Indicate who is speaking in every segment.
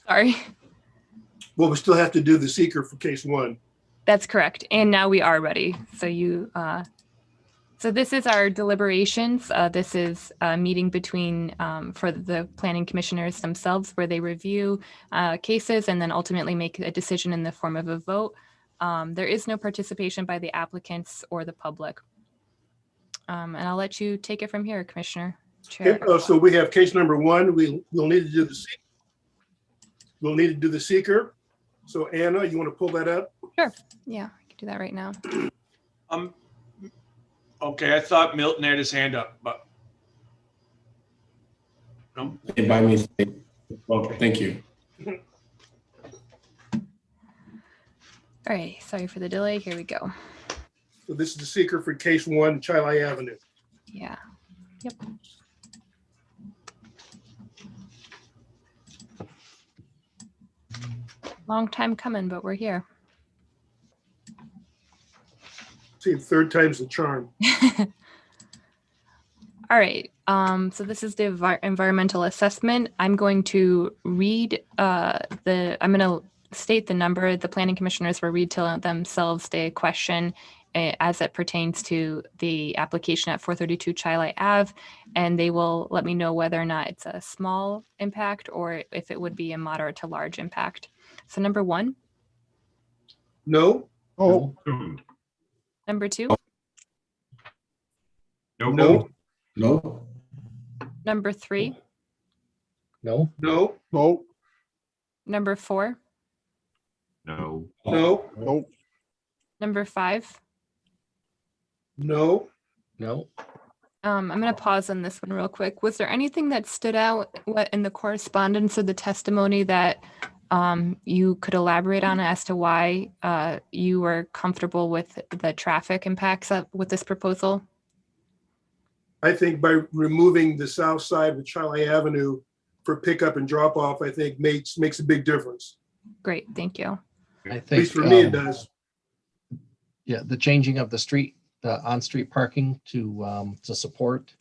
Speaker 1: Sorry.
Speaker 2: Well, we still have to do the seeker for case 1.
Speaker 1: That's correct. And now we are ready. So this is our deliberations. This is a meeting between for the planning commissioners themselves, where they review cases and then ultimately make a decision in the form of a vote. There is no participation by the applicants or the public. And I'll let you take it from here, Commissioner Chair.
Speaker 2: Okay, so we have case number 1. We'll need to do the seeker. We'll need to do the seeker. So Anna, you want to pull that up?
Speaker 1: Sure. Yeah, I can do that right now.
Speaker 3: Okay, I thought Milton had his hand up, but no.
Speaker 4: By mistake. Okay, thank you.
Speaker 1: All right, sorry for the delay. Here we go.
Speaker 2: So this is the seeker for case 1, Chilai Avenue.
Speaker 1: Yeah. Yep. Long time coming, but we're here.
Speaker 2: See, 3rd time's the charm.
Speaker 1: All right. So this is the environmental assessment. I'm going to read I'm going to state the number. The planning commissioners will read to themselves the question as it pertains to the application at 432 Chilai Ave, and they will let me know whether or not it's a small impact or if it would be a moderate to large impact. So number 1.
Speaker 2: No.
Speaker 5: Oh,
Speaker 1: Number 2.
Speaker 2: No.
Speaker 4: No.
Speaker 1: Number 3.
Speaker 5: no,
Speaker 2: No.
Speaker 5: no,
Speaker 1: Number 4.
Speaker 6: No.
Speaker 2: No.
Speaker 5: no,
Speaker 1: Number 5.
Speaker 2: No.
Speaker 5: no.
Speaker 1: I'm going to pause on this one real quick. Was there anything that stood out in the correspondence or the testimony that you could elaborate on as to why you were comfortable with the traffic impacts with this proposal?
Speaker 2: I think by removing the south side of Chilai Avenue for pickup and drop off, I think makes a big difference.
Speaker 1: Great, thank you.
Speaker 5: I
Speaker 2: At
Speaker 5: think,
Speaker 2: least for me, it does.
Speaker 5: yeah, the changing of the street, the on-street parking to support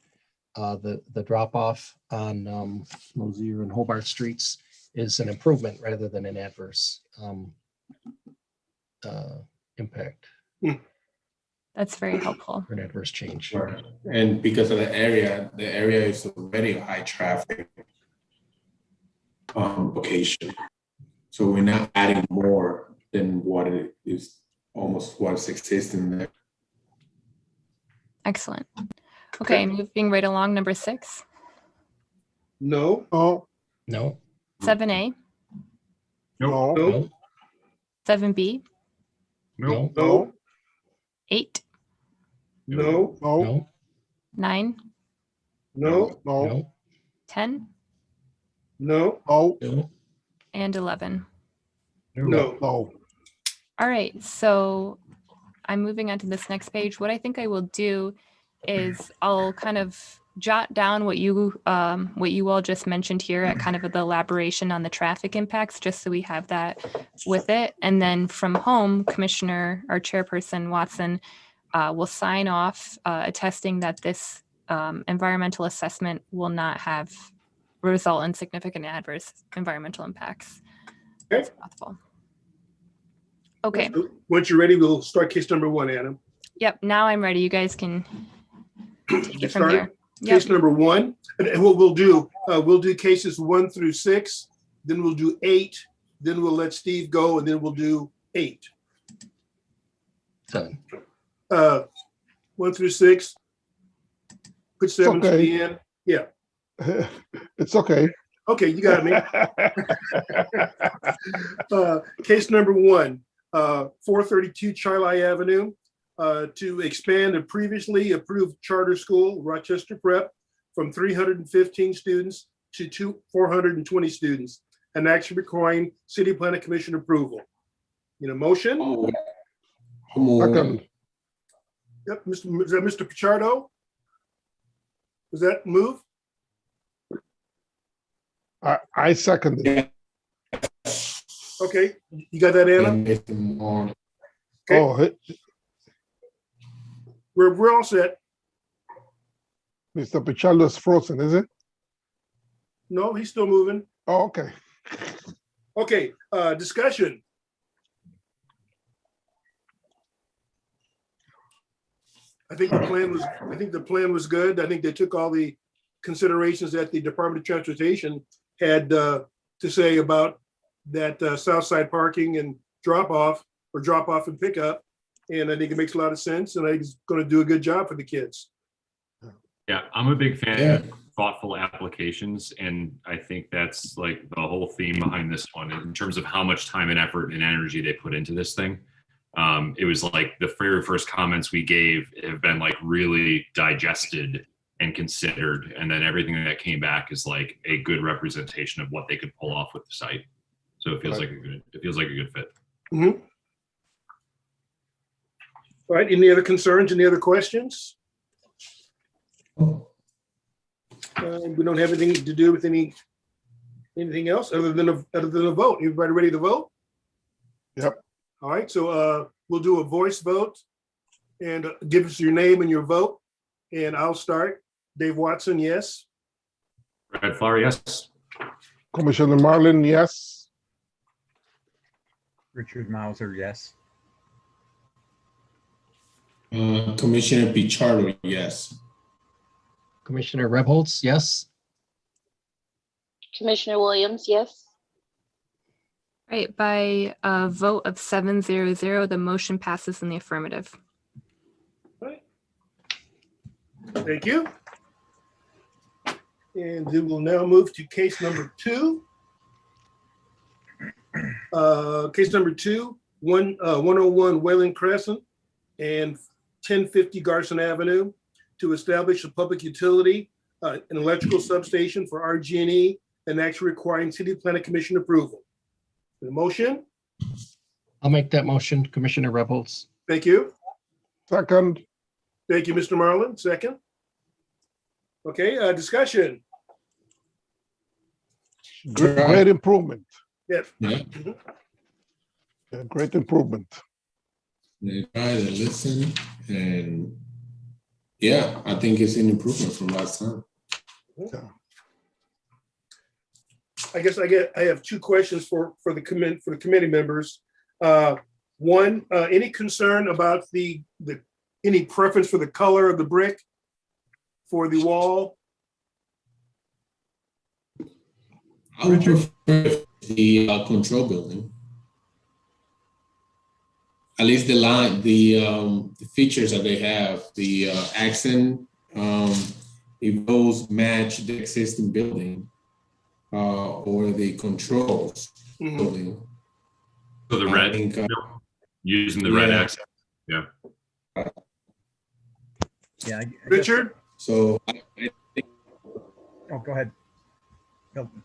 Speaker 5: the drop-off on Mosier and Hobart Streets is an improvement rather than an adverse impact
Speaker 1: That's very helpful.
Speaker 5: or an adverse change.
Speaker 4: Sure. And because of the area is already a high traffic location. So we're not adding more than what it is, almost what's existing there.
Speaker 1: Excellent. Okay, moving right along, number 6.
Speaker 2: No.
Speaker 5: Oh, no,
Speaker 1: 7A,
Speaker 5: no,
Speaker 2: No.
Speaker 1: 7B,
Speaker 5: no,
Speaker 2: No.
Speaker 1: 8,
Speaker 2: No.
Speaker 5: no,
Speaker 6: No.
Speaker 1: 9,
Speaker 2: No.
Speaker 5: no,
Speaker 6: No.
Speaker 1: 10,
Speaker 2: No.
Speaker 5: no,
Speaker 6: No.
Speaker 1: and 11.
Speaker 2: No.
Speaker 5: no.
Speaker 1: All right, so I'm moving on to this next page. What I think I will do is I'll kind of jot down what you all just mentioned here at kind of the elaboration on the traffic impacts, just so we have that with it. And then from home, Commissioner or Chairperson Watson will sign off attesting that this environmental assessment will not result in significant adverse environmental impacts.
Speaker 2: Okay.
Speaker 1: That's possible. Okay.
Speaker 2: So once you're ready, we'll start case number 1, Anna.
Speaker 1: Yep. Now I'm ready. You guys can take it
Speaker 2: Get
Speaker 1: from
Speaker 2: started.
Speaker 1: here. Yep.
Speaker 2: Case number 1, and what we'll do cases 1 through 6, then we'll do 8, then we'll let Steve go, and then we'll do 8.
Speaker 5: 7.
Speaker 2: 1 through 6. Put 7 to
Speaker 5: okay.
Speaker 2: the end. Yeah.
Speaker 5: It's okay.
Speaker 2: Okay, you got me. Case number 1, 432 Chilai Avenue, to expand a previously approved charter school, Rochester Prep, from 315 students to 420 students, and action requiring City Planning Commission approval. Motion?
Speaker 5: Second.
Speaker 2: Yep, is that Mr. Pichardo? Does that move?
Speaker 5: I second it.
Speaker 2: Okay, you got that, Anna? Okay.
Speaker 5: Oh,
Speaker 2: We're all set.
Speaker 5: Mr. Pichardo's frozen, is it?
Speaker 2: No, he's still moving.
Speaker 5: Oh, okay.
Speaker 2: Okay, discussion. I think the plan was good. I think they took all the considerations that the Department of Transportation had to say about that south side parking and drop off and pick up. And I think it makes a lot of sense, and I think it's going to do a good job for the kids.
Speaker 6: Yeah, I'm a big fan
Speaker 4: Yeah.
Speaker 6: of thoughtful applications, and I think that's like the whole theme behind this one in terms of how much time and effort and energy they put into this thing. It was like the very first comments we gave have been like really digested and considered, and then everything that came back is like a good representation of what they could pull off with the site. So it feels like a good fit.
Speaker 2: Mhm. All right, any other concerns, any other questions? We don't have anything to do with anything else other than a vote. Everybody ready to vote?
Speaker 7: Yep.
Speaker 2: All right, so we'll do a voice vote and give us your name and your vote. And I'll start. Dave Watson, yes.
Speaker 6: Red Flower, yes.
Speaker 7: Commissioner Marlin, yes.
Speaker 8: Richard Mauser, yes.
Speaker 4: Commissioner Pichardo, yes.
Speaker 5: Commissioner Rebholz, yes.
Speaker 9: Commissioner Williams, yes.
Speaker 1: Right, by a vote of 7-0-0, the motion passes in the affirmative.
Speaker 2: Right. Thank you. And we will now move to case number 2. Case number 2, 101 Wayland Crescent and 1050 Garson Avenue to establish a public utility, an electrical substation for RG&E and actually requiring City Planning Commission approval. The motion?
Speaker 5: I'll make that motion, Commissioner Rebholz.
Speaker 2: Thank you.
Speaker 7: Second,
Speaker 2: Thank you, Mr. Marlin. Second. Okay, discussion.
Speaker 7: great improvement.
Speaker 2: Yes.
Speaker 4: Yeah.
Speaker 7: Yeah, great improvement.
Speaker 4: They try to listen, and yeah, I think it's an improvement from last time.
Speaker 2: I guess I have 2 questions for the committee members. One, any concern about any preference for the color of the brick for the wall?
Speaker 4: I would prefer the control building. At least the line, the features that they have, the accent, if those match the existing building or the controls
Speaker 2: Mhm.
Speaker 4: building.
Speaker 6: So the
Speaker 4: I
Speaker 6: red,
Speaker 4: think,
Speaker 6: using the red
Speaker 4: yeah.
Speaker 6: accent. Yeah.
Speaker 8: Yeah. I guess-
Speaker 2: Richard?
Speaker 4: So
Speaker 8: Oh, go ahead. Milton,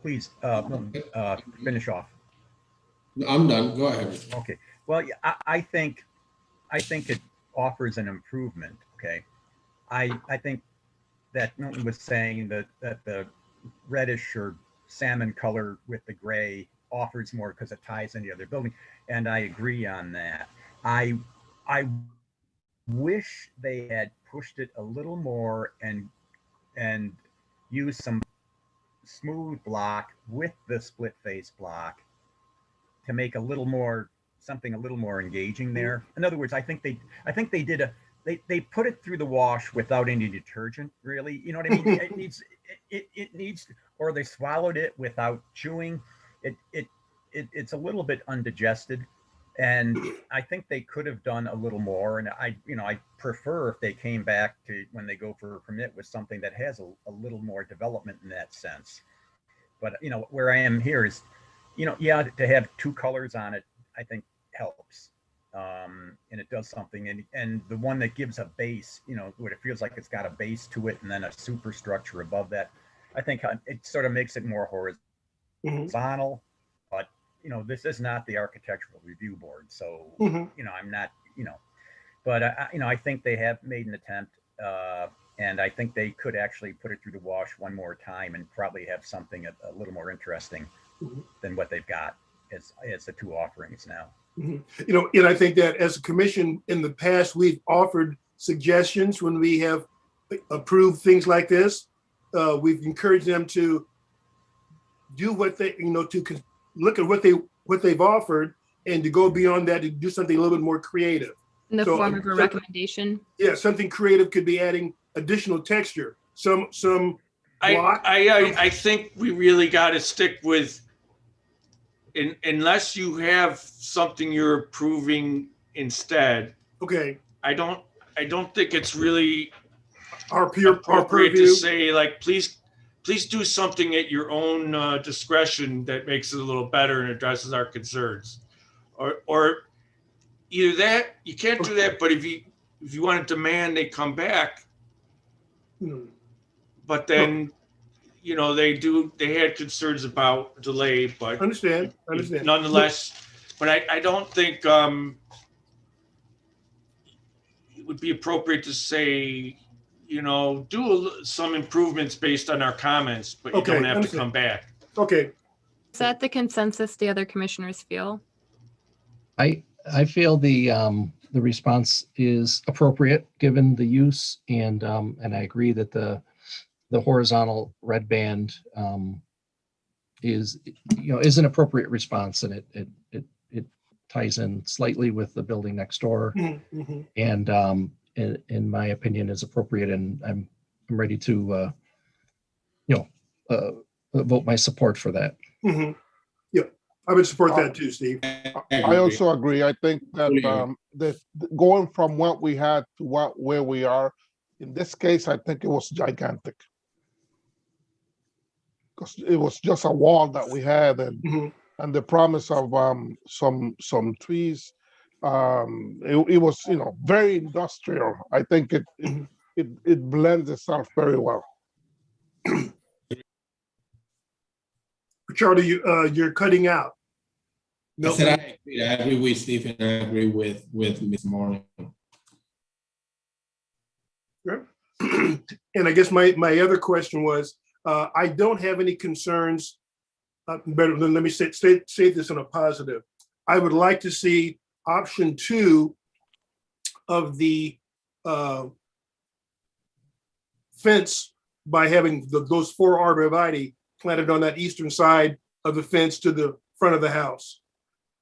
Speaker 8: please, Milton, finish off.
Speaker 4: I'm done. Go ahead.
Speaker 8: Okay. Well, yeah, I think it offers an improvement. Okay. I think that Milton was saying that the reddish or salmon color with the gray offers more because it ties in the other building, and I agree on that. I wish they had pushed it a little more and used some smooth block with the split face block to make something a little more engaging there. In other words, I think they did they put it through the wash without any detergent, really. You know what I mean? it needs, or they swallowed it without chewing. It's a little bit undigested, and I think they could have done a little more. And I prefer if they came back to when they go for a permit with something that has a little more development in that sense. But where I am here is, yeah, to have 2 colors on it, I think helps. And it does something, and the one that gives a base, what it feels like it's got a base to it and then a superstructure above that, I think it sort of makes it more horizontal. But this is not the architectural review board, so I'm not, but I think they have made an attempt, and I think they could actually put it through the wash one more time and probably have something a little more interesting than what they've got as the 2 offerings now.
Speaker 2: And I think that as a commission in the past, we've offered suggestions when we have approved things like this. We've encouraged them to do what they, look at what they've offered and to go beyond that to do something a little bit more creative.
Speaker 1: In the
Speaker 2: So,
Speaker 1: form of a recommendation.
Speaker 2: Yeah, something creative could be adding additional texture. Some block.
Speaker 3: I think we really got to stick with, unless you have something you're approving instead.
Speaker 2: Okay,
Speaker 3: I don't think it's really
Speaker 2: our
Speaker 3: appropriate to
Speaker 2: purview.
Speaker 3: say, like, please do something at your own discretion that makes it a little better and addresses our concerns, or either that, you can't do that, but if you want to demand they come back, but then they had concerns about delay, but
Speaker 2: Understand.
Speaker 3: nonetheless, but I don't think it would be appropriate to say, do some improvements based on our comments, but you don't have to come back.
Speaker 2: Okay.
Speaker 1: Is that the consensus the other commissioners feel?
Speaker 5: I feel the response is appropriate given the use, and I agree that the horizontal red band is an appropriate response, and it ties in slightly with the building next door,
Speaker 2: Mm-hmm.
Speaker 5: and in my opinion is appropriate, and I'm ready to vote my support for that.
Speaker 2: Mm-hmm. Yeah, I would support that too, Steve.
Speaker 7: I also agree. I think that that going from what we had to where we are, in this case, I think it was gigantic. Because it was just a wall that we had, and the promise of some trees. It was very industrial. I think it blends itself very well.
Speaker 2: Charlie, you're cutting out.
Speaker 4: I said I agree with Steve, and I agree with Ms. Marlin.
Speaker 2: And I guess my other question was, I don't have any concerns. Better than, let me say this in a positive. I would like to see option 2 of the fence by having those 4 arborvitae planted on that eastern side of the fence to the front of the house.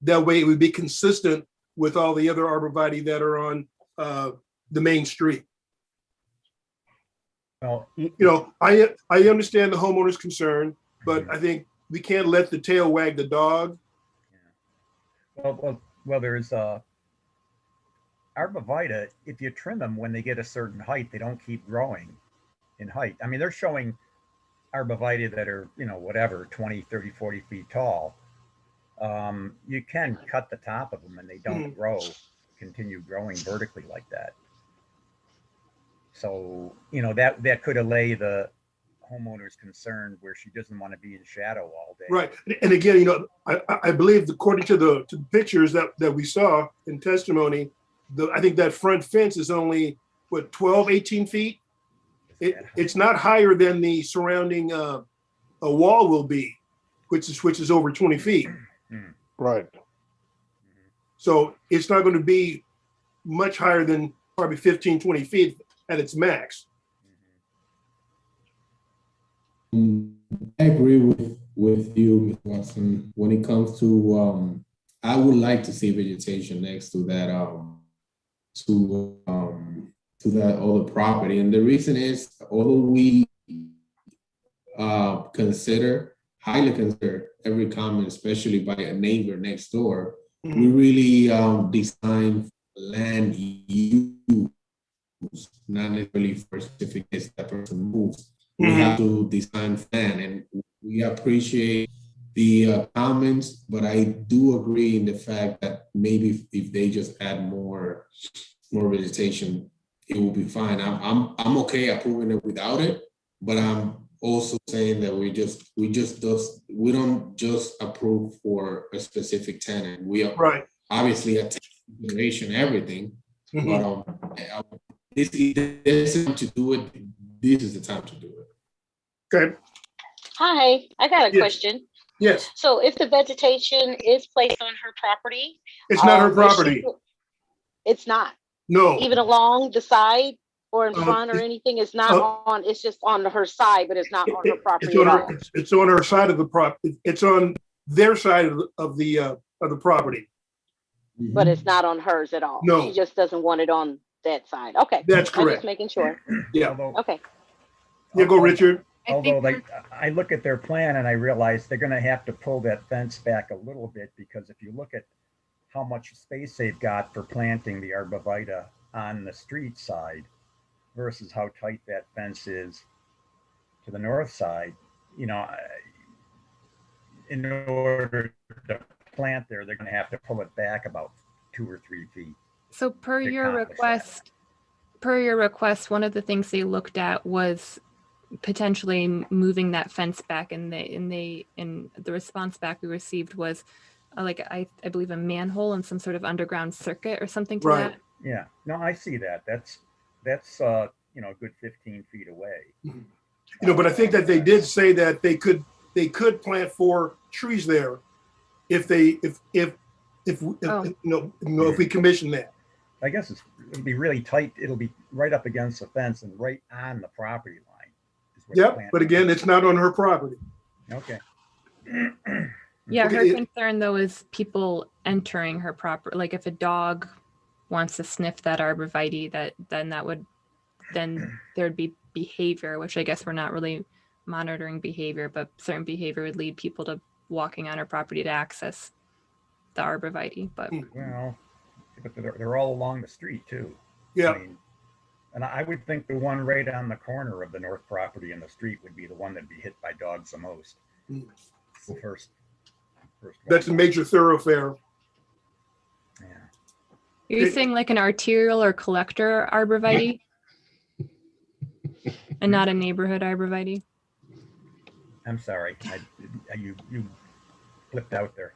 Speaker 2: That way it would be consistent with all the other arborvitae that are on the main street.
Speaker 8: Well,
Speaker 2: I understand the homeowner's concern, but I think we can't let the tail wag the dog.
Speaker 8: well, there's arborvitae. If you trim them when they get a certain height, they don't keep growing in height. I mean, they're showing arborvitae that are, whatever, 20, 30, 40 feet tall. You can cut the top of them and they don't continue growing vertically like that. So, that could allay the homeowner's concern where she doesn't want to be in shadow all day.
Speaker 2: Right. And again, I believe according to the pictures that we saw in testimony, I think that front fence is only, 12, 18 feet? It's not higher than the surrounding a wall will be, which is over 20 feet.
Speaker 7: Right.
Speaker 2: So it's not going to be much higher than probably 15, 20 feet at its max.
Speaker 4: I agree with you, Ms. Watson. When it comes to, I would like to see vegetation next to that, to that other property, and the reason is, although we highly consider every comment, especially by a neighbor next door, we really design land use, not necessarily for certificates that person moves. We have to design plan, and we appreciate the comments, but I do agree in the fact that maybe if they just add more vegetation, it will be fine. I'm okay approving it without it, but I'm also saying that we don't just approve for a specific tenant. We are obviously a consideration everything, but this is time to do it. This is the time to do it.
Speaker 2: Okay.
Speaker 9: Hi, I got a question.
Speaker 2: Yes.
Speaker 9: So if the vegetation is placed on her property,
Speaker 2: it's not her property.
Speaker 9: It's not.
Speaker 2: No.
Speaker 9: Even along the side or in front or anything, it's not on. It's just on her side, but it's not on her property at all.
Speaker 2: It's on her side of the property. It's on their side of the property.
Speaker 9: But it's not on hers at all.
Speaker 2: No.
Speaker 9: She just doesn't want it on that side. Okay.
Speaker 2: That's
Speaker 9: I'm
Speaker 2: correct.
Speaker 9: just making sure.
Speaker 2: Yeah.
Speaker 8: Although,
Speaker 9: Okay.
Speaker 2: Yeah, go, Richard.
Speaker 1: I think
Speaker 8: although I look at their plan and I realize they're going to have to pull that fence back a little bit, because if you look at how much space they've got for planting the arborvitae on the street side versus how tight that fence is to the north side, you know, in order to plant there, they're going to have to pull it back about 2 or 3 feet.
Speaker 1: so per
Speaker 8: to
Speaker 1: your
Speaker 8: accomplish
Speaker 1: request, one of the things they looked at was potentially moving that fence back, and the response back we received was I believe a manhole and some sort of underground circuit or something to
Speaker 2: Right.
Speaker 1: that.
Speaker 8: Yeah, no, I see that. That's you know, a good 15 feet away.
Speaker 2: You know, but I think that they did say that they could plant 4 trees there if if we commission that.
Speaker 8: I guess it'll be really tight. It'll be right up against the fence and right on the property line. is where the
Speaker 2: Yep,
Speaker 8: plant
Speaker 2: but
Speaker 8: will
Speaker 2: again,
Speaker 8: be.
Speaker 2: it's not on her property.
Speaker 8: Okay.
Speaker 1: Yeah,
Speaker 2: Okay,
Speaker 1: her
Speaker 2: it-
Speaker 1: concern though is people entering her property. Like if a dog wants to sniff that arborvitae, then there'd be behavior, which I guess we're not really monitoring behavior, but certain behavior would lead people to walking on her property to access the arborvitae. But
Speaker 8: Well, but they're all along the street too.
Speaker 2: Yeah.
Speaker 8: I mean, and I would think the one right on the corner of the north property and the street would be the one that'd be hit by dogs the most.
Speaker 2: Mm.
Speaker 8: The first one.
Speaker 2: That's a major thoroughfare.
Speaker 8: Yeah.
Speaker 1: you're saying like an arterial or collector arborvitae, and not a neighborhood arborvitae?
Speaker 8: I'm sorry. You flipped out there.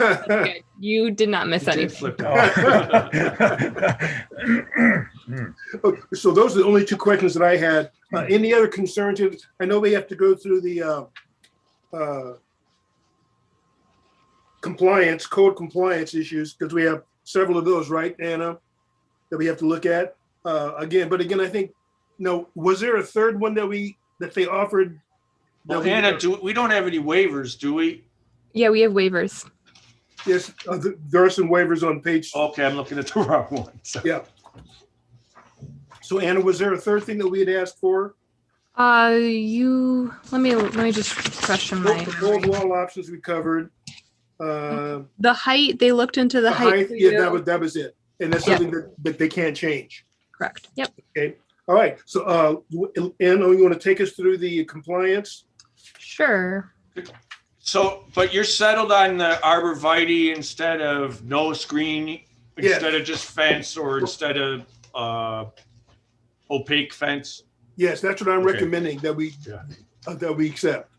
Speaker 1: Okay, you did not miss
Speaker 3: It did
Speaker 1: anything.
Speaker 3: flip out.
Speaker 2: So those are the only 2 questions that I had. Any other concerns? I know we have to go through the code compliance issues, because we have several of those, right, Anna, that we have to look at again. But again, I think, was there a third one that they offered?
Speaker 3: Well, Anna, we don't have any waivers, do we?
Speaker 1: Yeah, we have waivers.
Speaker 2: Yes, there are some waivers on page.
Speaker 3: Okay, I'm looking at the wrong one. So-
Speaker 2: Yeah. So Anna, was there a third thing that we had asked for?
Speaker 1: Let me just question my
Speaker 2: Those
Speaker 1: memory.
Speaker 2: wall options we covered.
Speaker 1: The height, they looked into the height. for
Speaker 2: Yeah,
Speaker 1: you.
Speaker 2: that was it. And that's
Speaker 1: Yeah.
Speaker 2: something that they can't change.
Speaker 1: Correct. Yep.
Speaker 2: Okay. All right. So Anna, you want to take us through the compliance?
Speaker 1: Sure.
Speaker 3: So, but you're settled on the arborvitae instead of no screen,
Speaker 2: Yes.
Speaker 3: instead of just fence, or instead of opaque fence?
Speaker 2: Yes, that's what I'm
Speaker 3: Okay.
Speaker 2: recommending that we
Speaker 3: Yeah.
Speaker 2: accept,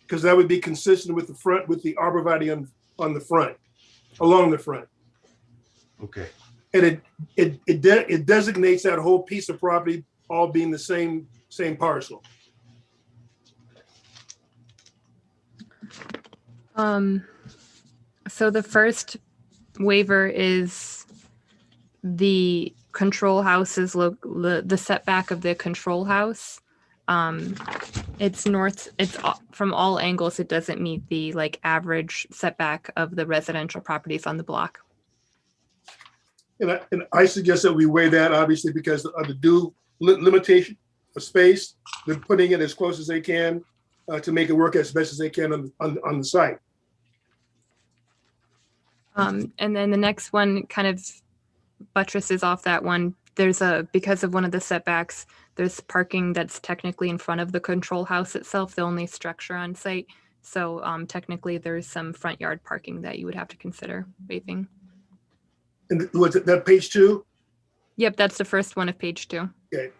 Speaker 2: because that would be consistent with the arborvitae on the front, along the front,
Speaker 3: Okay.
Speaker 2: and it designates that whole piece of property all being the same parcel.
Speaker 1: So the first waiver is the control house is the setback of the control house. It's north, from all angles, it doesn't meet the average setback of the residential properties on the block.
Speaker 2: And I suggest that we weigh that, obviously, because of the due limitation of space. They're putting it as close as they can to make it work as best as they can on the site.
Speaker 1: And then the next one kind of buttresses off that one. Because of one of the setbacks, there's parking that's technically in front of the control house itself, the only structure on site. So technically there's some front yard parking that you would have to consider waiving.
Speaker 2: And was it that page 2?
Speaker 1: Yep, that's the first one of page 2.
Speaker 2: Okay.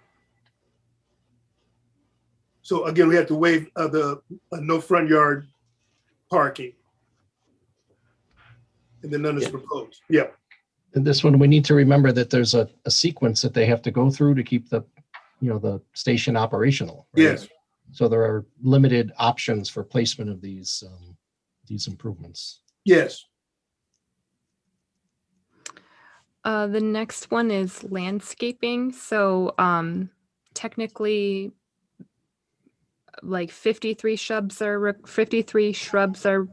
Speaker 2: So again, we have to waive the no front yard parking. And then none is proposed. Yeah.
Speaker 5: And this one, we need to remember that there's a sequence that they have to go through to keep the station operational. Right?
Speaker 2: Yes.
Speaker 5: So there are limited options for placement of these improvements.
Speaker 2: Yes.
Speaker 1: The next one is landscaping. So technically, 53 shrubs are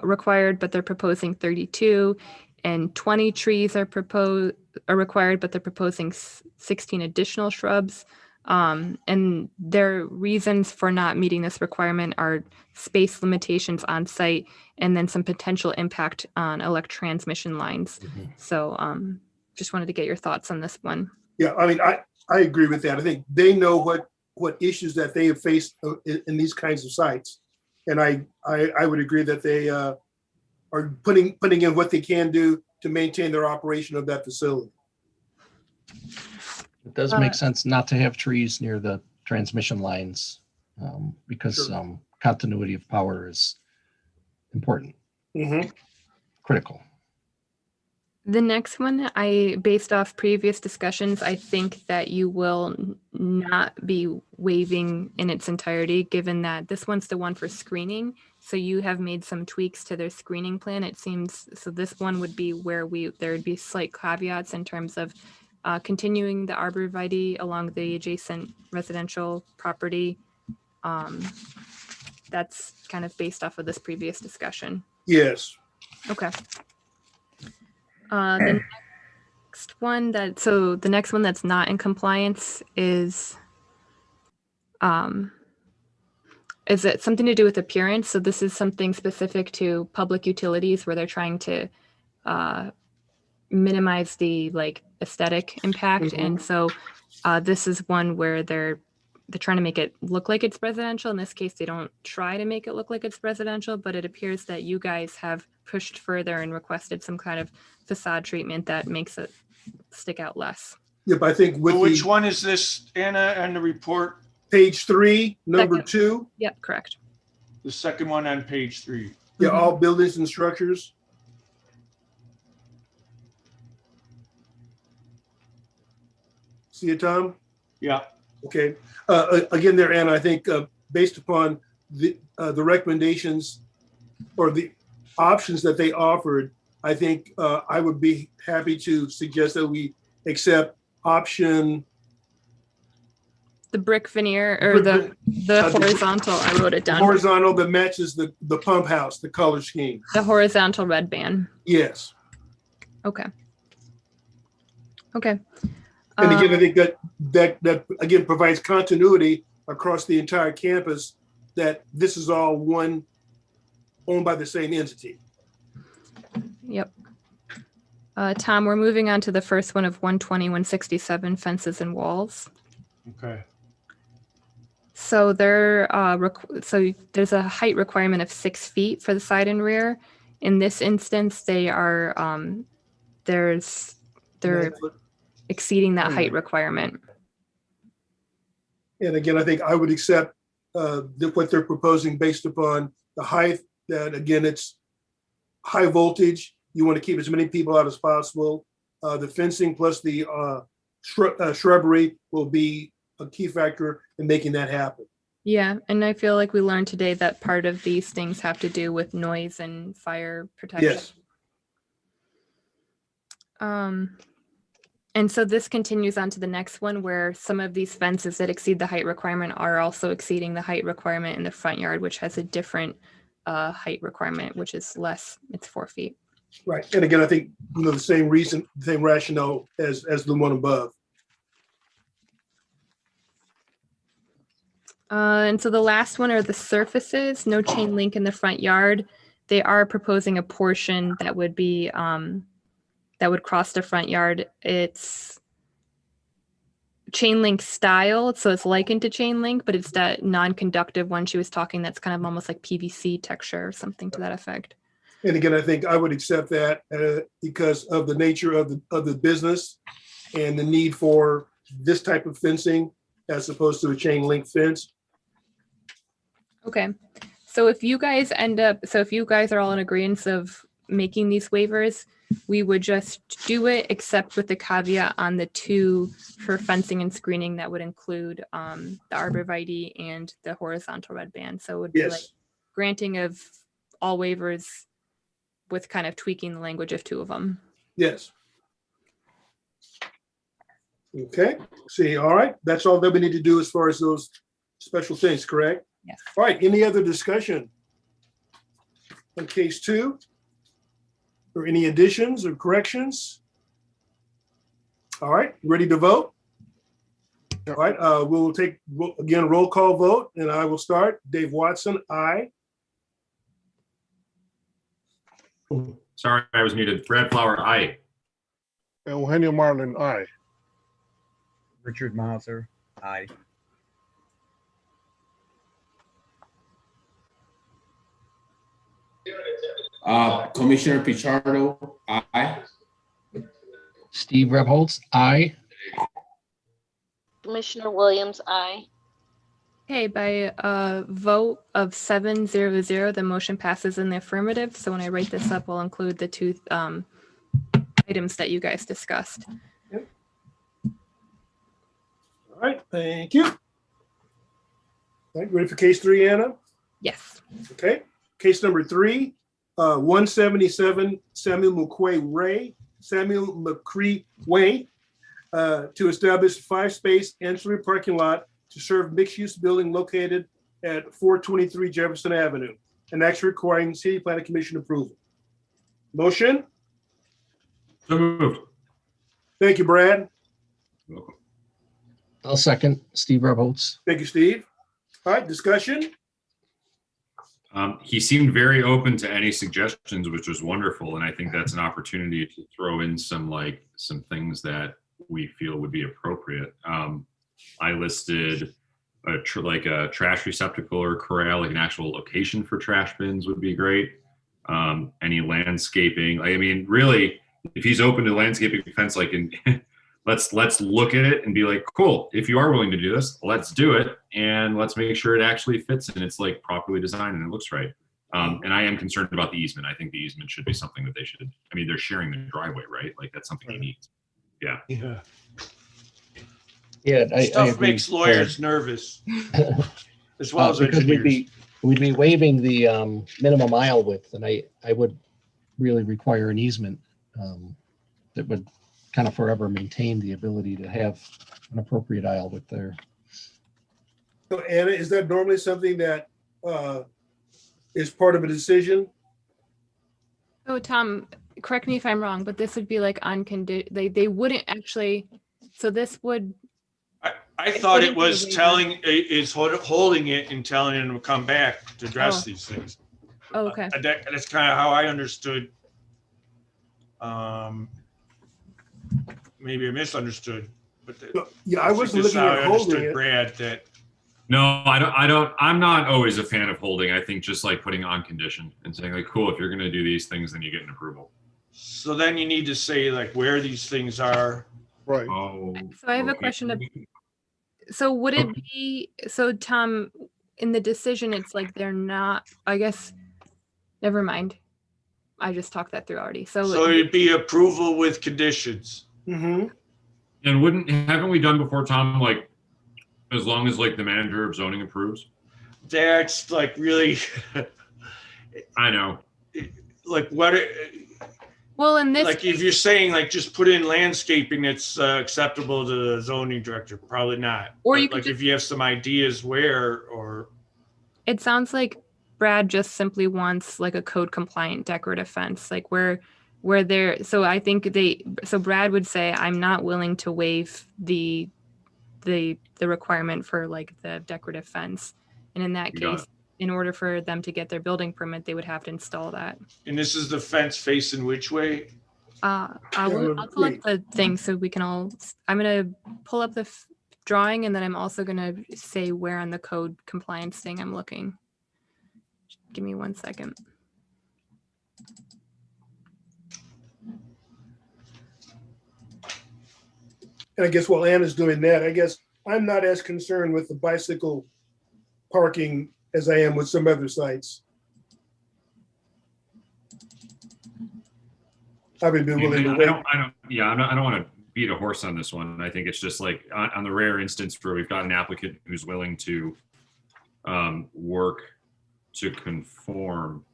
Speaker 1: required, but they're proposing 32, and 20 trees are required, but they're proposing 16 additional shrubs. And their reasons for not meeting this requirement are space limitations on site, and then some potential impact on electric transmission lines. So just wanted to get your thoughts on this one.
Speaker 2: Yeah, I mean, I agree with that. I think they know what issues that they have faced in these kinds of sites. And I would agree that they are putting in what they can do to maintain their operation of that facility.
Speaker 5: It does make sense not to have trees near the transmission lines because
Speaker 2: Sure.
Speaker 5: Continuity of power is important, critical.
Speaker 1: The next one, based off previous discussions, I think that you will not be waiving in its entirety, given that this one's the one for screening. So you have made some tweaks to their screening plan, it seems. So this one would be where there would be slight caveats in terms of continuing the arborvitae along the adjacent residential property. That's kind of based off of this previous discussion.
Speaker 2: Yes.
Speaker 1: Okay. The next one that's not in compliance is it something to do with appearance? So this is something specific to public utilities where they're trying to minimize the aesthetic impact. And so this is one where they're trying to make it look like it's residential. In this case, they don't try to make it look like it's residential, but it appears that you guys have pushed further and requested some kind of facade treatment that makes it stick out less.
Speaker 2: Yep, I think with
Speaker 3: Which one is this, Anna, on the report?
Speaker 2: page 3, number
Speaker 1: Second.
Speaker 2: 2.
Speaker 1: Yep, correct.
Speaker 3: The second one on page 3.
Speaker 2: Yeah, all buildings and structures. See it, Tom?
Speaker 3: Yeah.
Speaker 2: Okay. Again, there, Anna, I think based upon the recommendations or the options that they offered, I think I would be happy to suggest that we accept option.
Speaker 1: The brick veneer or the horizontal, I wrote it down.
Speaker 2: Horizontal that matches the pump house, the color scheme.
Speaker 1: The horizontal red band.
Speaker 2: Yes.
Speaker 1: Okay. Okay.
Speaker 2: And again, I think that again provides continuity across the entire campus, that this is all one owned by the same entity.
Speaker 1: Yep. Tom, we're moving on to the first one of 120, 167 fences and walls.
Speaker 3: Okay.
Speaker 1: So so there's a height requirement of 6 feet for the side and rear. In this instance, they are they're exceeding that height requirement.
Speaker 2: And again, I think I would accept what they're proposing based upon the height, that again, it's high voltage. You want to keep as many people out as possible. The fencing plus the shrubbery will be a key factor in making that happen.
Speaker 1: Yeah, and I feel like we learned today that part of these things have to do with noise and fire protection.
Speaker 2: Yes.
Speaker 1: And so this continues on to the next one, where some of these fences that exceed the height requirement are also exceeding the height requirement in the front yard, which has a different height requirement, which is less, it's 4 feet.
Speaker 2: Right. And again, I think the same reason, the same rationale as the one above.
Speaker 1: And so the last one are the surfaces, no chain link in the front yard. They are proposing a portion that would be that would cross the front yard. It's chain link style, so it's likened to chain link, but it's that non-conductive one she was talking that's kind of almost like PVC texture or something to that effect.
Speaker 2: And again, I think I would accept that because of the nature of the business and the need for this type of fencing as opposed to a chain link fence.
Speaker 1: Okay, so if you guys are all in agreement of making these waivers, we would just do it, except with the caveat on the 2 for fencing and screening that would include the arborvitae and the horizontal red band. So it would be like granting of all waivers with kind of tweaking the language of 2 of them.
Speaker 2: Yes. Okay. See, all right. That's all that we need to do as far as those special things, correct?
Speaker 1: Yes.
Speaker 2: All right. Any other discussion? on case 2? Or any additions or corrections? All right, ready to vote? All right, we'll take, again, roll call vote, and I will start. Dave Watson, aye.
Speaker 6: Sorry, I was muted. Brad Flower, aye.
Speaker 7: Eugenio Marlin, aye.
Speaker 8: Richard Mauser, aye.
Speaker 4: Commissioner Pichardo, aye.
Speaker 5: Steve Rebholz, aye.
Speaker 9: Commissioner Williams, aye.
Speaker 1: Okay, by a vote of 7-0-0, the motion passes in the affirmative. So when I write this up, I'll include the two items that you guys discussed.
Speaker 2: All right, thank you. All right, ready for case 3, Anna?
Speaker 1: Yes.
Speaker 2: Okay, case number 3, 177 Samuel McCree Way, to establish 5-space ancillary parking lot to serve mixed-use building located at 423 Jefferson Avenue, and actually requiring City Planning Commission approval. Motion?
Speaker 6: So moved.
Speaker 2: Thank you, Brad.
Speaker 6: You're welcome.
Speaker 5: I'll second. Steve Rebholz.
Speaker 2: Thank you, Steve. All right, discussion?
Speaker 6: He seemed very open to any suggestions, which was wonderful. And I think that's an opportunity to throw in some things that we feel would be appropriate. I listed a trash receptacle or corral, like an actual location for trash bins would be great. Any landscaping, I mean, really, if he's open to landscaping fence, let's look at it and be like, cool, if you are willing to do this, let's do it. And let's make sure it actually fits and it's like properly designed and it looks right. And I am concerned about the easement. I think the easement should be something that they should, I mean, they're sharing the driveway, right? Like that's something he needs. Yeah.
Speaker 2: Yeah.
Speaker 5: Yeah, I
Speaker 3: Stuff
Speaker 5: agree.
Speaker 3: makes lawyers nervous, as well as
Speaker 5: Because
Speaker 3: engineers.
Speaker 5: we'd be waiving the minimum aisle width, and I would really require an easement that would kind of forever maintain the ability to have an appropriate aisle width there.
Speaker 2: So Anna, is that normally something that is part of a decision?
Speaker 1: So Tom, correct me if I'm wrong, but this would be like on condition, they wouldn't actually, so this would.
Speaker 3: I thought it
Speaker 1: wouldn't be a
Speaker 3: was
Speaker 1: waiver.
Speaker 3: holding it and telling him to come back to address
Speaker 1: Oh.
Speaker 3: these things.
Speaker 1: Oh, okay.
Speaker 3: That's kind of how I understood. Maybe I misunderstood, but
Speaker 2: Yeah, I wasn't
Speaker 3: this is
Speaker 2: looking
Speaker 3: how I
Speaker 2: at holding
Speaker 3: understood
Speaker 2: it.
Speaker 3: Brad, that
Speaker 6: No, I'm not always a fan of holding. I think just like putting on condition and saying like, cool, if you're going to do these things, then you get an approval.
Speaker 3: so then you need to say like where these things are.
Speaker 7: Right.
Speaker 6: Oh.
Speaker 1: So I have a
Speaker 6: okay.
Speaker 1: question. So would it be, so Tom, in the decision, it's like they're not, I guess, never mind. I just talked that through already.
Speaker 3: So it'd be approval with conditions.
Speaker 2: Mm-hmm.
Speaker 6: And haven't we done before, Tom, like, as long as like the manager of zoning approves?
Speaker 3: That's like really,
Speaker 6: I know.
Speaker 3: like what,
Speaker 1: well, in this,
Speaker 3: like if you're saying like just put in landscaping that's acceptable to the zoning director, probably not.
Speaker 1: Or
Speaker 3: But,
Speaker 1: you could
Speaker 3: like
Speaker 1: just-
Speaker 3: if you have some ideas where, or
Speaker 1: it sounds like Brad just simply wants like a code compliant decorative fence, like where they're, so I think so Brad would say, I'm not willing to waive the requirement for like the decorative fence. And in that
Speaker 6: You got
Speaker 1: case, in order for them to get their building permit, they would have to install that.
Speaker 3: and this is the fence facing which way?
Speaker 1: I'll pull up the thing so we can all, I'm going to pull up the drawing and then I'm also going to say where on the code compliance thing I'm looking. Give me 1 second.
Speaker 2: And I guess while Anna's doing that, I guess I'm not as concerned with the bicycle parking as I am with some other sites. I would be willing to wait.
Speaker 6: I don't want to beat a horse on this one. I think it's just like on the rare instance where we've got an applicant who's willing to work to conform,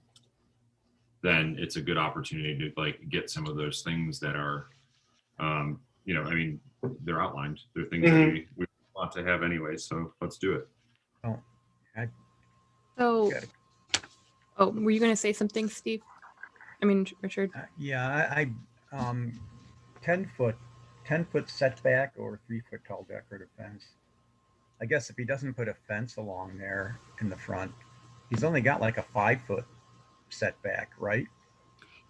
Speaker 6: then it's a good opportunity to like get some of those things that are, I mean, they're outlined. They're things that we want to have anyway. So let's do it.
Speaker 1: So Oh, were you going to say something, Steve? I mean, Richard?
Speaker 8: Yeah, 10 foot, 10-foot setback or 3-foot tall decorative fence. I guess if he doesn't put a fence along there in the front, he's only got like a 5-foot setback, right?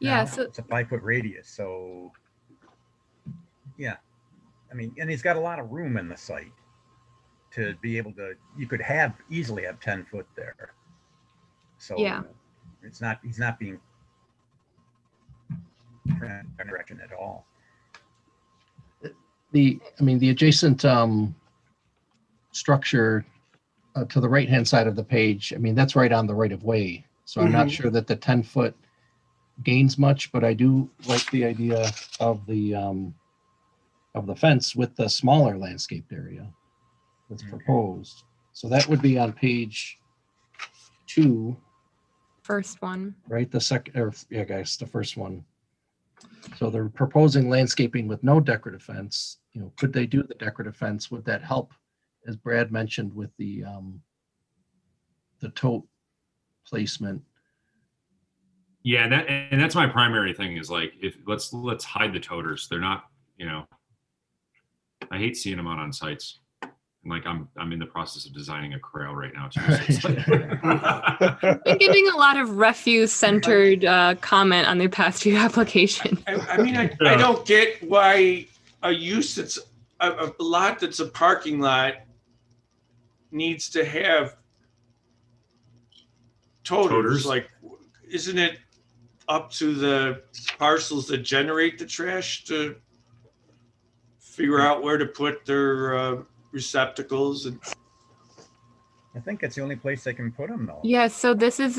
Speaker 1: Yeah,
Speaker 8: Now,
Speaker 1: so
Speaker 8: it's a 5-foot radius. So yeah, I mean, and he's got a lot of room in the site to be able to, you could have easily have 10 foot there. So
Speaker 1: yeah.
Speaker 8: he's not being direction at all.
Speaker 5: The adjacent structure to the right-hand side of the page, I mean, that's right on the right of way. So I'm not sure that the 10-foot gains much, but I do like the idea of the fence with the smaller landscaped area that's proposed. So that would be on page 2,
Speaker 1: First one.
Speaker 5: right? The second, or yeah, guys, the first one. So they're proposing landscaping with no decorative fence. You know, could they do the decorative fence? Would that help, as Brad mentioned, with the tote placement?
Speaker 6: Yeah, and that's my primary thing is like, if let's hide the toters. They're not, I hate seeing them out on sites. And like I'm in the process of designing a corral right now too. So it's like,
Speaker 1: Been getting a lot of refuse-centered comment on the past few applications.
Speaker 3: I mean, I don't get why a use that's a lot that's a parking lot needs to have toters. Like, isn't it up to the parcels that generate the trash to figure out where to put their receptacles? And
Speaker 8: I think it's the only place they can put them though.
Speaker 1: Yeah, so this is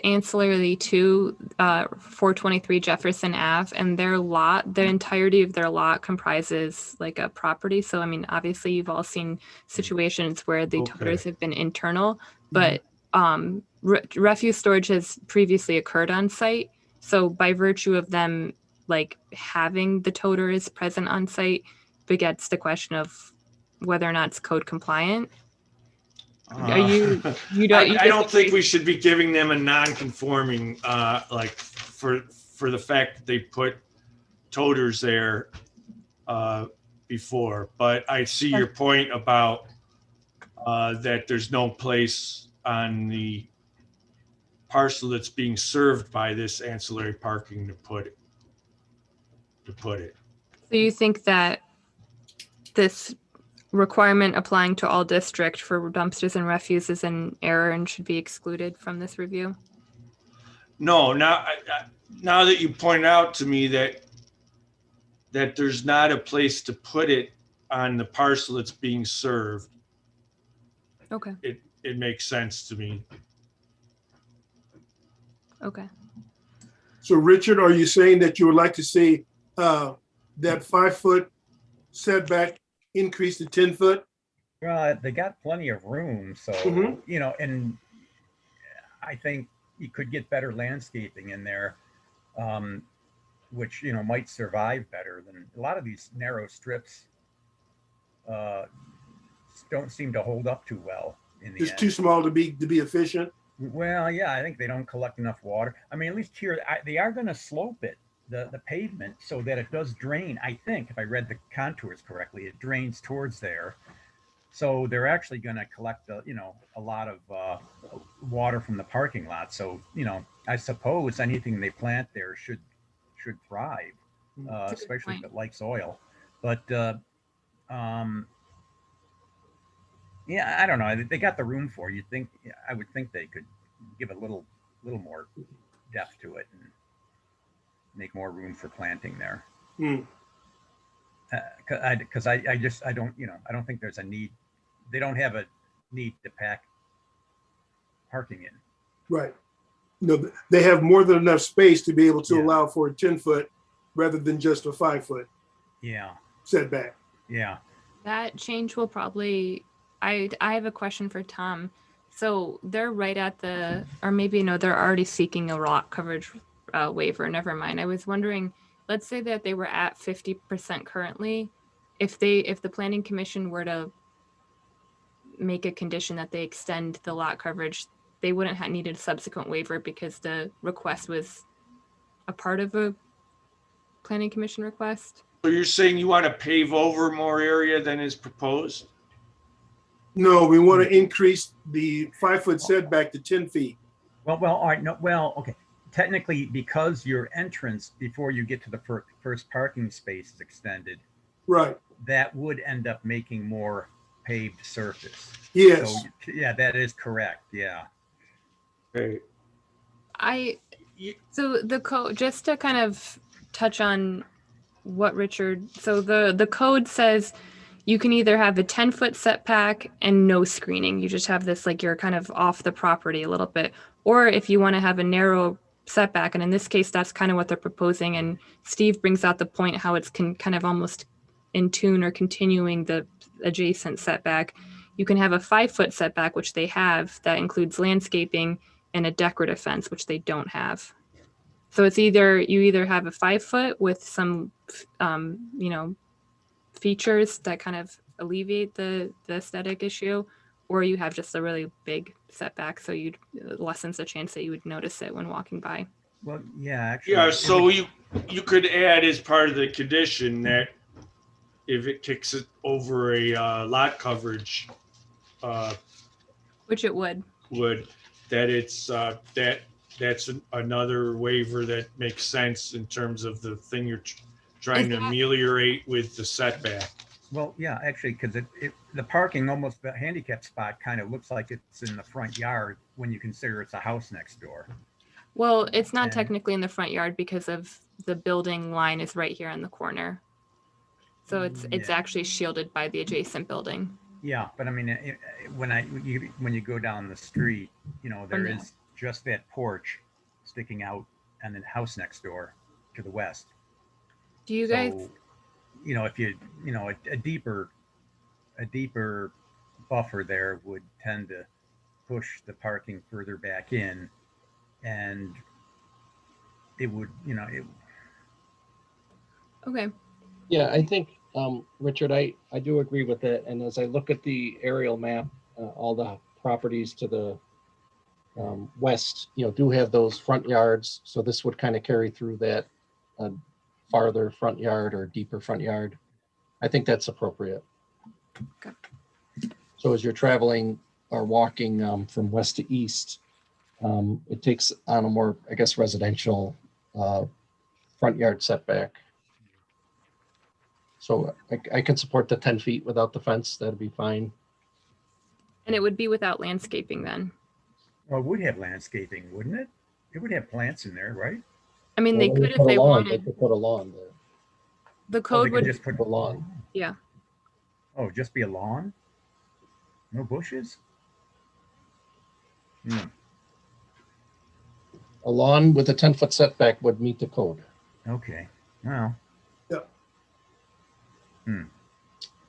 Speaker 1: ancillary to 423 Jefferson Ave, and their lot, the entirety of their lot comprises like a property. So I mean, obviously you've all seen situations where the toters have been internal, but refuse storage has previously occurred on site. So by virtue of them like having the toters present on site begets the question of whether or not it's code compliant. Are you don't?
Speaker 3: I don't think we should be giving them a non-conforming, like for the fact that they put toters there before. But I see your point about that there's no place on the parcel that's being served by this ancillary parking to put it.
Speaker 1: So you think that this requirement applying to all district for dumpsters and refuse is an error and should be excluded from this review?
Speaker 3: No, now that you point out to me that there's not a place to put it on the parcel that's being served,
Speaker 1: Okay.
Speaker 3: It makes sense to me.
Speaker 1: Okay.
Speaker 2: So Richard, are you saying that you would like to see that 5-foot setback increase to 10 foot?
Speaker 8: Well, they got plenty of room, so and I think you could get better landscaping in there, which might survive better than a lot of these narrow strips. Don't seem to hold up too well in the
Speaker 2: It's
Speaker 8: end.
Speaker 2: too small to be efficient.
Speaker 8: Well, yeah, I think they don't collect enough water. I mean, at least here they are going to slope it, the pavement, so that it does drain. I think if I read the contours correctly, it drains towards there. So they're actually going to collect a lot of water from the parking lot. So I suppose anything they plant there should thrive, especially if it likes oil. But yeah, I don't know. They got the room for it. I would think they could give a little more depth to it and make more room for planting there. Because I don't think there's a need. They don't have a need to pack parking in.
Speaker 2: Right. No, they have more than enough space to be able to allow for a 10 foot rather than just a 5-foot setback.
Speaker 8: Yeah.
Speaker 1: That change will probably, I have a question for Tom. So they're right at or maybe no, they're already seeking a lot coverage waiver. Never mind. I was wondering, let's say that they were at 50% currently. If the planning commission were to make a condition that they extend the lot coverage they wouldn't have needed a subsequent waiver because the request was a part of a planning commission request.
Speaker 3: So you're saying you want to pave over more area than is proposed?
Speaker 2: No, we want to increase the 5-foot setback to 10 feet.
Speaker 8: Well, all right, no, well, okay. Technically, because your entrance before you get to the first parking space is extended,
Speaker 2: Right.
Speaker 8: that would end up making more paved surface.
Speaker 2: Yes.
Speaker 8: So, yeah, that is correct. Yeah.
Speaker 3: Okay.
Speaker 1: So the code, just to kind of touch on what Richard, so the code says you can either have a 10-foot setback and no screening. You just have this, like, you're kind of off the property a little bit. Or if you want to have a narrow setback, and in this case, that's kind of what they're proposing. And Steve brings out the point how it's kind of almost in tune or continuing the adjacent setback. You can have a 5-foot setback, which they have, that includes landscaping and a decorative fence, which they don't have. So it's you either have a 5-foot with some, features that kind of alleviate the aesthetic issue, or you have just a really big setback, so you'd lessens the chance that you would notice it when walking by.
Speaker 8: Well, yeah, actually.
Speaker 3: Yeah, so you could add as part of the condition that if it kicks it over a lot coverage,
Speaker 1: Which it would.
Speaker 3: That it's that's another waiver that makes sense in terms of the thing you're trying to ameliorate with the setback.
Speaker 8: Well, yeah, actually, because the parking, almost the handicap spot, kind of looks like it's in the front yard when you consider it's a house next door.
Speaker 1: Well, it's not
Speaker 8: And-
Speaker 1: technically in the front yard because of the building line is right here in the corner. So it's
Speaker 8: Yeah.
Speaker 1: actually shielded by the adjacent building.
Speaker 8: Yeah, but I mean, when you go down the street, there
Speaker 1: From there.
Speaker 8: is just that porch sticking out, and then house next door to the west.
Speaker 1: Do you guys?
Speaker 8: So, if a deeper buffer there would tend to push the parking further back in, and it would,
Speaker 1: Okay.
Speaker 5: Yeah, I think, Richard, I do agree with that. And as I look at the aerial map, all the properties to the west, do have those front yards. So this would kind of carry through that farther front yard or deeper front yard. I think that's appropriate.
Speaker 1: Okay.
Speaker 5: So as you're traveling or walking from west to east, it takes on a more, I guess, residential front yard setback. So I can support the 10 feet without the fence. That'd be fine.
Speaker 1: And it would be without landscaping then.
Speaker 8: well, it would have landscaping, wouldn't it? It would have plants in there, right?
Speaker 1: I mean, they
Speaker 5: Well,
Speaker 1: could if
Speaker 5: put a
Speaker 1: they
Speaker 5: lawn. They
Speaker 1: wanted.
Speaker 5: could put a lawn there.
Speaker 1: The
Speaker 8: Oh,
Speaker 1: code
Speaker 8: they could
Speaker 1: would.
Speaker 8: just put
Speaker 5: A lawn.
Speaker 1: Yeah.
Speaker 8: Oh, just be a lawn? No bushes? Hmm.
Speaker 5: A lawn with a 10-foot setback would meet the code.
Speaker 8: Okay. Well,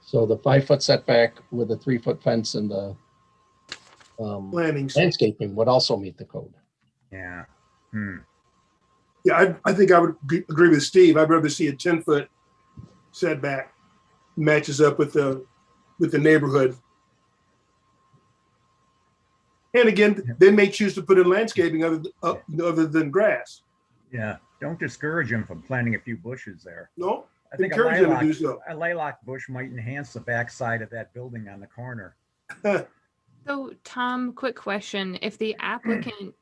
Speaker 5: So the 5-foot setback with a 3-foot fence and the
Speaker 2: Plantings.
Speaker 5: landscaping would also meet the code.
Speaker 8: yeah.
Speaker 2: Yeah, I think I would agree with Steve. I'd rather see a 10-foot setback matches up with the neighborhood. And again, they may choose to put in landscaping other than grass.
Speaker 8: Yeah. Don't discourage them from planting a few bushes there.
Speaker 2: No,
Speaker 8: I think
Speaker 2: encourage them to do so.
Speaker 8: a lilac bush might enhance the backside of that building on the corner.
Speaker 1: So, Tom, quick question. If the applicant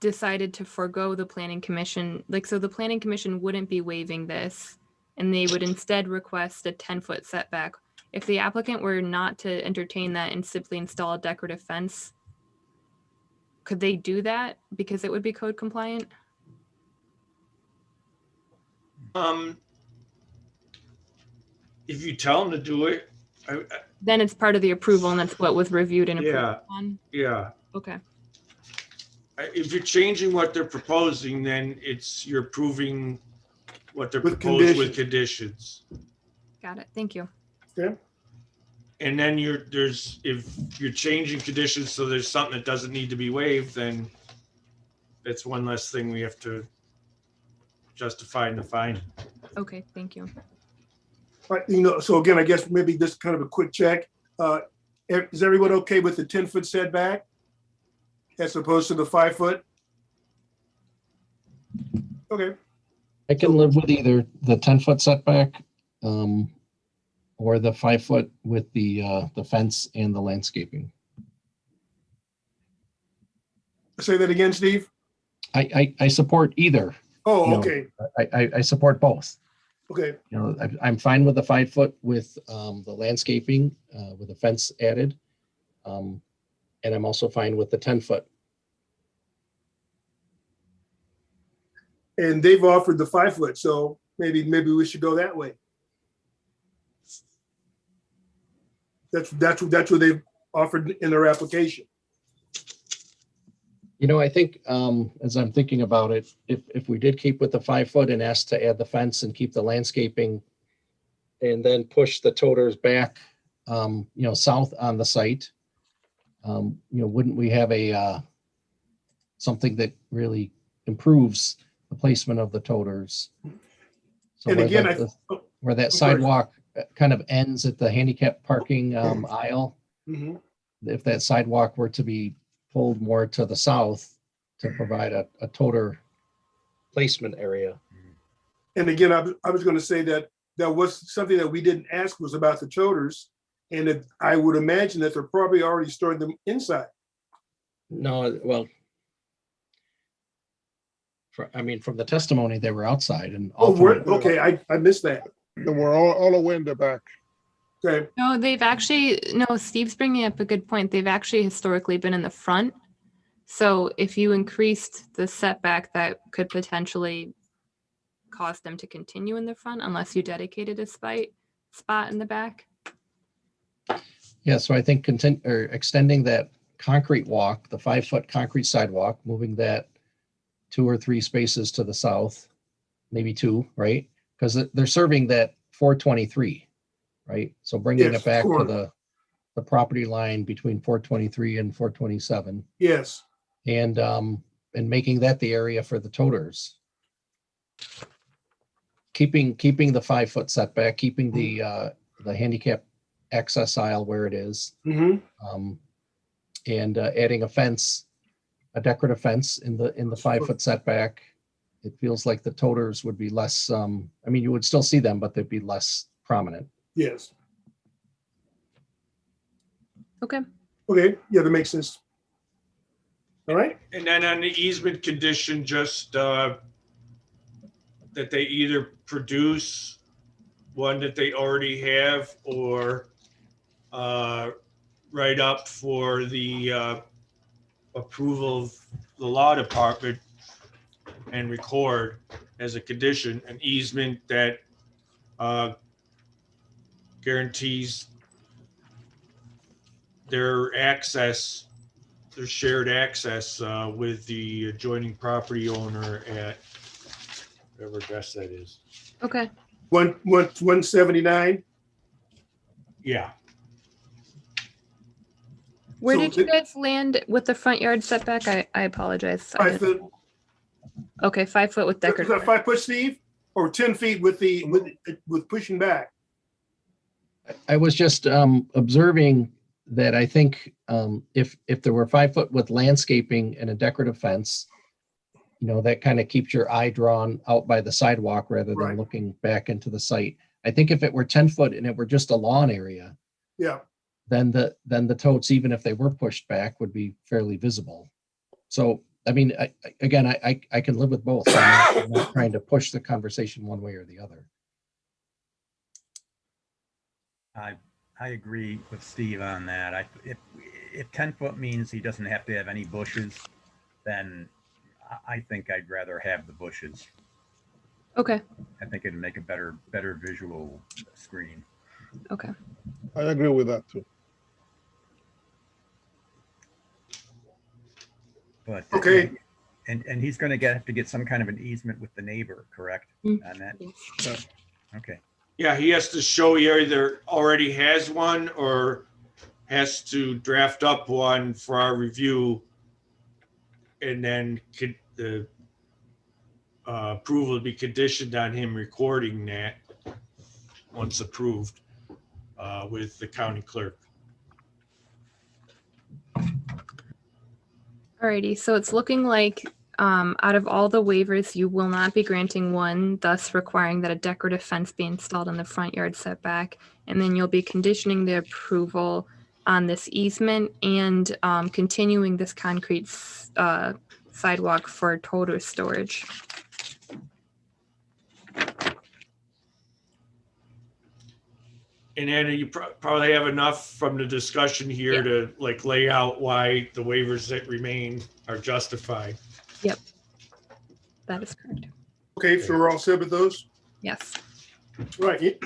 Speaker 1: decided to forego the planning commission, so the planning commission wouldn't be waiving this, and they would instead request a 10-foot setback. If the applicant were not to entertain that and simply install a decorative fence, could they do that because it would be code compliant?
Speaker 3: If you tell them to do it,
Speaker 1: Then it's part of the approval, and that's what was reviewed and approved
Speaker 3: Yeah.
Speaker 1: on.
Speaker 3: yeah.
Speaker 1: Okay.
Speaker 3: If you're changing what they're proposing, then you're approving what they're
Speaker 2: With
Speaker 3: proposed with conditions.
Speaker 1: Got it. Thank you.
Speaker 2: Okay.
Speaker 3: And then if you're changing conditions, so there's something that doesn't need to be waived, then that's one less thing we have to justify in the fine.
Speaker 1: Okay. Thank you.
Speaker 2: So again, I guess maybe just kind of a quick check. Is everyone okay with the 10-foot setback? as opposed to the 5 foot? Okay,
Speaker 5: I can live with either the 10-foot setback or the 5 foot with the fence and the landscaping.
Speaker 2: say that again, Steve.
Speaker 5: I support either.
Speaker 2: Oh,
Speaker 5: You know,
Speaker 2: okay,
Speaker 5: I support both.
Speaker 2: okay,
Speaker 5: You know, I'm fine with the 5 foot with the landscaping with a fence added. And I'm also fine with the 10 foot.
Speaker 2: and they've offered the 5 foot, so maybe we should go that way. That's what they've offered in their application.
Speaker 5: You know, I think as I'm thinking about it, if we did keep with the 5 foot and asked to add the fence and keep the landscaping and then push the toters back, you know, south on the site, you know, wouldn't we have a something that really improves the placement of the toters? So
Speaker 2: And
Speaker 5: where
Speaker 2: again,
Speaker 5: where that
Speaker 2: sorry.
Speaker 5: sidewalk kind of ends at the handicap parking aisle,
Speaker 2: Mhm.
Speaker 5: if that sidewalk were to be pulled more to the south to provide a toter placement area.
Speaker 2: And again, I was going to say that was something that we didn't ask was about the toters, and I would imagine that they're probably already storing them inside.
Speaker 5: No, well, I mean, from the testimony, they were outside and
Speaker 2: Oh,
Speaker 5: all three.
Speaker 2: okay, I missed that.
Speaker 7: They were all the way in the back.
Speaker 2: Okay,
Speaker 1: No, they've actually, no, Steve's bringing up a good point. They've actually historically been in the front. So if you increased the setback, that could potentially cause them to continue in the front unless you dedicated a spot in the back.
Speaker 5: Yeah, so I think extending that concrete walk, the 5 foot concrete sidewalk, moving that 2 or 3 spaces to the south, maybe 2, right? Because they're serving that 423, right? So bringing
Speaker 2: Yes,
Speaker 5: it back to
Speaker 2: correct.
Speaker 5: the property line between 423 and 427,
Speaker 2: yes,
Speaker 5: and making that the area for the toters. Keeping the 5 foot setback, keeping the handicap access aisle where it is,
Speaker 2: mhm,
Speaker 5: and adding a fence, a decorative fence in the 5 foot setback. It feels like the toters would be less. I mean, you would still see them, but they'd be less prominent.
Speaker 2: yes.
Speaker 1: Okay.
Speaker 2: Okay, yeah, that makes sense. All right,
Speaker 3: And then on the easement condition, just that they either produce one that they already have or write up for the approval of the law department and record as a condition an easement that guarantees their access, their shared access with the adjoining property owner at whatever address that is.
Speaker 1: Okay.
Speaker 2: 179.
Speaker 3: Yeah.
Speaker 1: Where
Speaker 2: So
Speaker 1: did you guys land with the front yard setback? I apologize.
Speaker 2: 5 foot.
Speaker 1: Okay, 5 foot with
Speaker 2: Is that
Speaker 1: decorative.
Speaker 2: 5 foot, Steve, or 10 feet with pushing back?
Speaker 5: I was just observing that I think if there were 5 foot with landscaping and a decorative fence, you know, that kind of keeps your eye drawn out by the sidewalk rather than
Speaker 2: Right.
Speaker 5: looking back into the site. I think if it were 10 foot and it were just a lawn area,
Speaker 2: Yeah,
Speaker 5: then the totes, even if they were pushed back, would be fairly visible. So, I mean, I can live with both. I'm not trying to push the conversation one way or the other.
Speaker 8: I agree with Steve on that. If 10 foot means he doesn't have to have any bushes, then I think I'd rather have the bushes.
Speaker 1: Okay.
Speaker 8: I think it'd make a better visual screen.
Speaker 1: Okay.
Speaker 7: I agree with that too.
Speaker 8: But
Speaker 2: Okay.
Speaker 8: and he's going to have to get some kind of an easement with the neighbor, correct?
Speaker 1: Mm.
Speaker 8: On that.
Speaker 1: Yes.
Speaker 8: Okay.
Speaker 3: Yeah, he has to show he either already has one or has to draft up one for our review. And then the approval would be conditioned on him recording that once approved with the county clerk.
Speaker 1: Alrighty, so it's looking like out of all the waivers, you will not be granting one, thus requiring that a decorative fence be installed in the front yard setback. And then you'll be conditioning the approval on this easement and continuing this concrete sidewalk for total storage.
Speaker 3: And Anna, you probably have enough from the discussion here to like lay out why the waivers that remain are justified.
Speaker 1: Yep, that is correct.
Speaker 2: Okay, so we're all set with those?
Speaker 1: Yes.
Speaker 2: Right.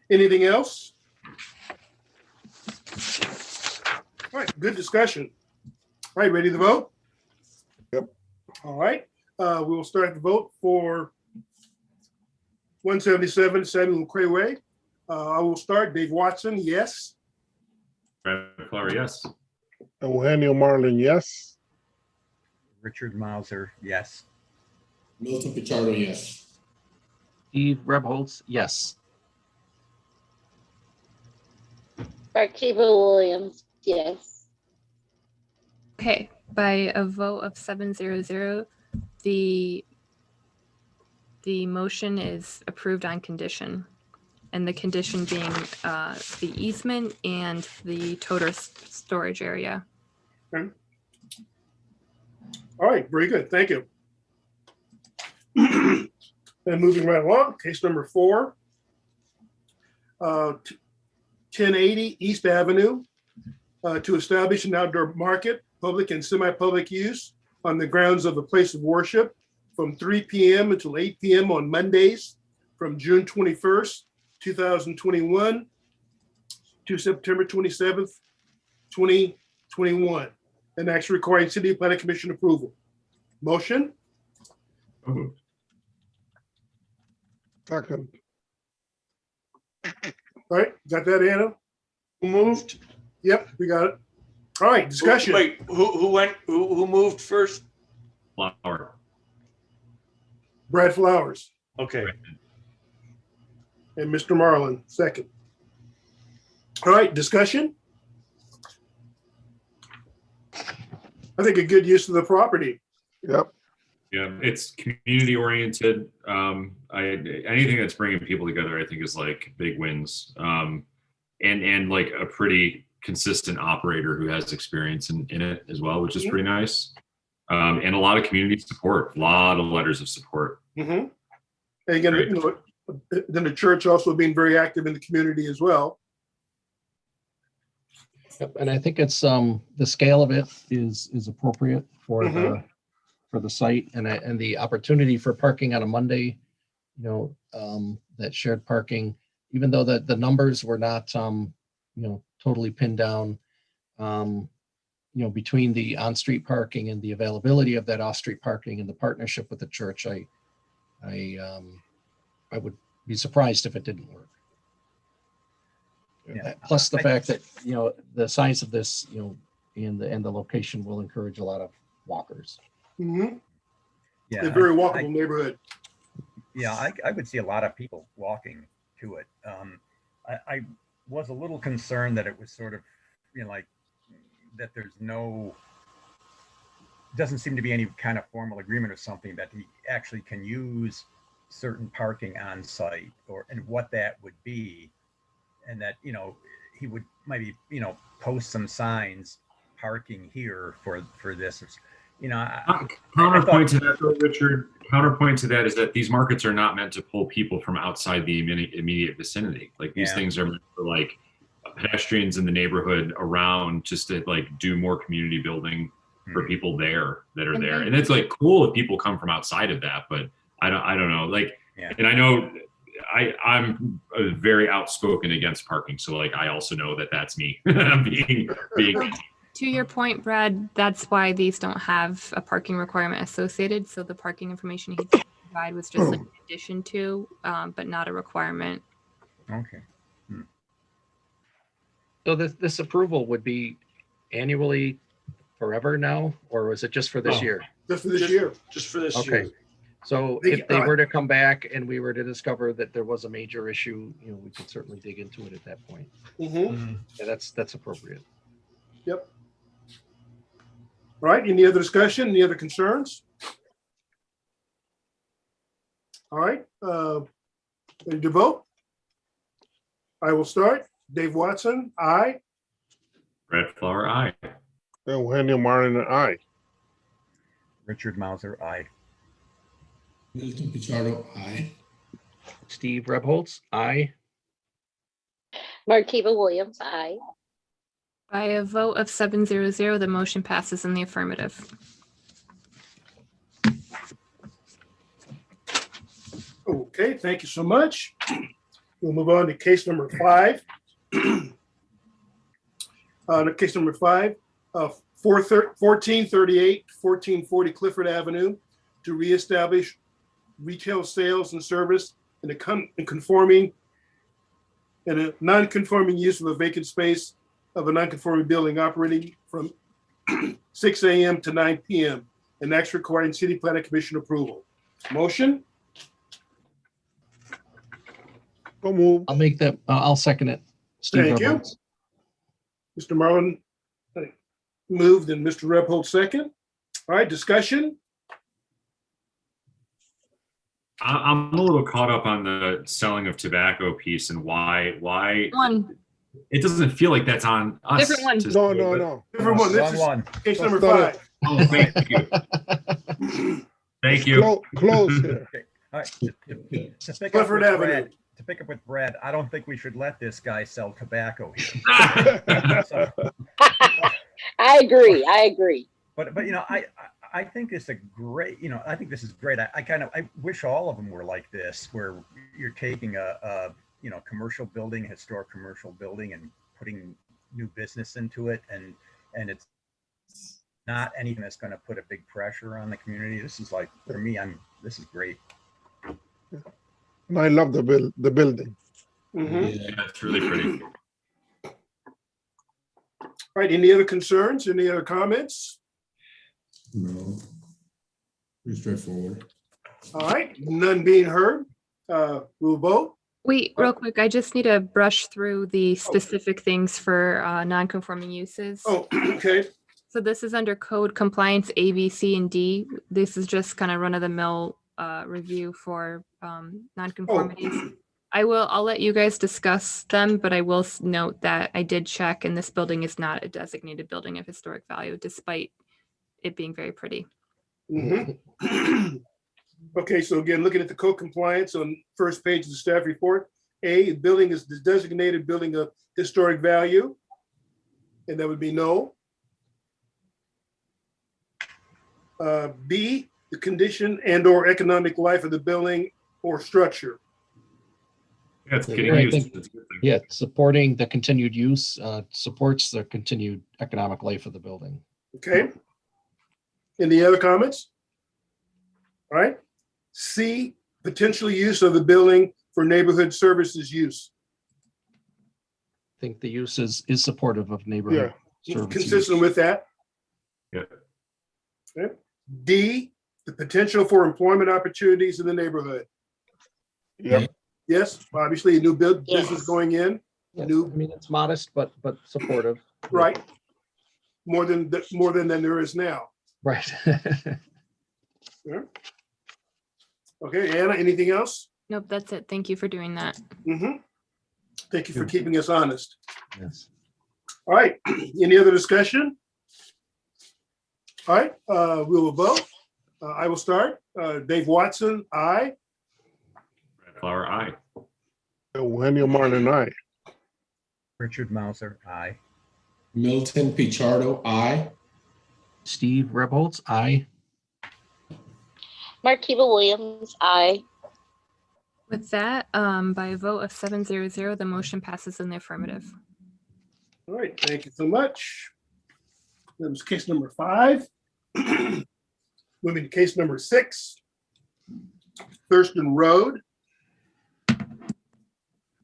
Speaker 2: Anything else? All right, good discussion. All right, ready to vote?
Speaker 7: Yep.
Speaker 2: All right, we will start the vote for 177 Samuel Crayway. I will start. Dave Watson, yes.
Speaker 6: Brad Flower, yes.
Speaker 7: Eugenio Marlin, yes.
Speaker 8: Richard Mauser, yes.
Speaker 4: Milton Pichardo, yes.
Speaker 5: Steve Rebholz, yes.
Speaker 9: Barkeeba Williams, yes.
Speaker 1: Okay, by a vote of 700, the motion is approved on condition. And the condition being the easement and the total storage area.
Speaker 2: Okay. All right, very good. Thank you. And moving right along, case number 4, 1080 East Avenue, to establish an outdoor market, public and semi-public use on the grounds of the place of worship from 3 p.m. until 8 p.m. on Mondays from June 21st, 2021 to September 27th, 2021, and actually requiring City Planning Commission approval. Motion?
Speaker 6: So moved.
Speaker 7: Second.
Speaker 2: All right, got that, Anna?
Speaker 3: Who moved?
Speaker 2: Yep, we got it. All right, discussion.
Speaker 3: Wait, who moved first?
Speaker 6: Flower.
Speaker 2: Brad Flowers
Speaker 3: Okay.
Speaker 2: and Mr. Marlin, second. All right, discussion. I think a good use of the property.
Speaker 7: Yep.
Speaker 6: Yeah, it's community oriented. Anything that's bringing people together, I think, is like big wins. And like a pretty consistent operator who has experience in it as well, which is pretty nice. And a lot of community support, a lot of letters of support.
Speaker 2: Mm-hmm. And again, you know, then the church also being very active in the community as well.
Speaker 5: Yep, and I think it's the scale of it is appropriate for the site and the opportunity for parking on a Monday, you know, that shared parking, even though the numbers were not you know, totally pinned down, you know, between the on-street parking and the availability of that off-street parking and the partnership with the church, I would be surprised if it didn't work.
Speaker 8: Yeah.
Speaker 5: Plus the fact that, you know, the size of this, you know, and the location will encourage a lot of walkers.
Speaker 2: Mm-hmm.
Speaker 8: Yeah.
Speaker 2: A very walkable neighborhood.
Speaker 8: Yeah, I would see a lot of people walking to it. I was a little concerned that it was sort of, you know, like that there's doesn't seem to be any kind of formal agreement or something that he actually can use certain parking on site and what that would be. And that, you know, he would maybe, you know, post some signs parking here for this, you know.
Speaker 6: Counterpoint to that, though, Richard. Counterpoint to that is that these markets are not meant to pull people from outside the immediate vicinity. Like these things are meant for like pedestrians in the neighborhood around, just to like do more community building for people there that are there. And it's like cool if people come from outside of that, but I don't know. Like, and I know I'm very outspoken against parking, so like I also know that that's me being.
Speaker 1: To your point, Brad, that's why these don't have a parking requirement associated. So the parking information he provided was just like an addition to, but not a requirement.
Speaker 8: Okay.
Speaker 5: So this approval would be annually forever now, or was it just for this year?
Speaker 2: Just for this year.
Speaker 3: Just for this
Speaker 5: Okay.
Speaker 3: year.
Speaker 5: So if they were to come back and we were to discover that there was a major issue, you know, we could certainly dig into it at that point.
Speaker 2: Mm-hmm.
Speaker 5: Yeah, that's appropriate.
Speaker 2: Yep. All right, any other discussion, any other concerns? All right, ready to vote? I will start. Dave Watson, aye.
Speaker 6: Brad Flower, aye.
Speaker 7: Eugenio Martin, aye.
Speaker 8: Richard Mauser, aye.
Speaker 4: Milton Pichardo, aye.
Speaker 5: Steve Rebholz, aye.
Speaker 9: Markiva Williams, aye.
Speaker 1: By a vote of 700, the motion passes in the affirmative.
Speaker 2: Okay, thank you so much. We'll move on to case number 5. Case number 5, 1438, 1440 Clifford Avenue to reestablish retail sales and service in a non-conforming use of a vacant space of a non-conforming building operating from 6 a.m. to 9 p.m. and that's requiring City Planning Commission approval. Motion?
Speaker 7: So move.
Speaker 5: I'll make that, I'll second it. Steve
Speaker 2: Thank you.
Speaker 5: Rebholz.
Speaker 2: Mr. Marlin moved and Mr. Rebholz second. All right, discussion?
Speaker 6: I'm a little caught up on the selling of tobacco piece and why
Speaker 1: One,
Speaker 6: it doesn't feel like that's on us.
Speaker 1: Different one.
Speaker 6: to
Speaker 7: No,
Speaker 6: say,
Speaker 7: no,
Speaker 6: but-
Speaker 7: no.
Speaker 2: Everyone, this
Speaker 8: Wrong
Speaker 2: is
Speaker 8: one.
Speaker 2: case number
Speaker 7: That's
Speaker 2: 5.
Speaker 6: Oh, thank you. Thank you.
Speaker 7: Close here.
Speaker 8: All right. To pick up
Speaker 2: Clifford
Speaker 8: with
Speaker 2: Avenue.
Speaker 8: Brad, to pick up with Brad, I don't think we should let this guy sell tobacco here. So,
Speaker 9: I agree.
Speaker 8: but I think it's a great, I think this is great. I wish all of them were like this, where you're taking a commercial building, historic commercial building, and putting new business into it, and it's not anything that's going to put a big pressure on the community. This is like, for me, this is great.
Speaker 7: And I love the building.
Speaker 2: Mhm.
Speaker 6: Yeah, it's really pretty.
Speaker 2: All right, any other concerns, any other comments?
Speaker 4: No. Pretty straightforward.
Speaker 2: All right, none being heard, we'll vote.
Speaker 1: wait, real quick. I just need to brush through the specific things for non-conforming uses.
Speaker 2: Oh, okay,
Speaker 1: So this is under code compliance A, B, C, and D. This is just kind of run-of-the-mill review for non-conformities. I'll let you guys discuss them, but I will note that I did check and this building is not a designated building of historic value, despite it being very pretty.
Speaker 2: Mhm. Okay, so again, looking at the code compliance on first page of the staff report, A, the building is the designated building of historic value, and that would be no. B, the condition and/or economic life of the building or structure.
Speaker 6: Yeah, it's getting
Speaker 5: I
Speaker 6: used.
Speaker 5: think-
Speaker 6: It's a good thing.
Speaker 5: Yeah, supporting the continued use, supports the continued economic life of the building.
Speaker 2: Okay. Any other comments? All right. C, potential use of the building for neighborhood services use.
Speaker 5: I think the use is supportive of neighborhood service use.
Speaker 2: Consistent with that.
Speaker 6: Yeah.
Speaker 2: Okay. D, the potential for employment opportunities in the neighborhood.
Speaker 7: Yep.
Speaker 2: Yes, obviously a new business
Speaker 9: Yes.
Speaker 2: going in,
Speaker 5: Yeah,
Speaker 2: new-
Speaker 5: I mean, it's modest, but supportive.
Speaker 2: right? More than there is now.
Speaker 5: Right.
Speaker 2: Okay, Anna, anything else?
Speaker 1: Nope, that's it. Thank you for doing that.
Speaker 2: Mhm. Thank you for keeping us honest.
Speaker 5: Yes.
Speaker 2: All right, any other discussion? All right, we will vote. I will start. Dave Watson, aye.
Speaker 6: Brad Flower, aye.
Speaker 7: Eugenio Martin, aye.
Speaker 8: Richard Mauser, aye.
Speaker 4: Milton Pichardo, aye.
Speaker 5: Steve Rebholz, aye.
Speaker 9: Markiva Williams, aye.
Speaker 1: With that, by a vote of 700, the motion passes in the affirmative.
Speaker 2: All right, thank you so much. That was case number 5. Moving to case number 6. Thurston Road.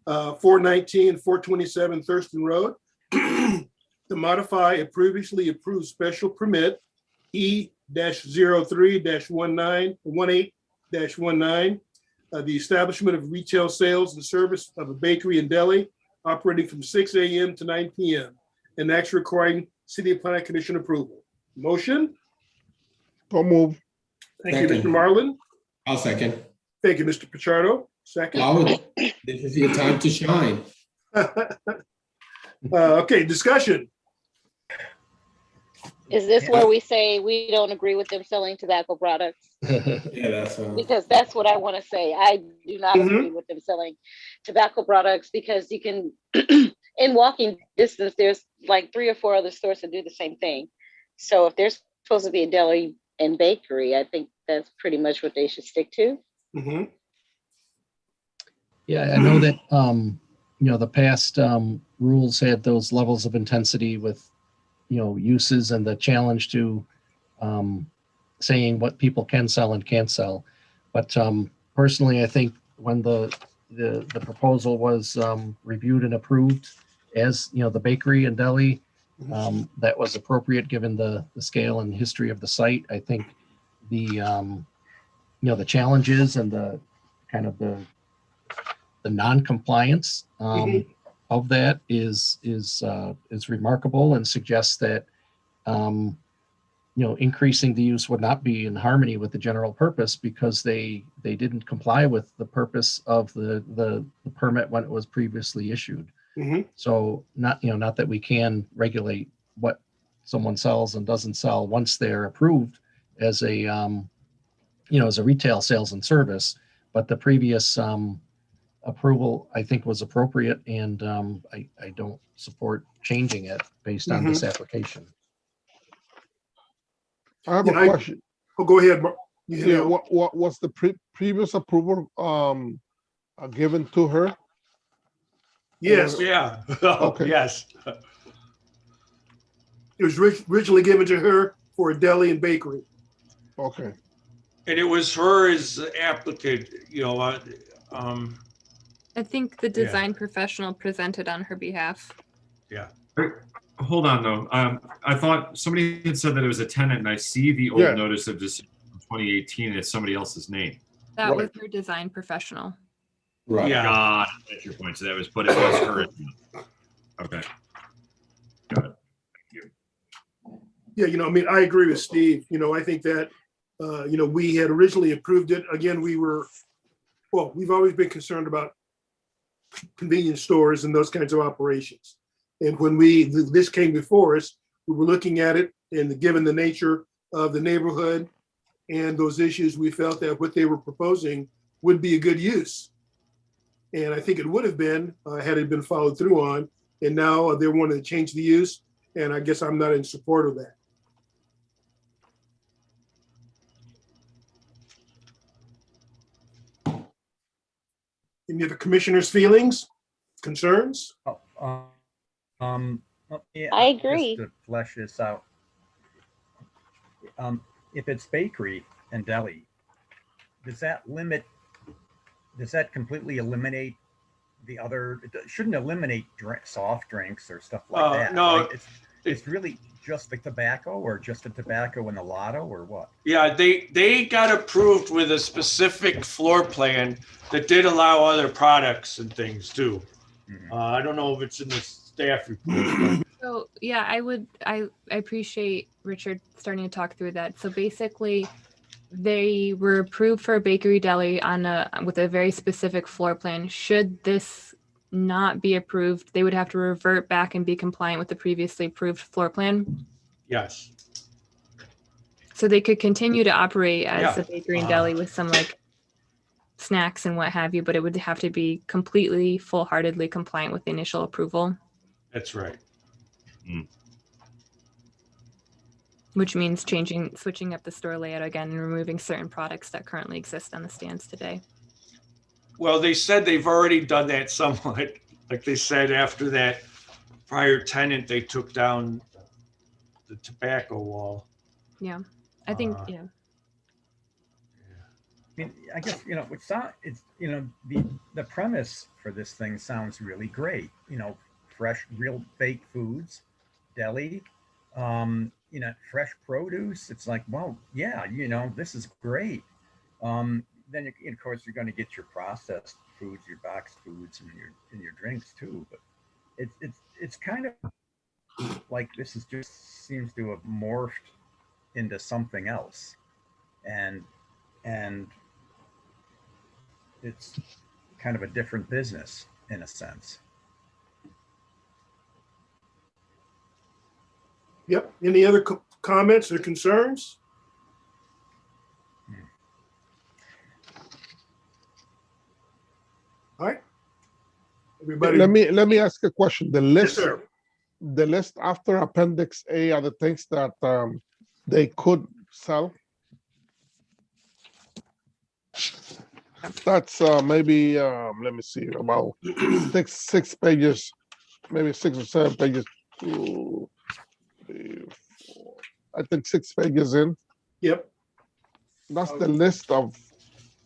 Speaker 2: 419, 427 Thurston Road. To modify a previously approved special permit E-03-18-19, the establishment of retail sales and service of a bakery and deli operating from 6 a.m. to 9 p.m. and that's requiring City Planning Commission approval. Motion?
Speaker 7: So move.
Speaker 2: Thank you, Mr.
Speaker 4: Second.
Speaker 2: Marlin.
Speaker 4: I'll second.
Speaker 2: Thank you, Mr. Pichardo. Second.
Speaker 4: This is your time to shine.
Speaker 2: Okay, discussion.
Speaker 9: Is this where we say we don't agree with them selling tobacco products?
Speaker 4: Yeah, that's
Speaker 9: Because that's what I want to say. I do not agree with them selling tobacco products because you can, in walking distance, there's like 3 or 4 other stores that do the same thing. So if there's supposed to be a deli and bakery, I think that's pretty much what they should stick to.
Speaker 2: Mhm.
Speaker 5: Yeah, I know that, the past rules had those levels of intensity with, uses and the challenge to saying what people can sell and can't sell. But personally, I think when the proposal was reviewed and approved as, the bakery and deli, that was appropriate given the scale and history of the site. I think the, the challenges and the kind of the non-compliance of that is remarkable and suggests that increasing the use would not be in harmony with the general purpose because they didn't comply with the purpose of the permit when it was previously issued. So not that we can regulate what someone sells and doesn't sell once they're approved as a as a retail sales and service, but the previous approval, I think, was appropriate, and I don't support changing it based on this application.
Speaker 7: I have
Speaker 2: Yeah,
Speaker 7: a question.
Speaker 2: Oh, go ahead.
Speaker 7: Yeah, what was the previous approval given to her?
Speaker 2: Yes,
Speaker 3: Yeah.
Speaker 7: Okay.
Speaker 3: Yes.
Speaker 2: it was originally given to her for a deli and bakery.
Speaker 7: Okay.
Speaker 3: And it was her as applicant,
Speaker 1: I think the design professional presented on her behalf.
Speaker 3: yeah.
Speaker 6: Hold on though. I thought somebody had said that it was a tenant, and I see the old
Speaker 7: Yeah.
Speaker 6: notice of decision from 2018, and it's somebody else's name.
Speaker 1: That
Speaker 7: Right.
Speaker 1: was her design professional.
Speaker 4: Right.
Speaker 3: Yeah.
Speaker 6: God, that's your point. So that was, but it was her. Okay. Got it.
Speaker 2: Yeah, I agree with Steve. I think that, we had originally approved it. Again, we've always been concerned about convenience stores and those kinds of operations. And when this came before us, we were looking at it, and given the nature of the neighborhood and those issues, we felt that what they were proposing would be a good use. And I think it would have been had it been followed through on. And now they're wanting to change the use, and I guess I'm not in support of that. Any of the commissioners' feelings, concerns?
Speaker 8: Yeah,
Speaker 9: I agree.
Speaker 8: Just to flesh this out, if it's bakery and deli, does that completely eliminate the other? It shouldn't eliminate soft drinks or stuff like that.
Speaker 3: No.
Speaker 8: Right? It's really just the tobacco, or just the tobacco and the lotto, or what?
Speaker 3: Yeah, they got approved with a specific floor plan that did allow other products and things too. I don't know if it's in the staff report.
Speaker 1: So yeah, I appreciate Richard starting to talk through that. So basically, they were approved for a bakery deli with a very specific floor plan. Should this not be approved, they would have to revert back and be compliant with the previously approved floor plan.
Speaker 3: Yes.
Speaker 1: So they could continue to operate as
Speaker 3: Yeah.
Speaker 1: a bakery and deli with some like snacks and what have you, but it would have to be completely full-heartedly compliant with the initial approval.
Speaker 3: That's right.
Speaker 1: Which means switching up the store layout again and removing certain products that currently exist on the stands today.
Speaker 3: Well, they said they've already done that somewhat. Like they said, after that prior tenant, they took down the tobacco wall.
Speaker 1: Yeah, I think, yeah.
Speaker 8: I mean, I guess the premise for this thing sounds really great. Fresh, real baked foods, deli, fresh produce. It's like, well, yeah, this is great. Then of course you're going to get your processed foods, your boxed foods, and your drinks too. But it's kind of like this is just seems to have morphed into something else, and it's kind of a different business in a sense.
Speaker 2: Yep. Any other comments or concerns? All right. Everybody.
Speaker 7: Let me ask a question. The
Speaker 2: Yes,
Speaker 7: list,
Speaker 2: sir.
Speaker 7: the list after Appendix A are the things that they could sell. That's maybe let me see, about six pages, maybe 6 or 7 pages. 2, 3, 4, I think 6 pages in.
Speaker 2: Yep.
Speaker 7: That's the list of.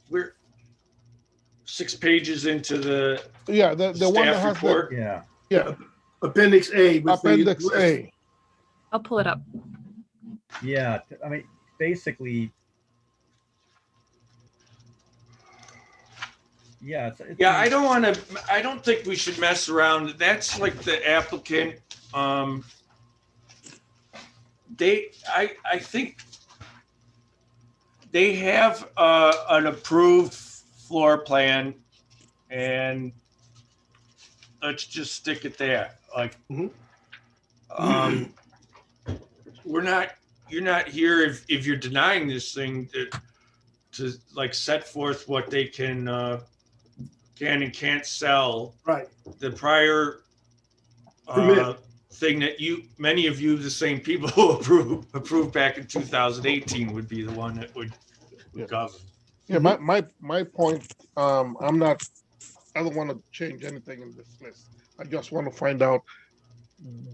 Speaker 3: We're 6 pages into the
Speaker 7: Yeah, the one that
Speaker 3: staff
Speaker 7: has
Speaker 3: report.
Speaker 7: yeah,
Speaker 2: Appendix A. With
Speaker 7: Appendix
Speaker 2: the
Speaker 7: A.
Speaker 1: I'll pull it up.
Speaker 8: Yeah, I mean, basically, yeah.
Speaker 3: Yeah, I don't think we should mess around. That's like the applicant. I think they have an approved floor plan, and let's just stick at that. Like, you're not here if you're denying this thing to like set forth what they can and can't sell.
Speaker 2: Right.
Speaker 3: The prior thing that many of you, the same people who approved back in 2018 would be the one that would govern.
Speaker 7: Yeah, my point, I don't want to change anything in this list. I just want to find out,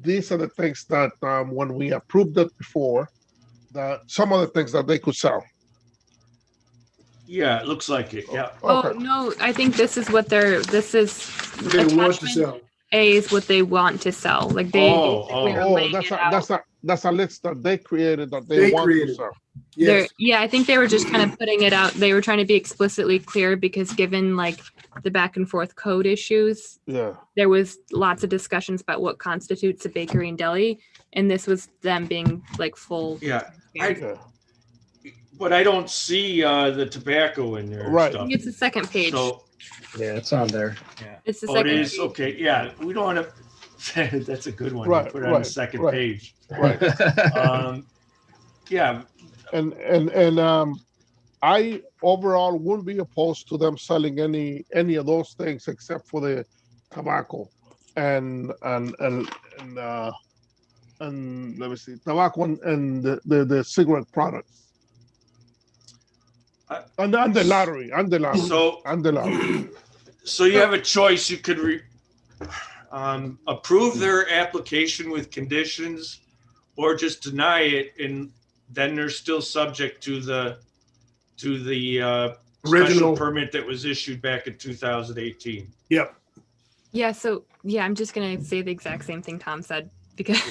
Speaker 7: these are the things that when we approved it before, that some of the things that they could sell.
Speaker 3: Yeah, it looks like it. Yeah.
Speaker 1: Oh, no, I think this is what they want to sell. A is what they want to sell. Like they
Speaker 7: that's a list that they created that they want to sell.
Speaker 2: Yes.
Speaker 1: Yeah, I think they were just kind of putting it out. They were trying to be explicitly clear because given like the back and forth code issues, there was lots of discussions about what constitutes a bakery and deli, and this was them being like full.
Speaker 3: Yeah. But I don't see the tobacco in there.
Speaker 7: Right.
Speaker 3: Stuff.
Speaker 1: I think it's the second page.
Speaker 3: So,
Speaker 5: yeah, it's on there.
Speaker 8: Yeah.
Speaker 1: It's the
Speaker 3: it
Speaker 1: second
Speaker 3: is?
Speaker 1: page.
Speaker 3: Okay. Yeah. We don't want to. That's a good one.
Speaker 7: Right.
Speaker 3: Put it on the second page.
Speaker 7: Right.
Speaker 3: Yeah.
Speaker 7: And I overall wouldn't be opposed to them selling any of those things except for the tobacco and let me see, tobacco and the cigarette products. And the lottery.
Speaker 3: So you have a choice. You could approve their application with conditions, or just deny it, and then they're still subject to the
Speaker 2: Original
Speaker 3: special permit that was issued back in 2018.
Speaker 2: Yep.
Speaker 1: Yeah. So yeah, I'm just gonna say the exact same thing Tom said because,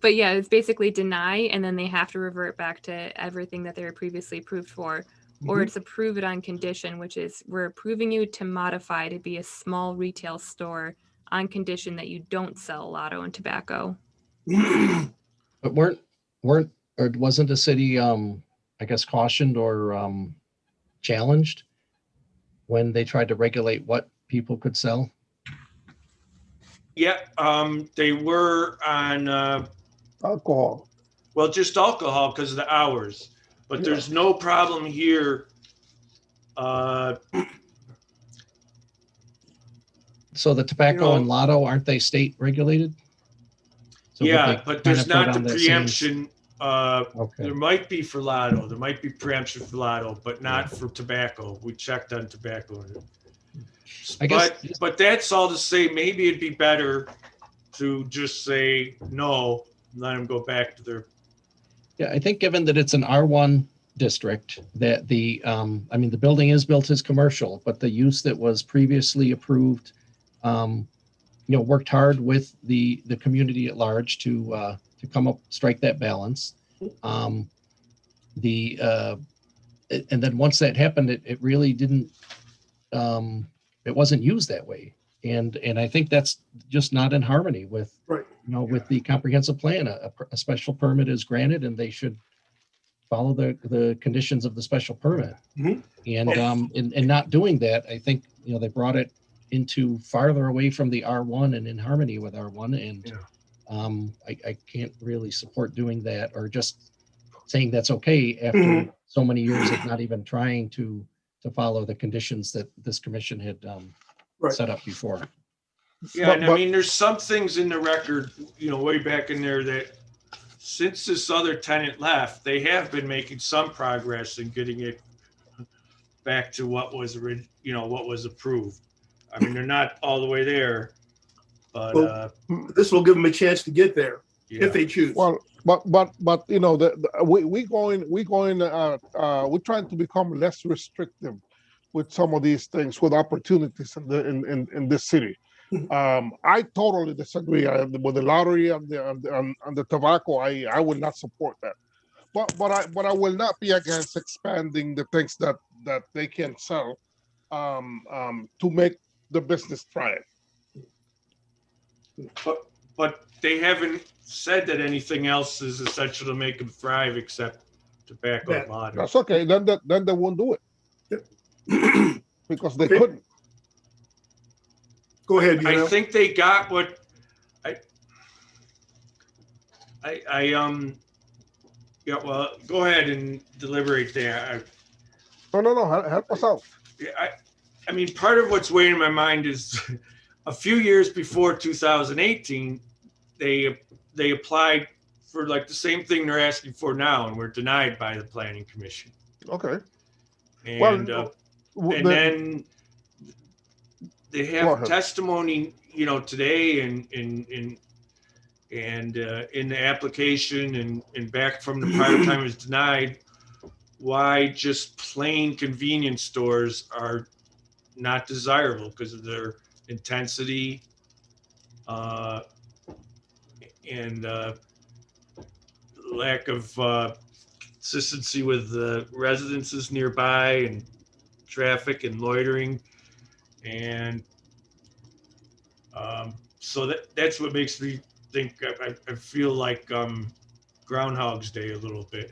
Speaker 1: but yeah, it's basically deny, and then they have to revert back to everything that they were previously approved for. Or it's approve it on condition, which is we're approving you to modify to be a small retail store on condition that you don't sell lotto and tobacco.
Speaker 5: But weren't or wasn't the city I guess cautioned or challenged when they tried to regulate what people could sell?
Speaker 3: Yeah, they were on
Speaker 7: alcohol.
Speaker 3: Well, just alcohol because of the hours. But there's no problem here.
Speaker 5: So the tobacco and lotto, aren't they state regulated? So
Speaker 3: yeah, but there's not the preemption. There might be for lotto. There might be preemption for lotto, but not for tobacco. We checked on tobacco. But that's all to say, maybe it'd be better to just say no, let them go back to their.
Speaker 5: Yeah, I think given that it's an R1 district, that the building is built as commercial, but the use that was previously approved, worked hard with the community at large to come up, strike that balance. And then once that happened, it really didn't, it wasn't used that way. And I think that's just not in harmony with, with the comprehensive plan. A special permit is granted, and they should follow the conditions of the special permit.
Speaker 2: Mhm.
Speaker 5: And in not doing that, I think, they brought it into farther away from the R1 and in harmony with R1. And I can't really support doing that, or just saying that's okay after so many years of not even trying to follow the conditions that this commission had set up before.
Speaker 3: Yeah, and I mean, there's some things in the record, way back in there that since this other tenant left, they have been making some progress in getting it back to what was approved. I mean, they're not all the way there, but
Speaker 2: this will give them a chance to get there if they choose.
Speaker 7: Well, but we're trying to become less restrictive with some of these things, with opportunities in this city. I totally disagree with the lottery and the tobacco. I will not support that. But I will not be against expanding the things that they can sell to make the business thrive.
Speaker 3: But they haven't said that anything else is essential to make them thrive except tobacco and lottery.
Speaker 7: That's okay. Then they won't do it because they couldn't.
Speaker 2: Go ahead.
Speaker 3: I think they got what yeah, well, go ahead and deliberate there.
Speaker 7: No, help us out.
Speaker 3: I mean, part of what's weighing in my mind is a few years before 2018, they applied for like the same thing they're asking for now, and were denied by the Planning Commission.
Speaker 7: Okay.
Speaker 3: And then they have testimony, today in the application and back from the prior time it was denied, why just plain convenience stores are not desirable because of their intensity and lack of consistency with the residences nearby and traffic and loitering. And so that's what makes me think I feel like Groundhog's Day a little bit.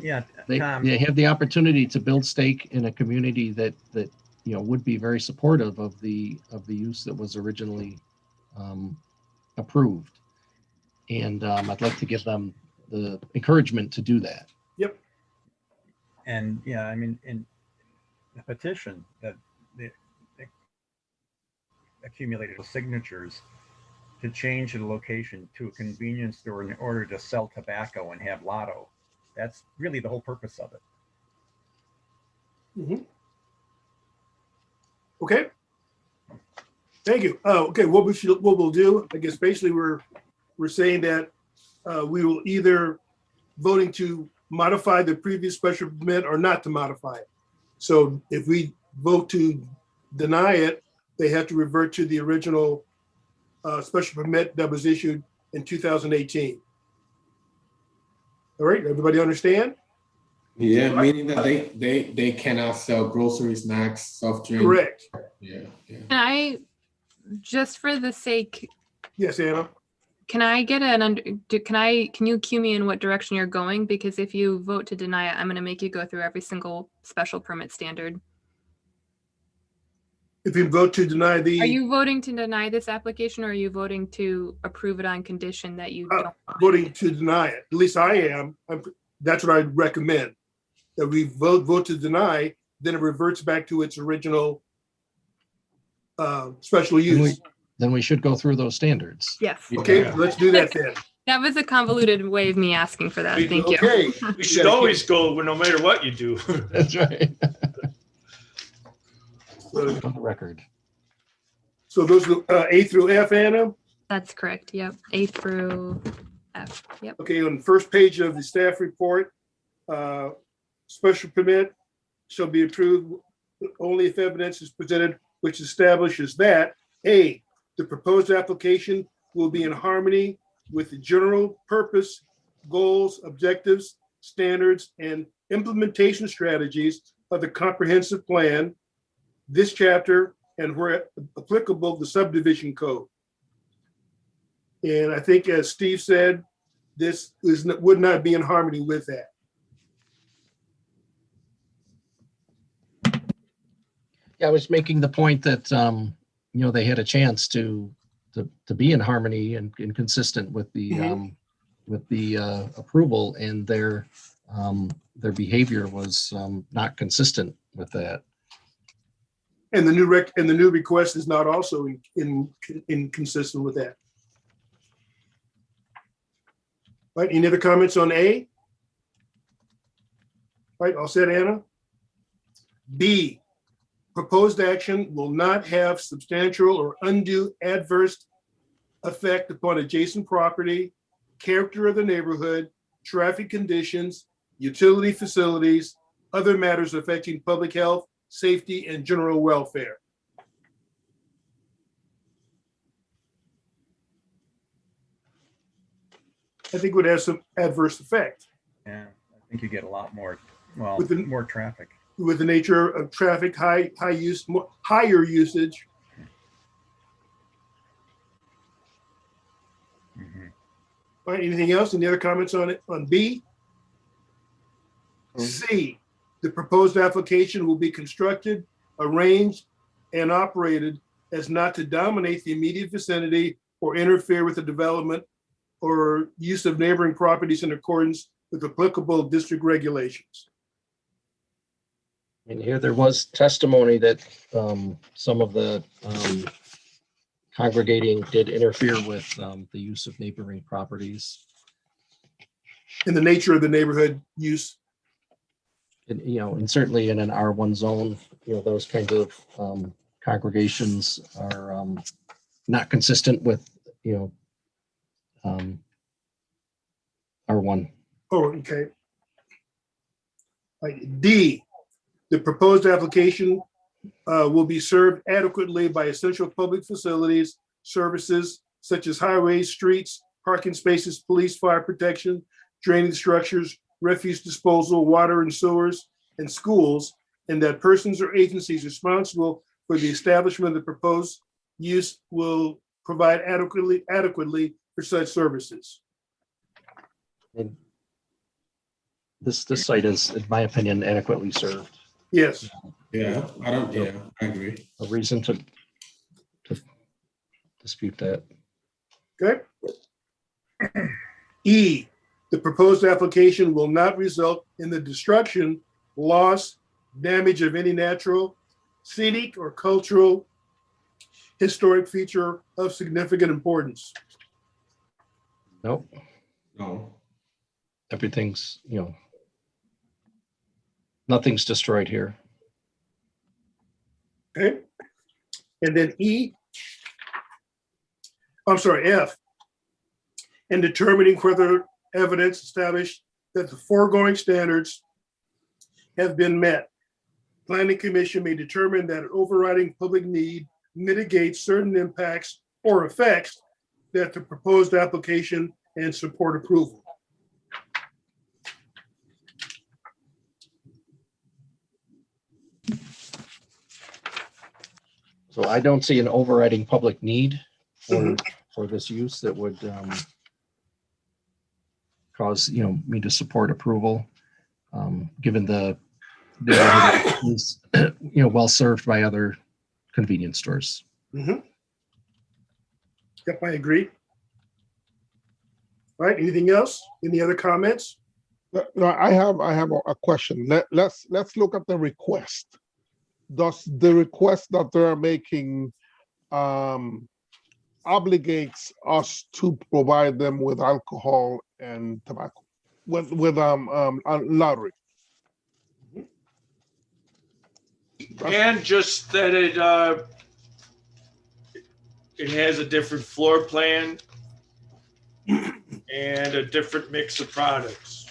Speaker 8: Yeah,
Speaker 5: they have the opportunity to build stake in a community that would be very supportive of the use that was originally approved, and I'd like to give them the encouragement to do that.
Speaker 2: Yep.
Speaker 8: And yeah, I mean, in the petition that they accumulated signatures to change the location to a convenience store in order to sell tobacco and have lotto. That's really the whole purpose of it.
Speaker 2: Okay. Thank you. Okay, what we'll do, I guess basically we're saying that we will either voting to modify the previous special permit or not to modify it. So if we vote to deny it, they have to revert to the original special permit that was issued in 2018. All right, everybody understand?
Speaker 4: Yeah, meaning that they cannot sell grocery, snacks, soft drinks.
Speaker 2: Correct.
Speaker 4: Yeah.
Speaker 1: Can I, just for the sake,
Speaker 2: Yes, Anna.
Speaker 1: can you cue me in what direction you're going? Because if you vote to deny it, I'm going to make you go through every single special permit standard.
Speaker 2: If you vote to deny the.
Speaker 1: Are you voting to deny this application, or are you voting to approve it on condition that you don't?
Speaker 2: Voting to deny it. At least I am. That's what I recommend. That we vote to deny, then it reverts back to its original special use.
Speaker 5: Then we should go through those standards.
Speaker 1: Yes.
Speaker 2: Okay, let's do that then.
Speaker 1: That was a convoluted way of me asking for that. Thank you.
Speaker 2: Okay.
Speaker 3: We should always go no matter what you do.
Speaker 5: That's right. On the record.
Speaker 2: So those are A through F, Anna?
Speaker 1: That's correct. Yep. A through F. Yep.
Speaker 2: Okay, on the first page of the staff report, special permit shall be approved only if evidence is presented which establishes that A, the proposed application will be in harmony with the general purpose, goals, objectives, standards, and implementation strategies of the comprehensive plan, this chapter, and where applicable, the subdivision code. And I think as Steve said, this would not be in harmony with that.
Speaker 5: Yeah, I was making the point that, they had a chance to be in harmony and consistent with the approval, and their behavior was not consistent with that.
Speaker 2: And the new request is not also inconsistent with that. Right, any other comments on A? Right, all set, Anna? B, proposed action will not have substantial or undue adverse effect upon adjacent property, character of the neighborhood, traffic conditions, utility facilities, other matters affecting public health, safety, and general welfare. I think would have some adverse effect.
Speaker 8: Yeah, I think you get a lot more, well,
Speaker 2: With the-
Speaker 8: more traffic.
Speaker 2: With the nature of traffic, higher usage.
Speaker 8: Mhm.
Speaker 2: All right, anything else? Any other comments on it? On B? C, the proposed application will be constructed, arranged, and operated as not to dominate the immediate vicinity or interfere with the development or use of neighboring properties in accordance with applicable district regulations.
Speaker 5: And here there was testimony that some of the congregating did interfere with the use of neighboring properties.
Speaker 2: And the nature of the neighborhood use.
Speaker 5: And, and certainly in an R1 zone, those kinds of congregations are not consistent with, R1.
Speaker 2: Oh, okay. D, the proposed application will be served adequately by essential public facilities, services such as highways, streets, parking spaces, police, fire protection, drainage structures, refuse disposal, water and sewers, and schools, and that persons or agencies responsible for the establishment of the proposed use will provide adequately for such services.
Speaker 5: And this site is, in my opinion, adequately served.
Speaker 2: Yes.
Speaker 4: Yeah, I agree.
Speaker 5: A reason to dispute that.
Speaker 2: Okay. E, the proposed application will not result in the destruction, loss, damage of any natural, scenic, or cultural historic feature of significant importance.
Speaker 5: Nope.
Speaker 4: No.
Speaker 5: Everything's, nothing's destroyed here.
Speaker 2: Okay. And then F, in determining whether evidence established that the foregoing standards have been met, Planning Commission may determine that an overriding public need mitigates certain impacts or effects that the proposed application and support approval.
Speaker 5: So I don't see an overriding public need for this use that would cause, me to support approval, given the is, well served by other convenience stores.
Speaker 2: Yep, I agree. All right, anything else? Any other comments?
Speaker 7: No, I have a question. Let's look at the request. Does the request that they're making obligates us to provide them with alcohol and tobacco, with lottery?
Speaker 3: And just that it has a different floor plan and a different mix of products.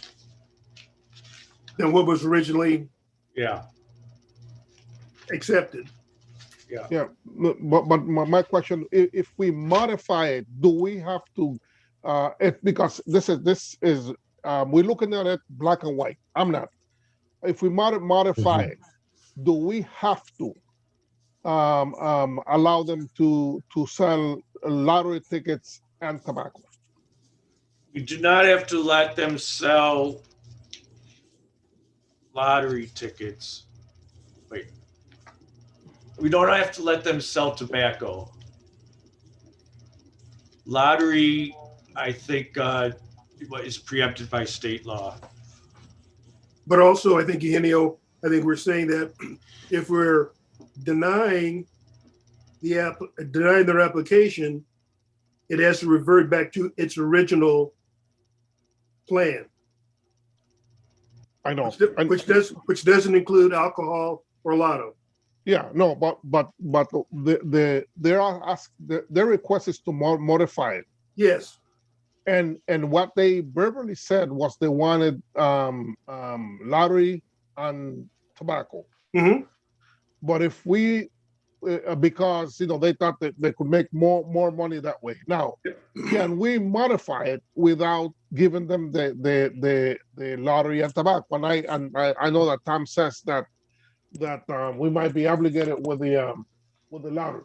Speaker 2: Than what was originally
Speaker 3: Yeah.
Speaker 2: accepted.
Speaker 7: Yeah, but my question, if we modify it, do we have to, because this is we're looking at it black and white. I'm not. If we modify it, do we have to allow them to sell lottery tickets and tobacco?
Speaker 3: We do not have to let them sell lottery tickets. Wait. We don't have to let them sell tobacco. Lottery, I think, is preempted by state law.
Speaker 2: But also, I think, Eugenio, I think we're saying that if we're denying their application, it has to revert back to its original plan,
Speaker 7: I know.
Speaker 2: which doesn't include alcohol or lotto.
Speaker 7: Yeah, no, but their request is to modify it.
Speaker 2: Yes.
Speaker 7: And what they verbally said was they wanted lottery and tobacco.
Speaker 2: Mm-hmm.
Speaker 7: But if we, because they thought that they could make more money that way. Now, can we modify it without giving them the lottery and tobacco? And I know that Tom says that we might be obligated with the lottery.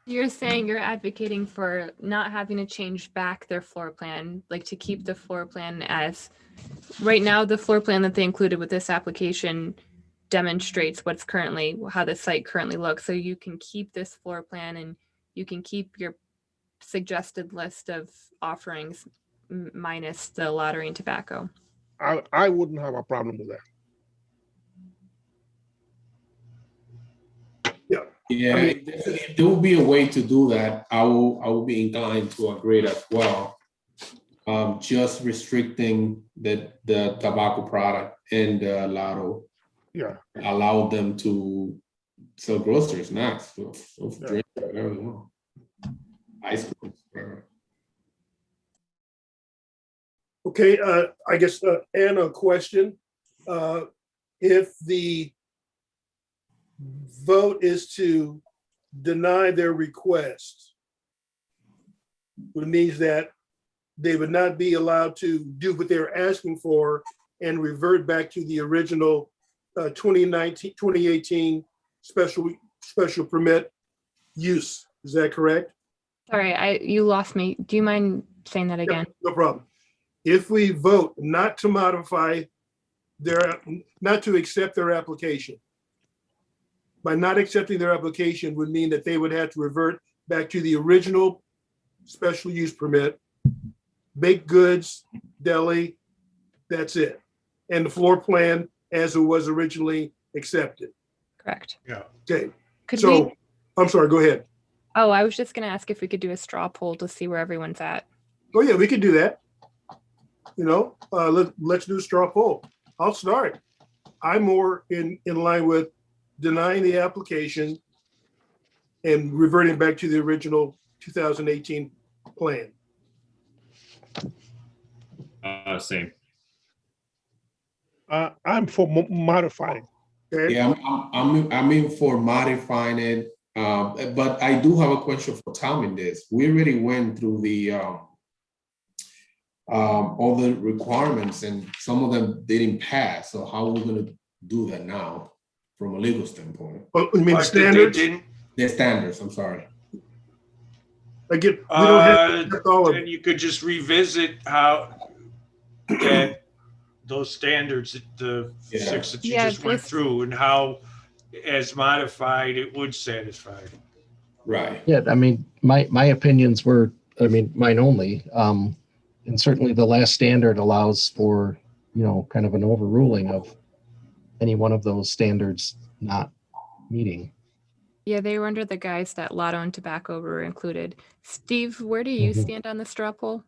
Speaker 1: You're saying you're advocating for not having to change back their floor plan, like to keep the floor plan as right now. The floor plan that they included with this application demonstrates what's currently how the site currently looks. So you can keep this floor plan and you can keep your suggested list of offerings minus the lottery and tobacco.
Speaker 7: I wouldn't have a problem with that.
Speaker 4: Yeah,
Speaker 2: I mean,
Speaker 4: if there will be a way to do that, I will be inclined to agree as well. Just restricting the tobacco product and the lotto.
Speaker 7: Yeah.
Speaker 4: Allow them to sell grocery snacks, drink, whatever they want. Ice cream. Whatever.
Speaker 2: Okay, I guess, Anna, a question. If the vote is to deny their request, which means that they would not be allowed to do what they're asking for and revert back to the original 2018 special permit use. Is that correct?
Speaker 1: Sorry, you lost me. Do you mind saying that again?
Speaker 2: Yep, no problem. If we vote not to modify not to accept their application, by not accepting their application would mean that they would have to revert back to the original special use permit, baked goods, deli, that's it. And the floor plan as it was originally accepted.
Speaker 1: Correct.
Speaker 3: Yeah.
Speaker 2: Okay,
Speaker 1: Could
Speaker 2: so
Speaker 1: we?
Speaker 2: I'm sorry, go ahead.
Speaker 1: Oh, I was just going to ask if we could do a straw poll to see where everyone's at.
Speaker 2: Oh yeah, we could do that. Let's do a straw poll. I'll start. I'm more in line with denying the application and reverting back to the original 2018 plan.
Speaker 6: Same.
Speaker 7: I'm for modifying.
Speaker 2: Okay.
Speaker 4: Yeah, I'm in for modifying it, but I do have a question for Tom in this. We already went through the all the requirements, and some of them didn't pass. So how are we going to do that now, from a legal standpoint?
Speaker 2: Oh, you mean
Speaker 3: But
Speaker 2: standards?
Speaker 4: The standards. I'm sorry.
Speaker 2: Again, we don't have all of
Speaker 3: then you could just revisit how that those standards, the
Speaker 4: Yeah.
Speaker 3: 6 that you
Speaker 1: Yeah,
Speaker 3: just went through, and how, as modified, it would satisfy.
Speaker 4: Right.
Speaker 5: Yeah, I mean, my opinions were, mine only. And certainly the last standard allows for, kind of an overruling of any one of those standards not meeting.
Speaker 1: Yeah, they were under the guise that lotto and tobacco were included. Steve, where do you stand on the straw poll?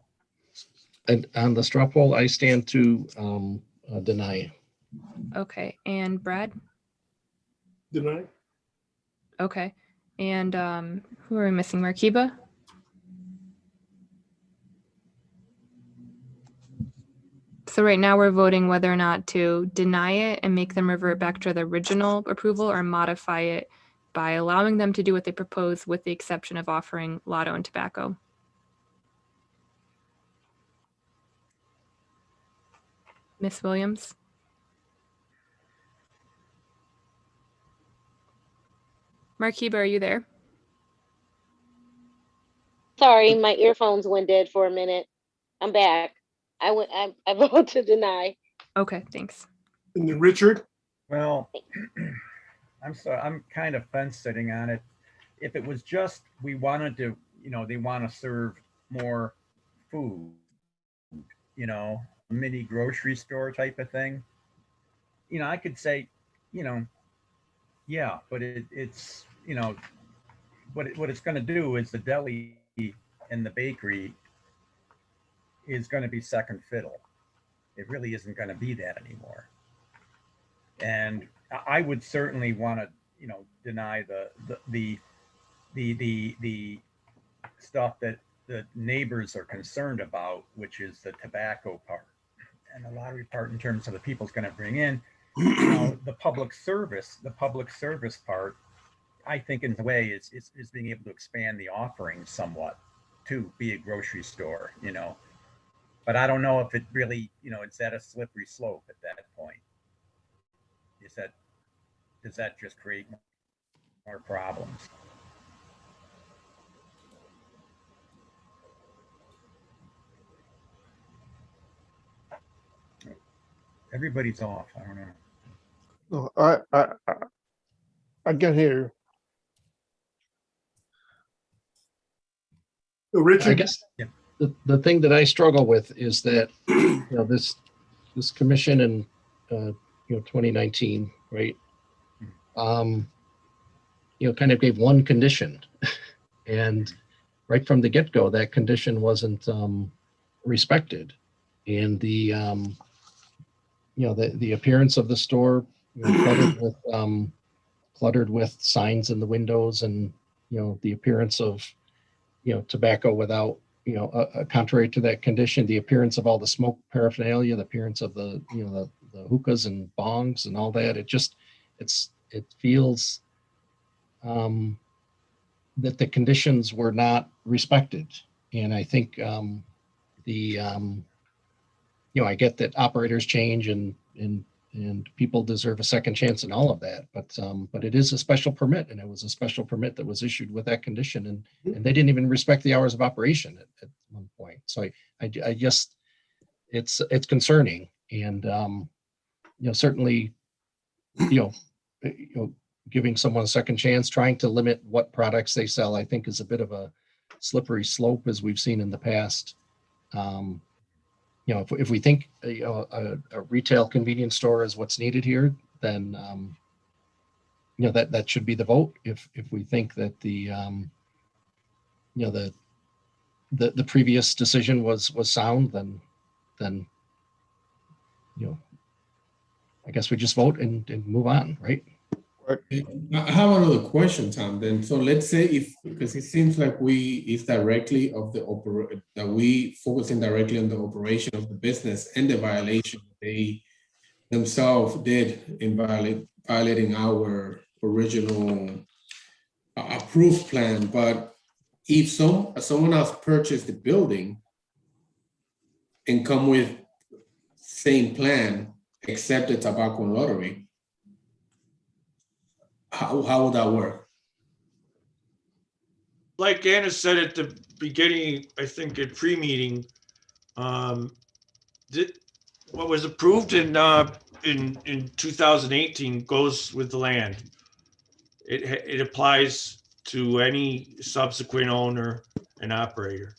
Speaker 5: And on the straw poll, I stand to deny.
Speaker 1: Okay, and Brad?
Speaker 2: Deny.
Speaker 1: Okay, and who are we missing? Markiba? So right now we're voting whether or not to deny it and make them revert back to the original approval or modify it by allowing them to do what they propose with the exception of offering lotto and tobacco. Miss Williams? Markiba, are you there?
Speaker 9: Sorry, my earphones went dead for a minute. I'm back. I vote to deny.
Speaker 1: Okay, thanks.
Speaker 2: And then Richard?
Speaker 8: Well, I'm kind of fence sitting on it. If it was just we wanted to, they want to serve more food, a mini grocery store type of thing, I could say, you know, yeah, but it's what it's going to do is the deli and the bakery is going to be second fiddle. It really isn't going to be that anymore. And I would certainly want to, deny the stuff that the neighbors are concerned about, which is the tobacco part and the lottery part in terms of the people's going to bring in. The public service part, I think in a way is being able to expand the offering somewhat to be a grocery store, But I don't know if it really, it's at a slippery slope at that point. Does that just create more problems? Everybody's off. I don't know.
Speaker 7: No, I can hear
Speaker 2: So
Speaker 5: I
Speaker 2: Richard?
Speaker 5: guess
Speaker 8: Yeah.
Speaker 5: the thing that I struggle with is that, this commission in, 2019, right? Kind of gave one condition and right from the get-go, that condition wasn't, respected. And the appearance of the store, cluttered with signs in the windows and, the appearance of, tobacco without, contrary to that condition, the appearance of all the smoke paraphernalia, the appearance of the hookahs and bongs and all that. It feels that the conditions were not respected. And I think I get that operators change and people deserve a second chance and all of that, but it is a special permit, and it was a special permit that was issued with that condition, and they didn't even respect the hours of operation at one point. So I just, it's concerning, and certainly, giving someone a second chance, trying to limit what products they sell, I think is a bit of a slippery slope, as we've seen in the past. If we think a retail convenience store is what's needed here, then that should be the vote. If we think that the previous decision was sound, then I guess we just vote and move on, right?
Speaker 4: I have another question, Tom. Then, so let's say because it seems like it's directly of that we focusing directly on the operation of the business and the violation they themselves did in violating our original approved plan. But if someone else purchased the building and come with same plan except the tobacco and lottery, how would that work?
Speaker 3: Like Anna said at the beginning, I think at pre-meeting, what was approved in 2018 goes with the land. It applies to any subsequent owner and operator.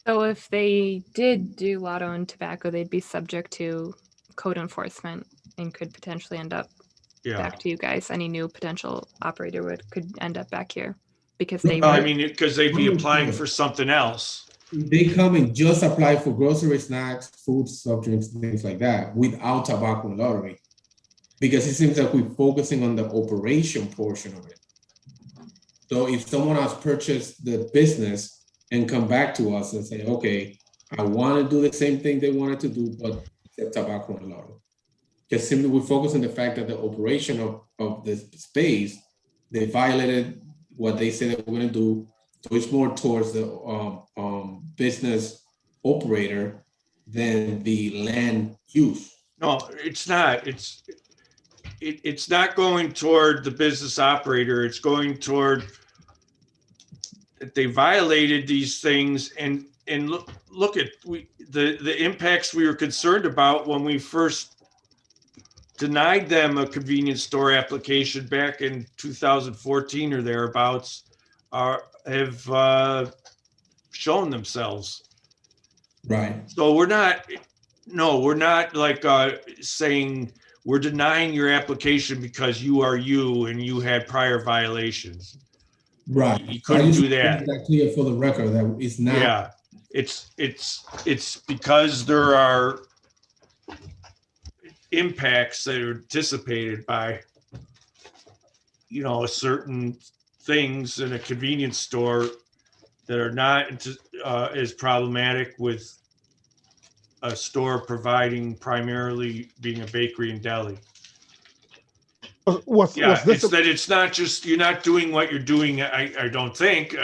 Speaker 1: So if they did do lotto and tobacco, they'd be subject to code enforcement and could potentially end up back to you guys. Any new potential operator could end up back here because they.
Speaker 3: I mean, because they'd be applying for something else.
Speaker 4: They come and just apply for grocery, snacks, food, soft drinks, things like that, without tobacco and lottery, because it seems like we're focusing on the operation portion of it. So if someone else purchased the business and come back to us and say, okay, I want to do the same thing they wanted to do, but except tobacco and lottery. Because simply we focus on the fact that the operation of the space, they violated what they said they were going to do. So it's more towards the business operator than the land use.
Speaker 3: No, it's not. It's not going toward the business operator. It's going toward that they violated these things, and look at the impacts we were concerned about when we first denied them a convenience store application back in 2014 or thereabouts, have shown themselves.
Speaker 4: Right.
Speaker 3: So we're not like saying we're denying your application because you are you and you had prior violations.
Speaker 4: Right.
Speaker 3: You couldn't do that.
Speaker 4: Make that clear for the record that it's not.
Speaker 3: Yeah, it's because there are impacts that are anticipated by, certain things in a convenience store that are not as problematic with a store providing primarily being a bakery and deli.
Speaker 7: Was
Speaker 3: Yeah,
Speaker 7: this
Speaker 3: it's that it's not just, you're not doing what you're doing, I don't think,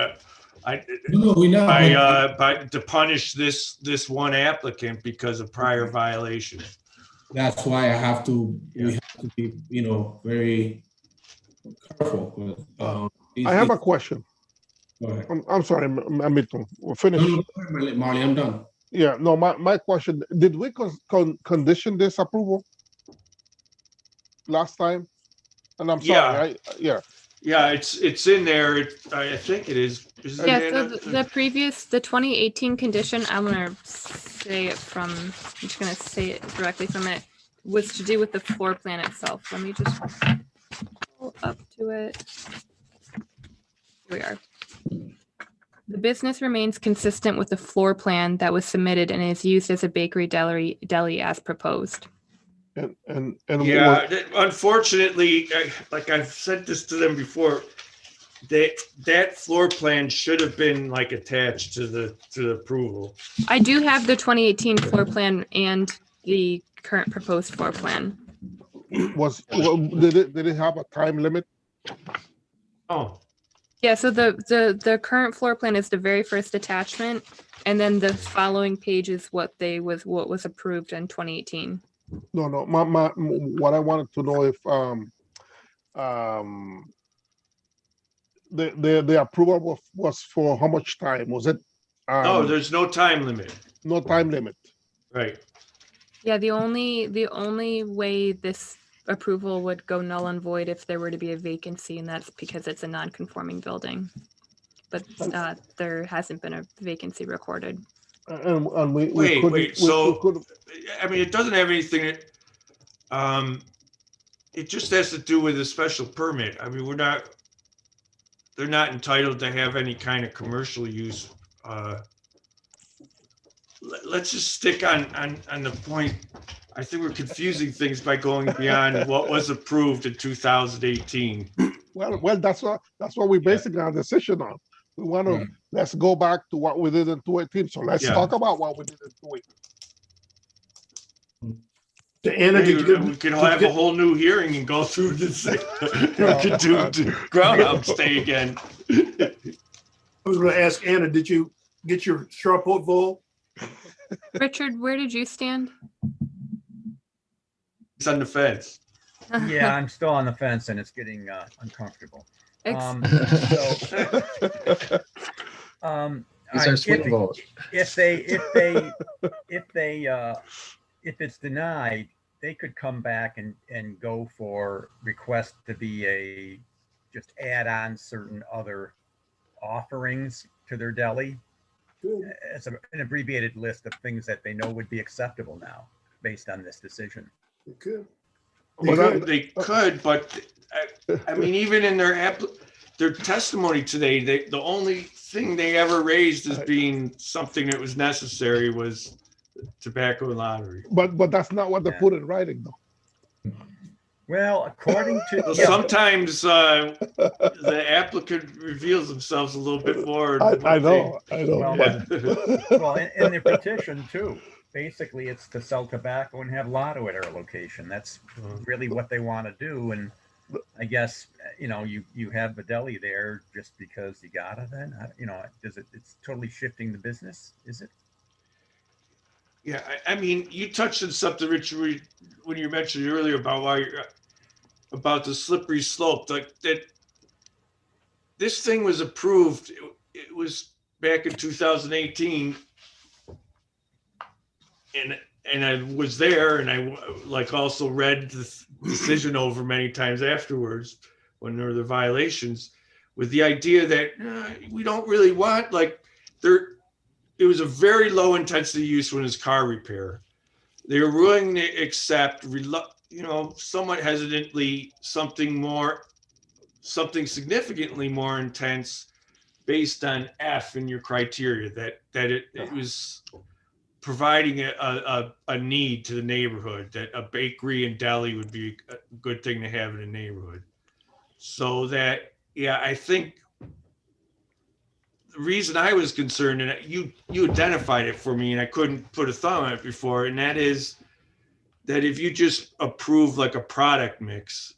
Speaker 4: No, we know.
Speaker 3: by to punish this one applicant because of prior violations.
Speaker 4: That's why I have to.
Speaker 3: Yeah.
Speaker 4: We have to be, very careful with.
Speaker 7: I have a question.
Speaker 4: Go ahead.
Speaker 7: I'm sorry, Milton. We'll finish.
Speaker 4: No, Marley, I'm done.
Speaker 7: Yeah, no, my question, did we condition this approval last time? And I'm sorry,
Speaker 3: Yeah, it's in there. I think it is. Is it
Speaker 1: Yeah,
Speaker 3: in
Speaker 1: so
Speaker 3: it?
Speaker 1: the 2018 condition, I'm gonna say it from, I'm just gonna say it directly from it, was to do with the floor plan itself. Let me just pull up to it. Here we are. The business remains consistent with the floor plan that was submitted and is used as a bakery deli as proposed.
Speaker 7: and
Speaker 3: Yeah, unfortunately, like I've said this to them before, that floor plan should have been like attached to the approval.
Speaker 1: I do have the 2018 floor plan and the current proposed floor plan.
Speaker 7: did it have a time limit?
Speaker 3: Oh,
Speaker 1: Yeah, so the current floor plan is the very first attachment, and then the following page is what was approved in 2018.
Speaker 7: No, what I wanted to know if the approval was for how much time? Was it
Speaker 3: no, there's no time limit.
Speaker 7: no time limit?
Speaker 3: Right.
Speaker 1: Yeah, the only way this approval would go null and void if there were to be a vacancy, and that's because it's a non-conforming building. But there hasn't been a vacancy recorded.
Speaker 7: And we
Speaker 3: Wait,
Speaker 7: couldn't-
Speaker 3: wait.
Speaker 7: we
Speaker 3: So,
Speaker 7: couldn't-
Speaker 3: I mean, it doesn't have anything. It just has to do with a special permit. I mean, they're not entitled to have any kind of commercial use. Let's just stick on the point. I think we're confusing things by going beyond what was approved in 2018.
Speaker 7: Well, that's what we're basing our decision on. We want to let's go back to what we did in 2018. So let's talk about what we did in 2018.
Speaker 2: To Anna,
Speaker 3: We could have a whole new hearing and go through this thing. We could do Groundhog Day again.
Speaker 2: I was going to ask Anna, did you get your straw poll vote?
Speaker 1: Richard, where did you stand?
Speaker 3: It's on the fence.
Speaker 8: Yeah, I'm still on the fence and it's getting uncomfortable.
Speaker 5: These are swing votes.
Speaker 8: If it's denied, they could come back and go for request to be just add on certain other offerings to their deli. It's an abbreviated list of things that they know would be acceptable now based on this decision.
Speaker 2: Good.
Speaker 3: They could, but I mean, even in their testimony today, the only thing they ever raised as being something that was necessary was tobacco and lottery.
Speaker 7: But that's not what they put in writing, though.
Speaker 8: Well, according to
Speaker 3: sometimes the applicant reveals themselves a little bit more.
Speaker 7: I know.
Speaker 8: Well, in their petition too. Basically, it's to sell tobacco and have lotto at our location. That's really what they want to do. And I guess, you have the deli there just because you got it then, it's totally shifting the business, is it?
Speaker 3: Yeah, I mean, you touched on something, Richard, when you mentioned earlier about the slippery slope, like that this thing was approved it was back in 2018, and I was there, and I like also read the decision over many times afterwards when there were the violations, with the idea that we don't really want, like, there. It was a very low intensity use when it's car repair. They were willing to accept, somewhat hesitantly, something significantly more intense based on F in your criteria, that it was providing a need to the neighborhood, that a bakery and deli would be a good thing to have in a neighborhood. So that, yeah, I think the reason I was concerned, and you identified it for me, and I couldn't put a thumb on it before, and that is that if you just approve like a product mix,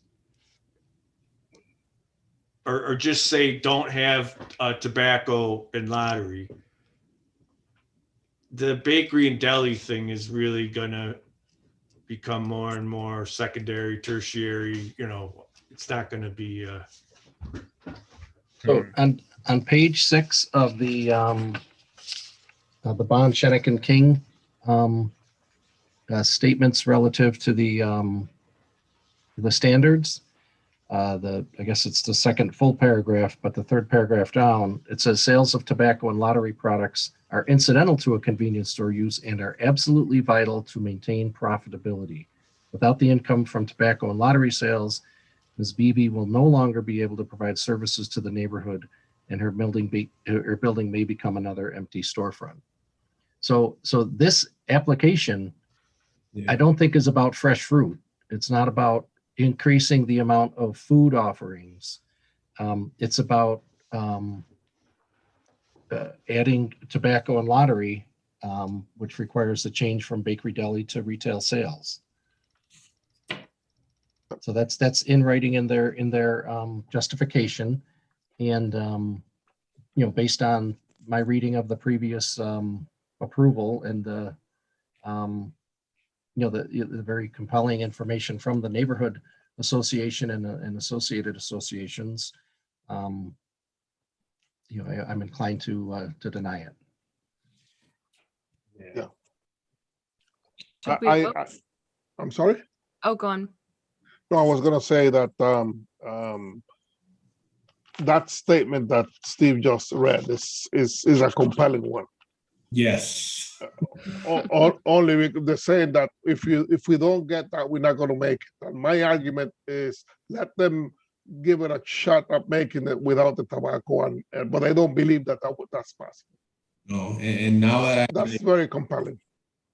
Speaker 3: or just say don't have tobacco and lottery, the bakery and deli thing is really gonna become more and more secondary, tertiary. It's not gonna be.
Speaker 5: So on page 6 of the Bond, Shennick and King statements relative to the standards, I guess it's the second full paragraph, but the third paragraph down, it says sales of tobacco and lottery products are incidental to a convenience store use and are absolutely vital to maintain profitability. Without the income from tobacco and lottery sales, Ms. Beebe will no longer be able to provide services to the neighborhood, and her building may become another empty storefront. So this application, I don't think is about fresh fruit. It's not about increasing the amount of food offerings. It's about adding tobacco and lottery, which requires a change from bakery deli to retail sales. So that's in writing in their justification, and based on my reading of the previous approval and the the very compelling information from the neighborhood association and associated associations, I'm inclined to deny it.
Speaker 7: Yeah.
Speaker 1: Should we vote?
Speaker 7: I'm sorry.
Speaker 1: Oh, go on.
Speaker 7: No, I was gonna say that that statement that Steve just read is a compelling one.
Speaker 4: Yes.
Speaker 7: Only they're saying that if we don't get that, we're not going to make it. And my argument is let them give it a shot at making it without the tobacco, but I don't believe that's possible.
Speaker 4: No, and now that
Speaker 7: That's very compelling.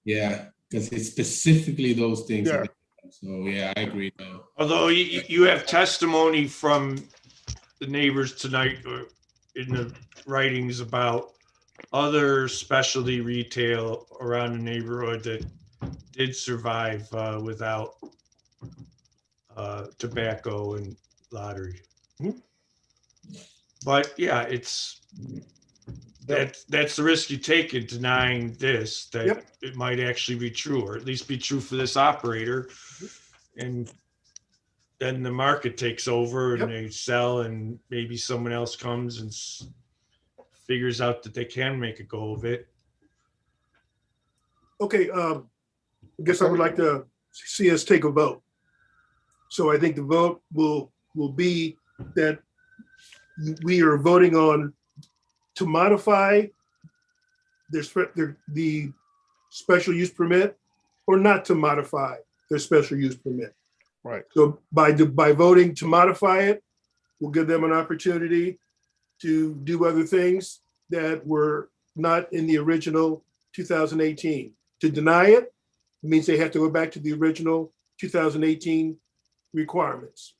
Speaker 4: yeah, because it's specifically those things.
Speaker 7: Yeah.
Speaker 4: So yeah, I agree now.
Speaker 3: Although you have testimony from the neighbors tonight, or in the writings, about other specialty retail around the neighborhood that did survive without tobacco and lottery.
Speaker 2: Mhm.
Speaker 3: But yeah, that's the risk you take in denying this, that
Speaker 2: Yep.
Speaker 3: it might actually be true, or at least be true for this operator. And then the market takes over and
Speaker 2: Yep.
Speaker 3: they sell, and maybe someone else comes and figures out that they can make a go of it.
Speaker 2: Okay, I guess I would like to see us take a vote. So I think the vote will be that we are voting on to modify the special use permit, or not to modify their special use permit.
Speaker 7: Right.
Speaker 2: So by voting to modify it, we'll give them an opportunity to do other things that were not in the original 2018. To deny it means they have to go back to the original 2018 requirements.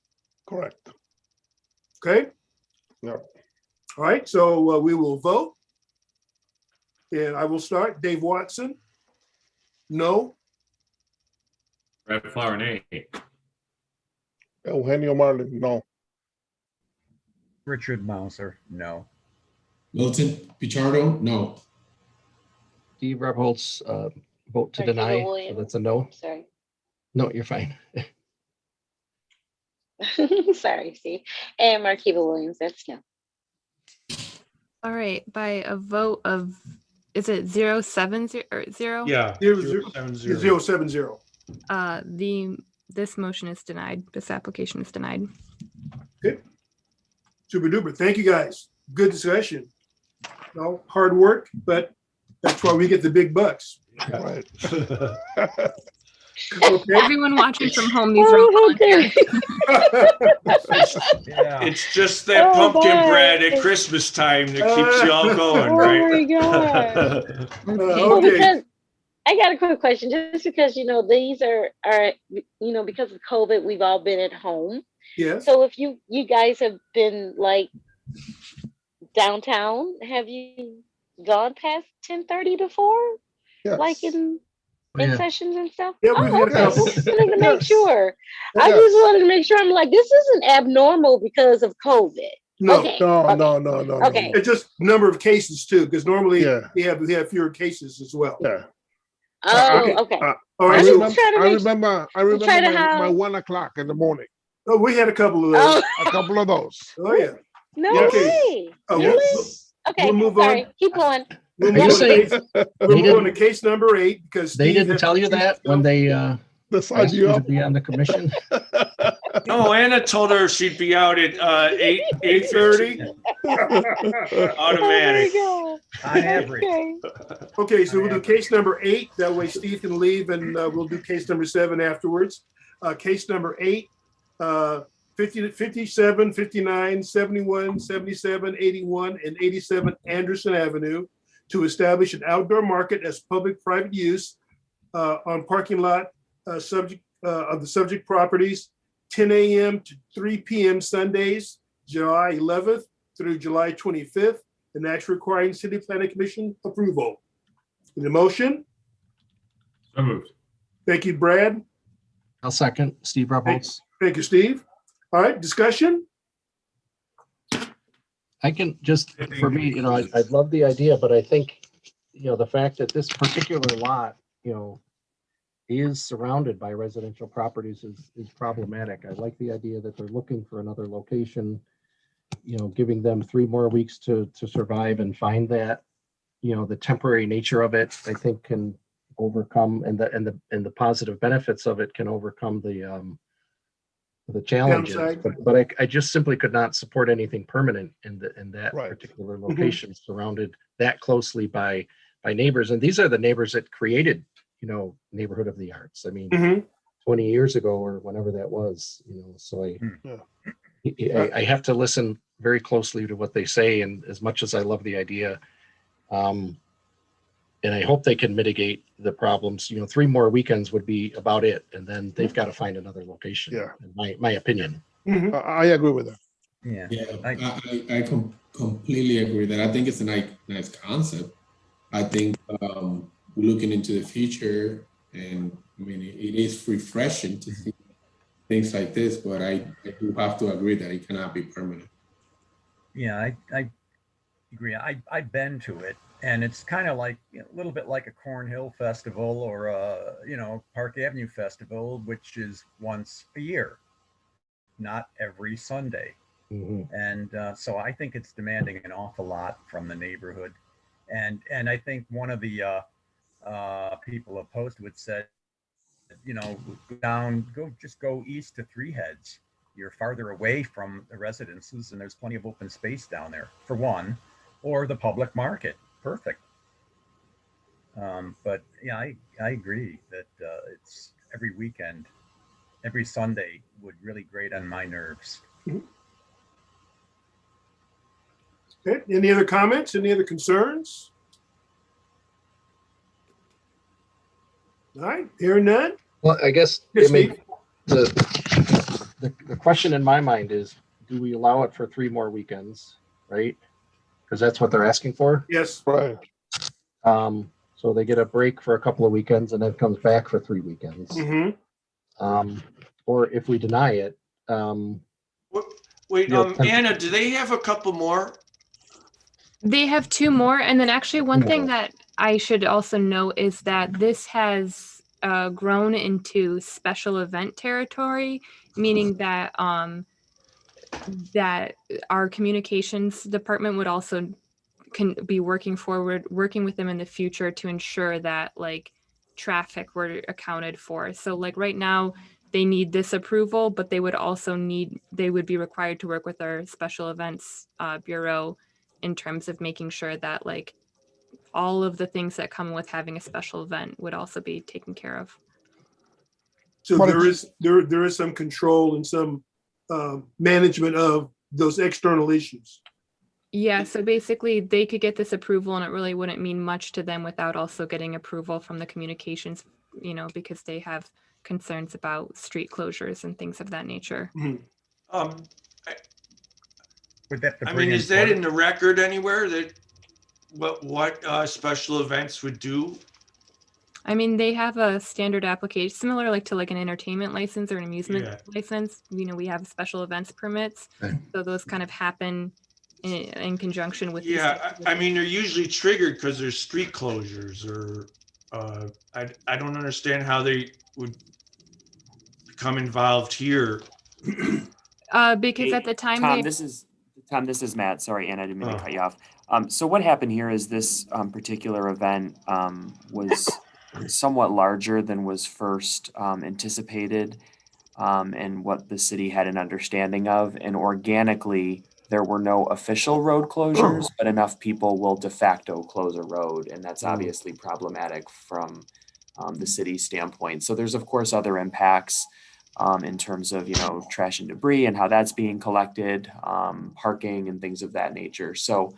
Speaker 7: Correct.
Speaker 2: Okay?
Speaker 7: Yeah.
Speaker 2: All right, so we will vote. And I will start. Dave Watson? No.
Speaker 6: Brad Flower, nay.
Speaker 7: Eugenio Marlin, no.
Speaker 8: Richard Mauser, no.
Speaker 4: Milton Pichardo, no.
Speaker 5: Steve Rebholz, vote to
Speaker 9: Marquita
Speaker 5: deny. So
Speaker 9: Williams.
Speaker 5: that's a no.
Speaker 9: Sorry.
Speaker 5: No, you're fine.
Speaker 9: Sorry, Steve. And Marquita Williams, that's no.
Speaker 1: All right, by a vote of, is it 070 or 0?
Speaker 3: Yeah.
Speaker 2: 070.
Speaker 3: 070.
Speaker 1: This motion is denied. This application is denied.
Speaker 2: Okay. Super duper. Thank you guys. Good discussion. No, hard work, but that's why we get the big bucks.
Speaker 7: Right.
Speaker 2: Okay.
Speaker 1: Everyone watching from home, these are all volunteers.
Speaker 8: Yeah.
Speaker 3: It's just that
Speaker 9: Oh,
Speaker 3: pumpkin
Speaker 9: boy.
Speaker 3: bread at Christmas time that keeps you all going, right?
Speaker 9: Oh my God. Well,
Speaker 2: Okay.
Speaker 9: because I got a quick question, just because these are because of COVID, we've all been at home.
Speaker 2: Yes.
Speaker 9: So if you guys have been like downtown, have you gone past 10:30 before,
Speaker 7: Yes.
Speaker 9: like in
Speaker 5: Yeah.
Speaker 9: sessions and stuff?
Speaker 2: Yeah, we've had a
Speaker 9: Okay.
Speaker 2: couple.
Speaker 9: Just wanted to make
Speaker 7: Yes.
Speaker 9: sure. I
Speaker 7: Yes.
Speaker 9: just wanted to make sure. I'm like, this isn't abnormal because of COVID.
Speaker 2: No,
Speaker 9: Okay.
Speaker 7: No,
Speaker 9: okay.
Speaker 7: no.
Speaker 9: Okay.
Speaker 2: it's just number of cases too, because normally
Speaker 7: Yeah.
Speaker 2: we have fewer cases as well.
Speaker 7: Yeah.
Speaker 9: Oh, okay.
Speaker 2: All right.
Speaker 9: I'm
Speaker 2: So,
Speaker 9: just trying to make
Speaker 7: I remember
Speaker 9: try to
Speaker 7: my
Speaker 9: have-
Speaker 7: 1 o'clock in the morning.
Speaker 2: oh, we had a couple of those.
Speaker 9: Oh,
Speaker 7: A couple of those.
Speaker 2: Oh, yeah.
Speaker 9: no
Speaker 7: Yes.
Speaker 9: way.
Speaker 2: Oh,
Speaker 9: Really?
Speaker 7: Yes.
Speaker 9: Okay.
Speaker 2: We'll move
Speaker 9: sorry.
Speaker 2: on.
Speaker 9: Keep going.
Speaker 2: We'll
Speaker 5: Are
Speaker 2: move
Speaker 5: you
Speaker 2: on to
Speaker 5: saying
Speaker 2: case, we'll move on to case number 8 because
Speaker 5: they
Speaker 2: Steve
Speaker 5: didn't
Speaker 2: has
Speaker 5: tell
Speaker 2: to
Speaker 5: you
Speaker 2: choose
Speaker 5: that when
Speaker 2: himself.
Speaker 5: they
Speaker 7: Decide
Speaker 5: asked
Speaker 7: you
Speaker 5: you to
Speaker 7: up.
Speaker 5: be on the commission?
Speaker 3: No, Anna told her she'd be out at 8:30.
Speaker 2: 8:30.
Speaker 3: Automatic.
Speaker 9: Oh
Speaker 8: On
Speaker 9: my
Speaker 8: average.
Speaker 9: God. Okay.
Speaker 2: Okay, so we'll do case number 8. That way Steve can leave and we'll do case number 7 afterwards. Case number 8, 50, 57, 59, 71, 77, 81, and 87 Anderson Avenue to establish an outdoor market as public-private use on parking lot subject of the subject properties, 10 a.m. to 3 p.m. Sundays, July 11th through July 25th, and that's requiring City Planning Commission approval. The motion.
Speaker 6: So moved.
Speaker 2: Thank you, Brad.
Speaker 5: I'll second. Steve Rebholz.
Speaker 2: Thank you, Steve. All right, discussion.
Speaker 5: I can just, for me, I love the idea, but I think, the fact that this particular lot, is surrounded by residential properties is problematic. I like the idea that they're looking for another location, giving them 3 more weeks to survive and find that, the temporary nature of it, I think can overcome, and the positive benefits of it can overcome the challenges.
Speaker 2: Downside.
Speaker 5: But I just simply could not support anything permanent in that
Speaker 7: Right.
Speaker 5: particular location, surrounded that closely by neighbors. And these are the neighbors that created, Neighborhood of the Arts. I mean,
Speaker 2: Mhm.
Speaker 5: 20 years ago or whenever that was, so I have to listen very closely to what they say. And as much as I love the idea, and I hope they can mitigate the problems, 3 more weekends would be about it. And then they've got to find another location.
Speaker 7: Yeah.
Speaker 5: In my opinion.
Speaker 2: Mhm.
Speaker 7: I agree with that.
Speaker 8: Yeah.
Speaker 4: Yeah,
Speaker 8: I-
Speaker 4: I completely agree that I think it's a nice concept. I think we're looking into the future, and I mean, it is refreshing to see things like this, but I do have to agree that it cannot be permanent.
Speaker 8: Yeah, I agree. I've been to it, and it's kind of like a little bit like a Cornhill Festival or Park Avenue Festival, which is once a year, not every Sunday.
Speaker 5: Mhm.
Speaker 8: And so I think it's demanding an awful lot from the neighborhood, and I think one of the people opposed to it said, go east to Three Heads. You're farther away from the residences, and there's plenty of open space down there, for one, or the public market. Perfect. But yeah, I agree that it's every weekend, every Sunday would really grate on my nerves.
Speaker 2: Okay, any other comments? Any other concerns? All right, hearing none.
Speaker 5: Well, I guess
Speaker 2: Yes,
Speaker 5: the question in my mind is, do we allow it for 3 more weekends, right? Because that's what they're asking for.
Speaker 2: Yes.
Speaker 7: Right.
Speaker 5: So they get a break for a couple of weekends and then comes back for 3 weekends.
Speaker 2: Mhm.
Speaker 5: Or if we deny it,
Speaker 3: Wait,
Speaker 5: Yeah,
Speaker 3: Anna, do they have a couple more?
Speaker 1: They have 2 more. And then actually one thing
Speaker 5: more.
Speaker 1: that I should also note is that this has grown into special event territory, meaning that that our communications department would also can be working with them in the future to ensure that like traffic were accounted for. So like right now they need this approval, but they would be required to work with our special events bureau in terms of making sure that like all of the things that come with having a special event would also be taken care of.
Speaker 2: So
Speaker 7: But
Speaker 2: there is some control and some management of those external issues.
Speaker 1: Yeah, so basically they could get this approval and it really wouldn't mean much to them without also getting approval from the communications, because they have concerns about street closures and things of that nature.
Speaker 2: Mhm.
Speaker 8: Would that
Speaker 3: I mean, is that in the record anywhere that what special events would do?
Speaker 1: I mean, they have a standard application similar like to like an entertainment license or an amusement license. We have special events permits.
Speaker 5: Okay.
Speaker 1: So those kind of happen in conjunction with these
Speaker 3: Yeah,
Speaker 1: types of
Speaker 3: I mean, they're usually triggered because there's street closures or I don't understand how they would become involved here.
Speaker 1: because at the time
Speaker 10: Tom, this is Matt. Sorry, Anna, I didn't mean to cut you off. So what happened here is this particular event was somewhat larger than was first anticipated and what the city had an understanding of. And organically, there were no official road closures, but enough people will de facto close a road. And that's obviously problematic from the city's standpoint. So there's, of course, other impacts in terms of, trash and debris and how that's being collected, parking and things of that nature. So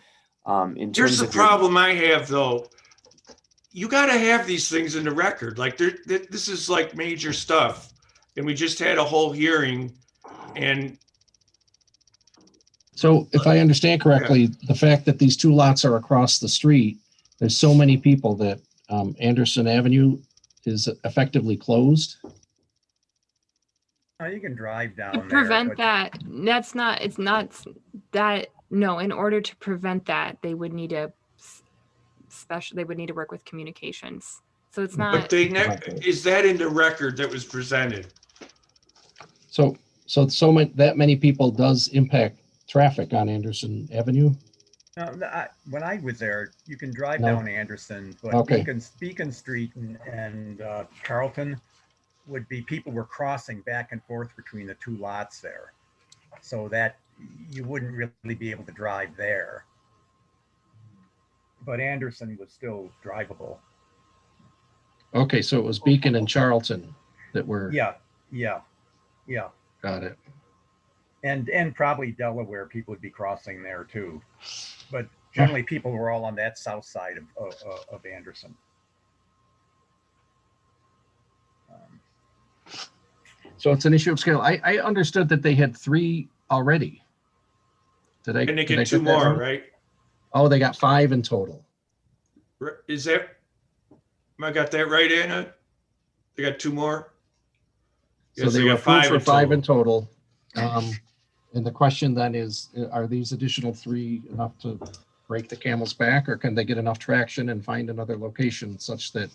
Speaker 10: in terms
Speaker 3: Here's the
Speaker 10: of
Speaker 3: problem I have, though. You got to have these things in the record. Like this is like major stuff. And we just had a whole hearing and
Speaker 5: So if I understand correctly, the fact that these two lots are across the street, there's so many people that Anderson Avenue is effectively closed.
Speaker 8: Oh, you can drive down
Speaker 1: to
Speaker 8: there.
Speaker 1: prevent
Speaker 8: but-
Speaker 1: that, it's not that, no, in order to prevent that, they would need to work with communications. So it's not.
Speaker 3: but is that in the record that was presented?
Speaker 5: So that many people does impact traffic on Anderson Avenue.
Speaker 8: When I was there, you can drive
Speaker 5: No.
Speaker 8: down Anderson, but
Speaker 5: Okay.
Speaker 8: Beacon Street and Carlton people were crossing back and forth between the two lots there. So that you wouldn't really be able to drive there. But Anderson was still drivable.
Speaker 5: Okay, so it was Beacon and Charlton that were.
Speaker 8: Yeah.
Speaker 5: Got it.
Speaker 8: And probably Delaware, people would be crossing there too. But generally people were all on that south side of Anderson.
Speaker 5: So it's an issue of scale. I understood that they had 3 already.
Speaker 3: And they
Speaker 5: did I
Speaker 3: get 2
Speaker 5: that
Speaker 3: more,
Speaker 5: wrong?
Speaker 3: right?
Speaker 5: Oh, they got 5 in total.
Speaker 3: Is that, I got that right, Anna? They got 2 more?
Speaker 5: So
Speaker 3: Yes,
Speaker 5: they
Speaker 3: they
Speaker 5: were
Speaker 3: got
Speaker 5: approved for 5 in
Speaker 3: total.
Speaker 5: total. And the question then is, are these additional 3 enough to break the camel's back, or can they get enough traction and find another location such that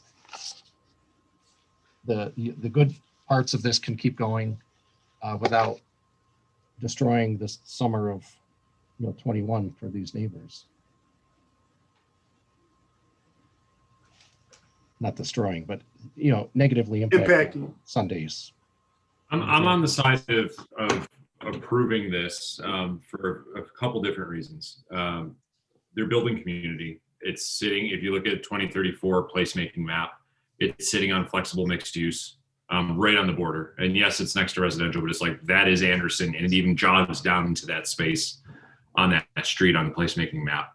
Speaker 5: the good parts of this can keep going without destroying the summer of 21 for these neighbors? Not destroying, but negatively impacting Sundays.
Speaker 6: I'm on the side of approving this for a couple different reasons. They're building community. It's sitting, if you look at 2034 placemaking map, it's sitting on flexible mixed use, right on the border. And yes, it's next to residential, but it's like, that is Anderson, and it even jogs down into that space on that street on the placemaking map.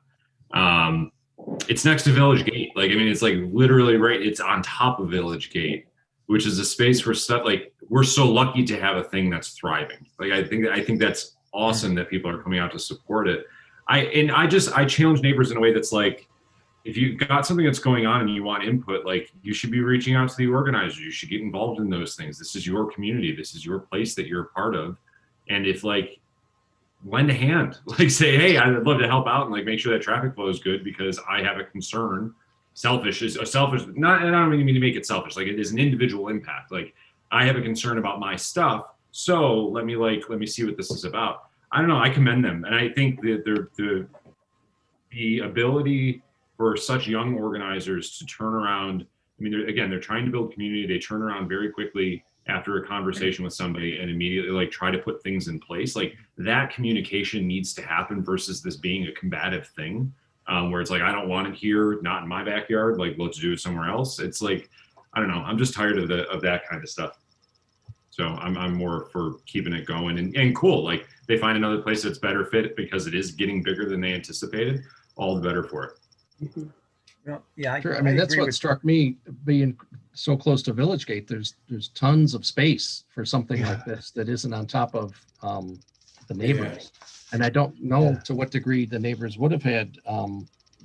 Speaker 6: It's next to Village Gate. It's like literally right, it's on top of Village Gate, which is a space for stuff like, we're so lucky to have a thing that's thriving. I think that's awesome that people are coming out to support it. I challenge neighbors in a way that's like, if you've got something that's going on and you want input, like, you should be reaching out to the organizers. You should get involved in those things. This is your community. This is your place that you're a part of. And if lend a hand, say, hey, I'd love to help out and make sure that traffic flow is good because I have a concern. Selfish is a selfish, not, and I don't mean to make it selfish. It is an individual impact. I have a concern about my stuff. So let me see what this is about. I don't know. I commend them. And I think that the the ability for such young organizers to turn around. I mean, they're trying to build community. They turn around very quickly after a conversation with somebody and immediately like try to put things in place. Like that communication needs to happen versus this being a combative thing, where it's like, I don't want it here, not in my backyard. Like, let's do it somewhere else. It's like, I don't know. I'm just tired of that kind of stuff. So I'm more for keeping it going and cool. Like they find another place that's better fit because it is getting bigger than they anticipated. All the better for it.
Speaker 8: Well, yeah,
Speaker 5: Sure. I mean, that's
Speaker 8: agree
Speaker 5: what
Speaker 8: with-
Speaker 5: struck me being so close to Village Gate. There's tons of space for something like this that isn't on top of the neighbors. And I don't know to what degree the neighbors would have had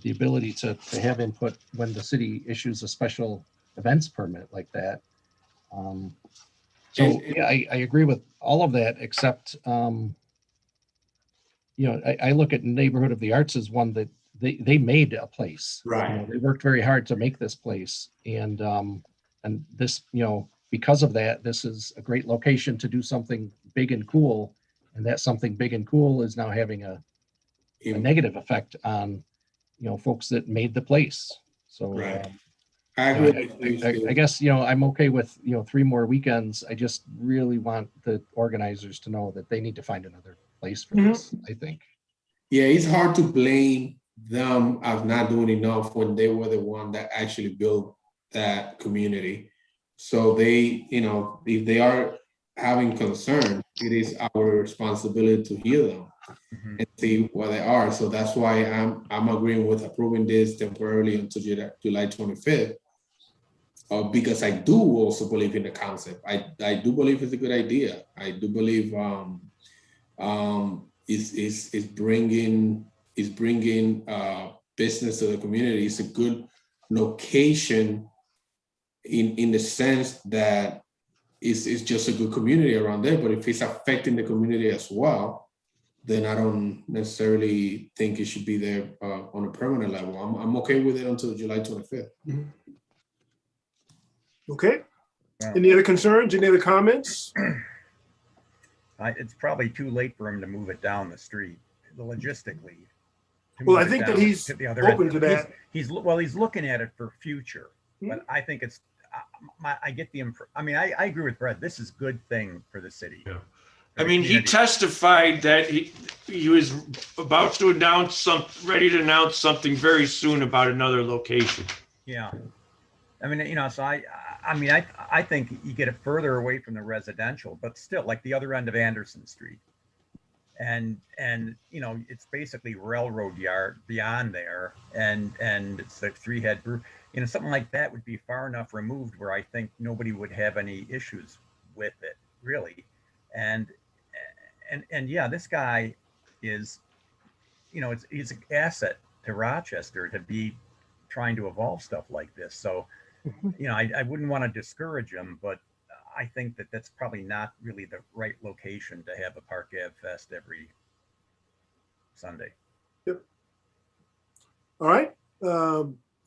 Speaker 5: the ability to have input when the city issues a special events permit like that. So yeah, I agree with all of that, except I look at Neighborhood of the Arts as one that they made a place.
Speaker 4: Right.
Speaker 5: They worked very hard to make this place, and this, because of that, this is a great location to do something big and cool, and that something big and cool is now having a negative effect on folks that made the place. So
Speaker 4: Right. I agree.
Speaker 5: I guess I'm okay with 3 more weekends. I just really want the organizers to know that they need to find another place for this, I think.
Speaker 4: Yeah, it's hard to blame them of not doing enough when they were the one that actually built that community. So they, if they are having concern, it is our responsibility to hear them and see where they are. So that's why I'm agreeing with approving this temporarily until July 25th. Because I do also believe in the concept. I do believe it's a good idea. I do believe is bringing business to the community. It's a good location in the sense that it's just a good community around there. But if it's affecting the community as well, then I don't necessarily think it should be there on a permanent level. I'm okay with it until July 25th.
Speaker 2: Okay. Any other concerns? Any other comments?
Speaker 8: It's probably too late for him to move it down the street, logistically.
Speaker 2: Well, I think that he's open to that.
Speaker 8: He's looking at it for future, but I think it's. I get the impression. I mean, I agree with Brett. This is a good thing for the city.
Speaker 3: Yeah. I mean, he testified that he was about to ready to announce something very soon about another location.
Speaker 8: Yeah. I mean, so I think you get it further away from the residential, but still like the other end of Anderson Street. And it's basically railroad yard beyond there. And it's a 3-head brew. Something like that would be far enough removed where I think nobody would have any issues with it, really. And yeah, this guy is, he's an asset to Rochester to be trying to evolve stuff like this. So, I wouldn't want to discourage him, but I think that that's probably not really the right location to have a Park Ave Fest every Sunday.
Speaker 2: Yep. All right.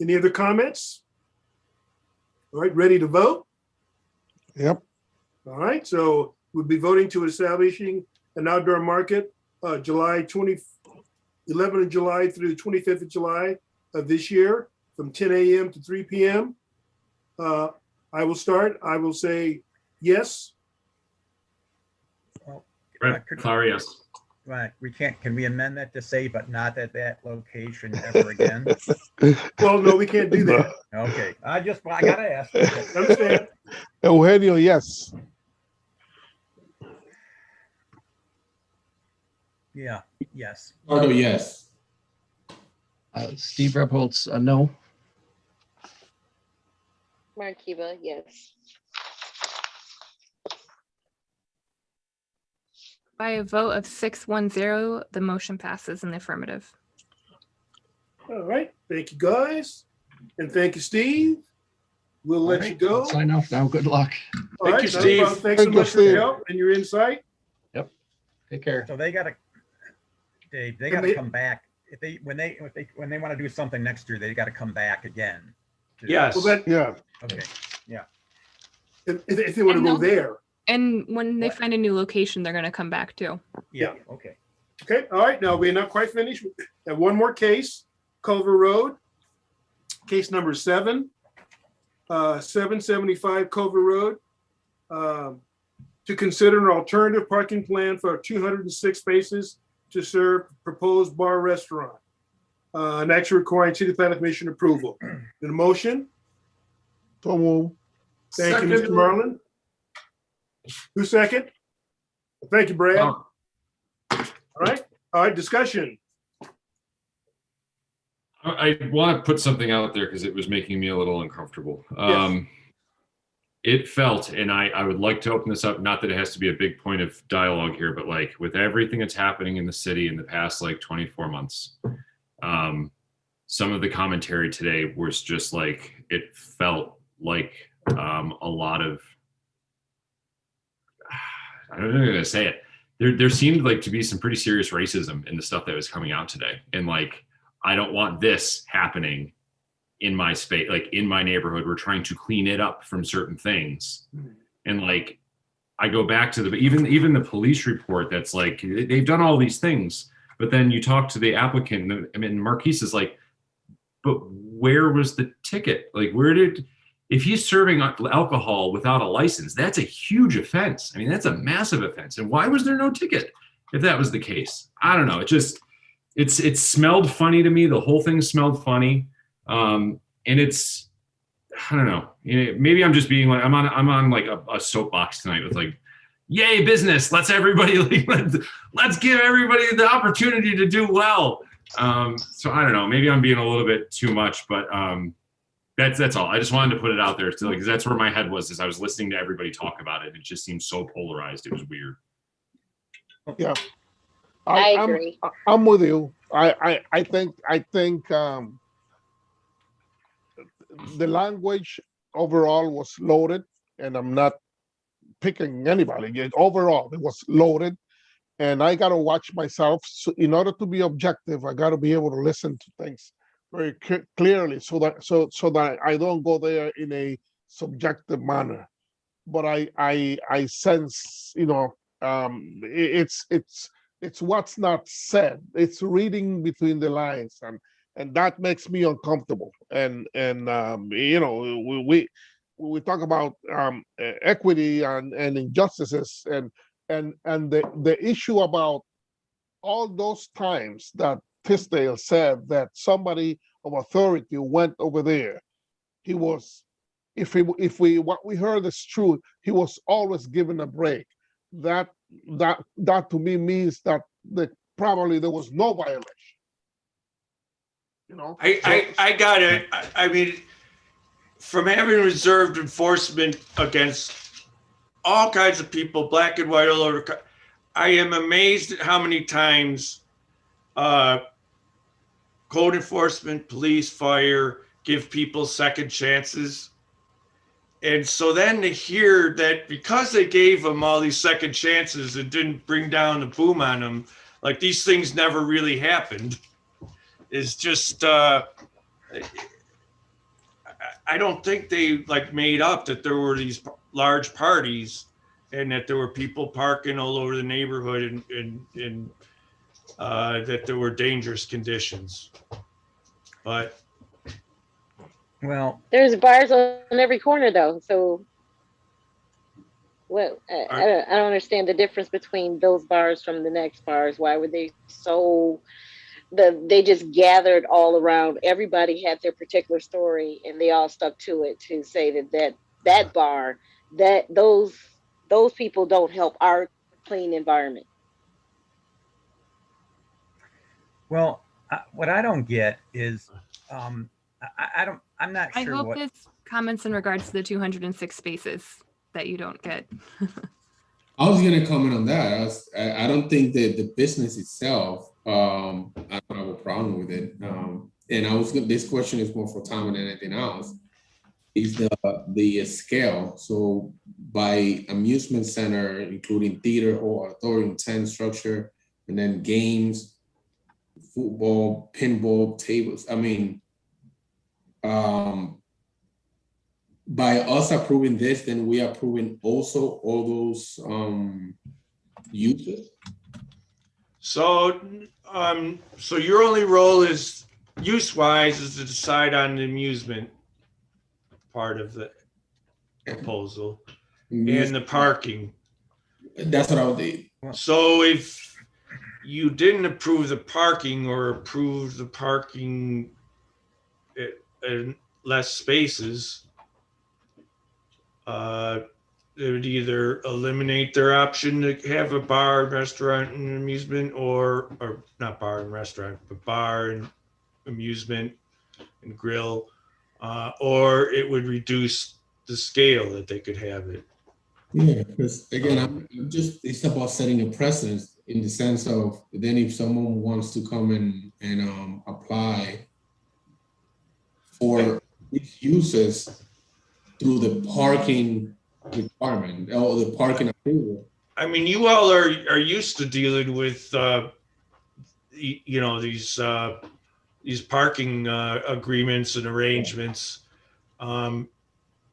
Speaker 2: Any other comments? All right, ready to vote?
Speaker 7: Yep.
Speaker 2: All right, so we'll be voting to establishing an outdoor market July 11th of July through 25th of July of this year from 10 a.m. to 3 p.m. I will start. I will say yes.
Speaker 6: Clara, yes.
Speaker 8: Right. Can we amend that to say, but not at that location ever again?
Speaker 2: Well, no, we can't do that.
Speaker 8: Okay. I gotta ask.
Speaker 2: Understand?
Speaker 7: Eugenio, yes.
Speaker 8: Yeah. Yes.
Speaker 4: Pardo, yes.
Speaker 5: Steve Rebholz, no.
Speaker 9: Markiva, yes.
Speaker 1: By a vote of 6-1-0, the motion passes in the affirmative.
Speaker 2: All right. Thank you, guys. And thank you, Steve. We'll let you go.
Speaker 5: I'll sign off now. Good luck.
Speaker 2: All right,
Speaker 3: you,
Speaker 2: no
Speaker 3: Steve.
Speaker 2: problem. Thanks so much for your help and your insight.
Speaker 5: Yep. Take care.
Speaker 8: So they gotta, Dave, they gotta come back. When they want to do something next year, they gotta come back again.
Speaker 3: Yes.
Speaker 2: Well,
Speaker 7: Yeah.
Speaker 8: Okay. Yeah.
Speaker 2: if they want to go there.
Speaker 1: And when they find a new location, they're going to come back too.
Speaker 8: Yeah. Okay.
Speaker 2: Okay. All right. Now we're not quite finished. We have one more case. Culver Road. Case number 7, 775 Culver Road. To consider an alternative parking plan for 206 spaces to serve proposed bar restaurant. An action requiring City Planning Commission approval. In a motion?
Speaker 7: So move.
Speaker 2: Thank you, Mr. Marlin. Who second? Thank you, Brad. All right, discussion.
Speaker 6: I want to put something out there because it was making me a little uncomfortable.
Speaker 2: Yes.
Speaker 6: It felt, and I would like to open this up, not that it has to be a big point of dialogue here, but like with everything that's happening in the city in the past like 24 months, some of the commentary today was just like, it felt like a lot of, I don't know how to say it. There seemed like to be some pretty serious racism in the stuff that was coming out today. And like, I don't want this happening in my space, like in my neighborhood. We're trying to clean it up from certain things. And like, I go back to even the police report that's like, they've done all these things, but then you talk to the applicant, I mean, Marquise is like, but where was the ticket? Like, if he's serving alcohol without a license, that's a huge offense. I mean, that's a massive offense. And why was there no ticket if that was the case? I don't know. It smelled funny to me. The whole thing smelled funny. And it's, I don't know, maybe I'm just being like, I'm on like a soapbox tonight with like, yay business. Let's everybody, let's give everybody the opportunity to do well. So I don't know, maybe I'm being a little bit too much, but that's all. I just wanted to put it out there because that's where my head was as I was listening to everybody talk about it. It just seemed so polarized. It was weird.
Speaker 7: Yeah.
Speaker 9: I agree.
Speaker 7: I'm with you. I think the language overall was loaded, and I'm not picking anybody. Overall, it was loaded, and I got to watch myself. So in order to be objective, I got to be able to listen to things very clearly, so that I don't go there in a subjective manner. But I sense, it's what's not said. It's reading between the lines, and that makes me uncomfortable. And we talk about equity and injustices, and the issue about all those times that Tisdale said that somebody of authority went over there. He was, what we heard is true, he was always given a break. That to me means that probably there was no violation.
Speaker 3: I got it. I mean, from having reserved enforcement against all kinds of people, black and white, all over, I am amazed at how many times code enforcement, police, fire give people second chances. And so then to hear that because they gave them all these second chances and didn't bring down the boom on them, like these things never really happened, is just, I don't think they like made up that there were these large parties and that there were people parking all over the neighborhood and that there were dangerous conditions. But
Speaker 8: well,
Speaker 9: There's bars on every corner though. So well, I don't understand the difference between those bars from the next bars. Why were they so they just gathered all around. Everybody had their particular story and they all stuck to it to say that bar, that those people don't help our clean environment.
Speaker 8: well, what I don't get is, I'm not
Speaker 1: I
Speaker 8: sure
Speaker 1: hope
Speaker 8: what.
Speaker 1: this comments in regards to the 206 spaces that you don't get.
Speaker 4: I was going to comment on that. I don't think that the business itself, I don't have a problem with it. And this question is more for Tom than anything else, is the scale. So by amusement center, including theater or auditorium, tent structure, and then games, football, pinball, tables. I mean, by us approving this, then we are approving also all those uses.
Speaker 3: so your only role is use-wise is to decide on the amusement part of the proposal and the parking.
Speaker 4: That's what I would do.
Speaker 3: So if you didn't approve the parking or approve the parking in less spaces, they would either eliminate their option to have a bar, restaurant, and amusement, or not bar and restaurant, but bar and amusement and grill, or it would reduce the scale that they could have it.
Speaker 4: Yeah, because again, it's about setting a precedence in the sense of then if someone wants to come and apply for these uses through the parking requirement or the parking approval.
Speaker 3: I mean, you all are used to dealing with, these parking agreements and arrangements.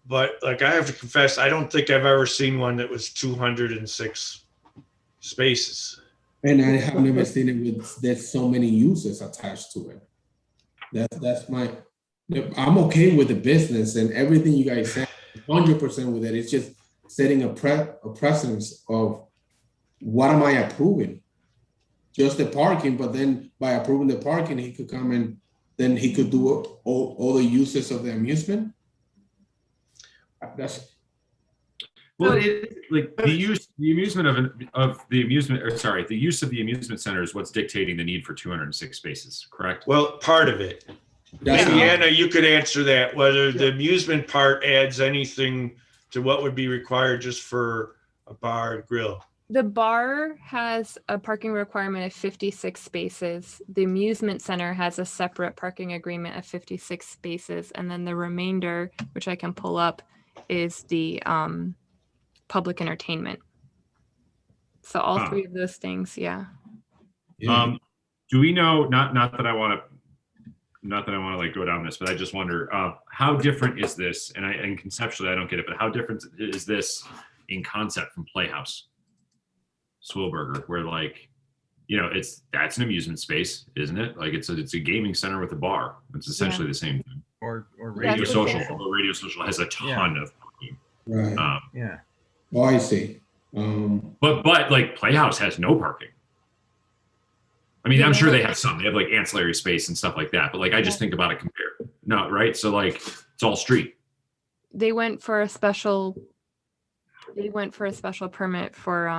Speaker 3: But like I have to confess, I don't think I've ever seen one that was 206 spaces.
Speaker 4: And I have never seen it with there's so many uses attached to it. That's I'm okay with the business and everything you guys said, 100% with it. It's just setting a precedence of what am I approving? Just the parking, but then by approving the parking, he could come and then he could do all the uses of the amusement. That's
Speaker 6: well, like the use of the use of the amusement center is what's dictating the need for 206 spaces, correct?
Speaker 3: Well, part of it. Maybe Anna, you could answer that, whether the amusement part adds anything to what would be required just for a bar and grill.
Speaker 1: The bar has a parking requirement of 56 spaces. The amusement center has a separate parking agreement of 56 spaces. And then the remainder, which I can pull up, is the public entertainment. So all three of those things, yeah.
Speaker 6: Do we know, not that I want to like go down this, but I just wonder how different is this? And conceptually, I don't get it, but how different is this in concept from Playhouse, Swilberger, where like, that's an amusement space, isn't it? Like it's a gaming center with a bar. It's essentially the same thing.
Speaker 8: Or
Speaker 6: Radio Social. Although Radio Social has a ton of parking.
Speaker 4: right.
Speaker 8: Yeah.
Speaker 4: Oh, I see.
Speaker 6: But like Playhouse has no parking. I mean, I'm sure they have some. They have like ancillary space and stuff like that. But like, I just think about it compared. No, right? So like, it's all street.
Speaker 1: They went for a special permit for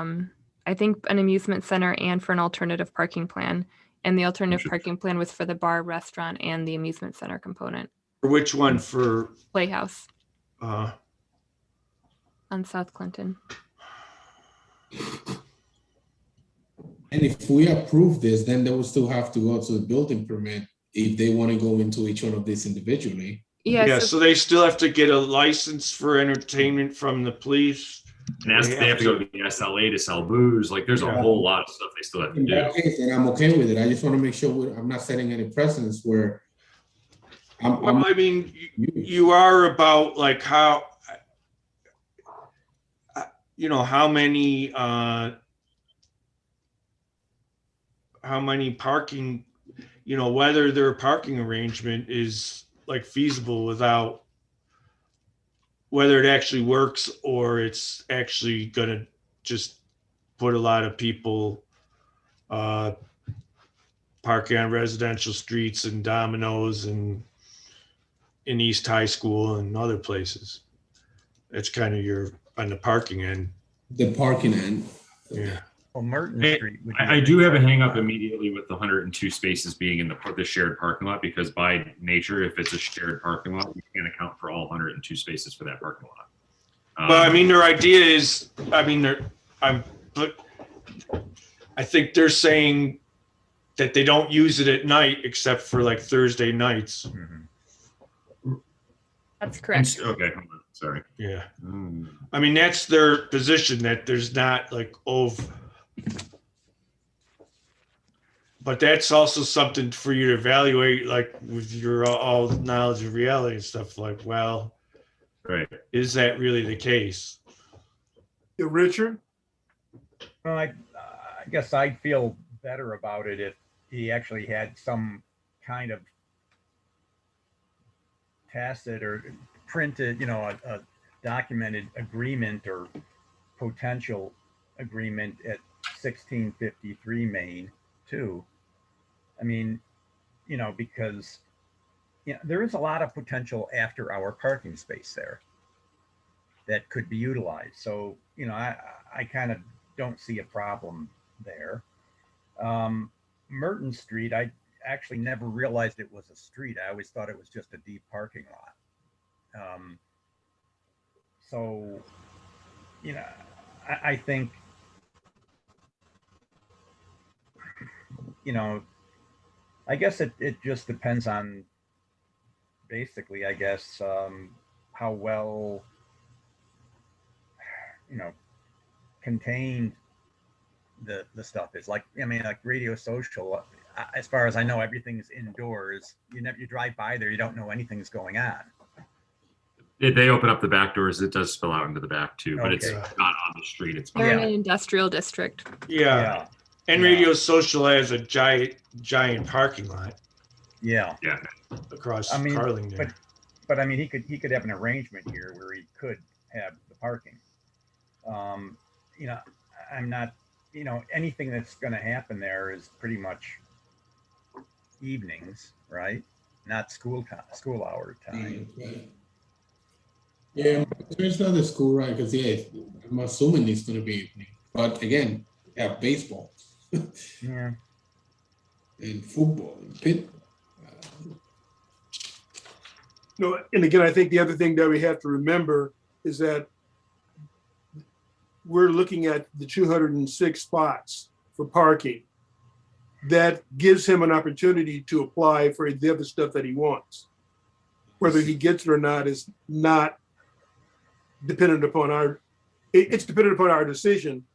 Speaker 1: I think an amusement center and for an alternative parking plan. And the alternative parking plan was for the bar, restaurant, and the amusement center component.
Speaker 3: For which one? For
Speaker 1: Playhouse
Speaker 3: on
Speaker 1: South Clinton.
Speaker 4: And if we approve this, then they will still have to go to the building permit if they want to go into each one of these individually.
Speaker 1: Yeah.
Speaker 3: So they still have to get a license for entertainment from the police.
Speaker 6: And they have to go to the SLA to sell booze. Like there's a whole lot of stuff they still have to
Speaker 4: In
Speaker 6: do.
Speaker 4: that case, then I'm okay with it. I just want to make sure I'm not setting any precedents where
Speaker 3: I mean, you are about like how many parking, whether their parking arrangement is like feasible without, whether it actually works or it's actually gonna just put a lot of people parking on residential streets and Domino's and in East High School and other places. That's kind of on the parking end.
Speaker 4: the parking end.
Speaker 3: Yeah.
Speaker 8: Well, Merton Street. would be
Speaker 6: I
Speaker 8: a
Speaker 6: do
Speaker 8: big
Speaker 6: have a
Speaker 8: part of
Speaker 6: hang up
Speaker 8: that.
Speaker 6: immediately with the 102 spaces being in the shared parking lot, because by nature, if it's a shared parking lot, we can't account for all 102 spaces for that parking lot.
Speaker 3: But I mean, their idea is, but I think they're saying that they don't use it at night except for like Thursday nights.
Speaker 8: Mhm.
Speaker 1: That's correct.
Speaker 6: Okay, hold on. Sorry.
Speaker 3: Yeah. I mean, that's their position, that there's not like but that's also something for you to evaluate, like with your all knowledge of reality and stuff, like, well,
Speaker 6: Right.
Speaker 3: is that really the case?
Speaker 2: Yeah, Richard?
Speaker 8: Well, I guess I'd feel better about it if he actually had some kind of tacit or printed, a documented agreement or potential agreement at 1653 Main too. I mean, because there is a lot of potential after hour parking space there that could be utilized. So, I kind of don't see a problem there. Merton Street, I actually never realized it was a street. I always thought it was just a deep parking lot. So, I think, I guess it just depends on basically, I guess, how well, contained the stuff is. Like, like Radio Social, as far as I know, everything's indoors. You drive by there, you don't know anything's going on.
Speaker 6: If they open up the back doors, it does spill out into the back too, but it's
Speaker 8: Okay.
Speaker 6: not on the street. It's
Speaker 1: They're in
Speaker 6: behind.
Speaker 1: an industrial district.
Speaker 3: Yeah. And
Speaker 8: Yeah.
Speaker 3: Radio Social has a giant parking lot
Speaker 8: Yeah.
Speaker 6: Yeah.
Speaker 3: across
Speaker 8: I mean,
Speaker 3: Carling there.
Speaker 8: But I mean, he could have an arrangement here where he could have the parking. I'm not, anything that's going to happen there is pretty much evenings, right? Not school hour time.
Speaker 4: Yeah, it's not the school, right? Because I'm assuming it's going to be evening. But again, we have baseball
Speaker 8: Yeah.
Speaker 4: and football and pit.
Speaker 2: No, and again, I think the other thing that we have to remember is that we're looking at the 206 spots for parking. That gives him an opportunity to apply for the other stuff that he wants. Whether he gets it or not is not dependent upon it's dependent upon our decision,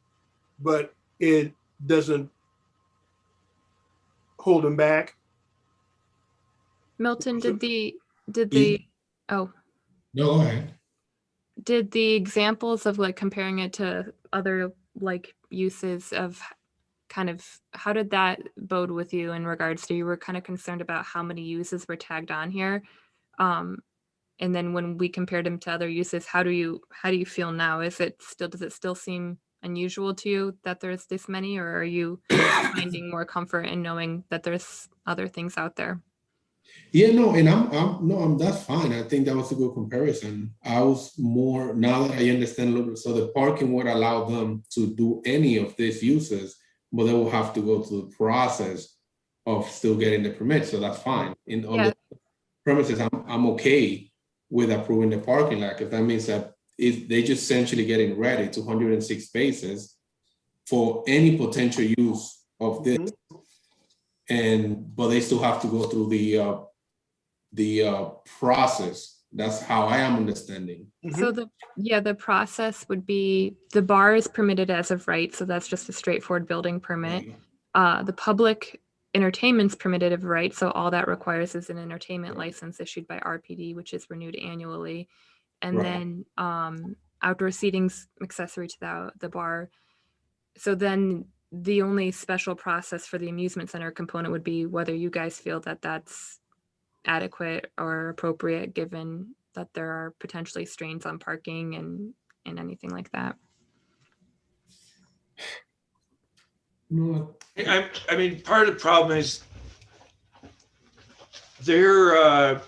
Speaker 2: but it doesn't hold him back.
Speaker 1: Milton,
Speaker 2: So-
Speaker 4: No, go ahead.
Speaker 1: did the examples of like comparing it to other like uses of kind of, how did that bode with you in regards to, you were kind of concerned about how many uses were tagged on here? And then when we compared them to other uses, how do you feel now? Does it still seem unusual to you that there's this many, or are you finding more comfort in knowing that there's other things out there?
Speaker 4: Yeah, no, and that's fine. I think that was a good comparison. I was more, now that I understand a little bit, so the parking would allow them to do any of these uses, but they will have to go through the process of still getting the permit. So that's fine. On the premises, I'm okay with approving the parking lot, because that means that they just essentially getting ready 206 spaces for any potential use of this. But they still have to go through the process. That's how I am understanding.
Speaker 1: So the process would be, the bar is permitted as of right, so that's just a straightforward building permit. The public entertainment's permitted of right, so all that requires is an entertainment license issued by RPD, which is renewed annually. And then outdoor seating's accessory to the bar. So then the only special process for the amusement center component would be whether you guys feel that that's adequate or appropriate, given that there are potentially strains on parking and anything like that.
Speaker 3: I mean, part of the problem is there,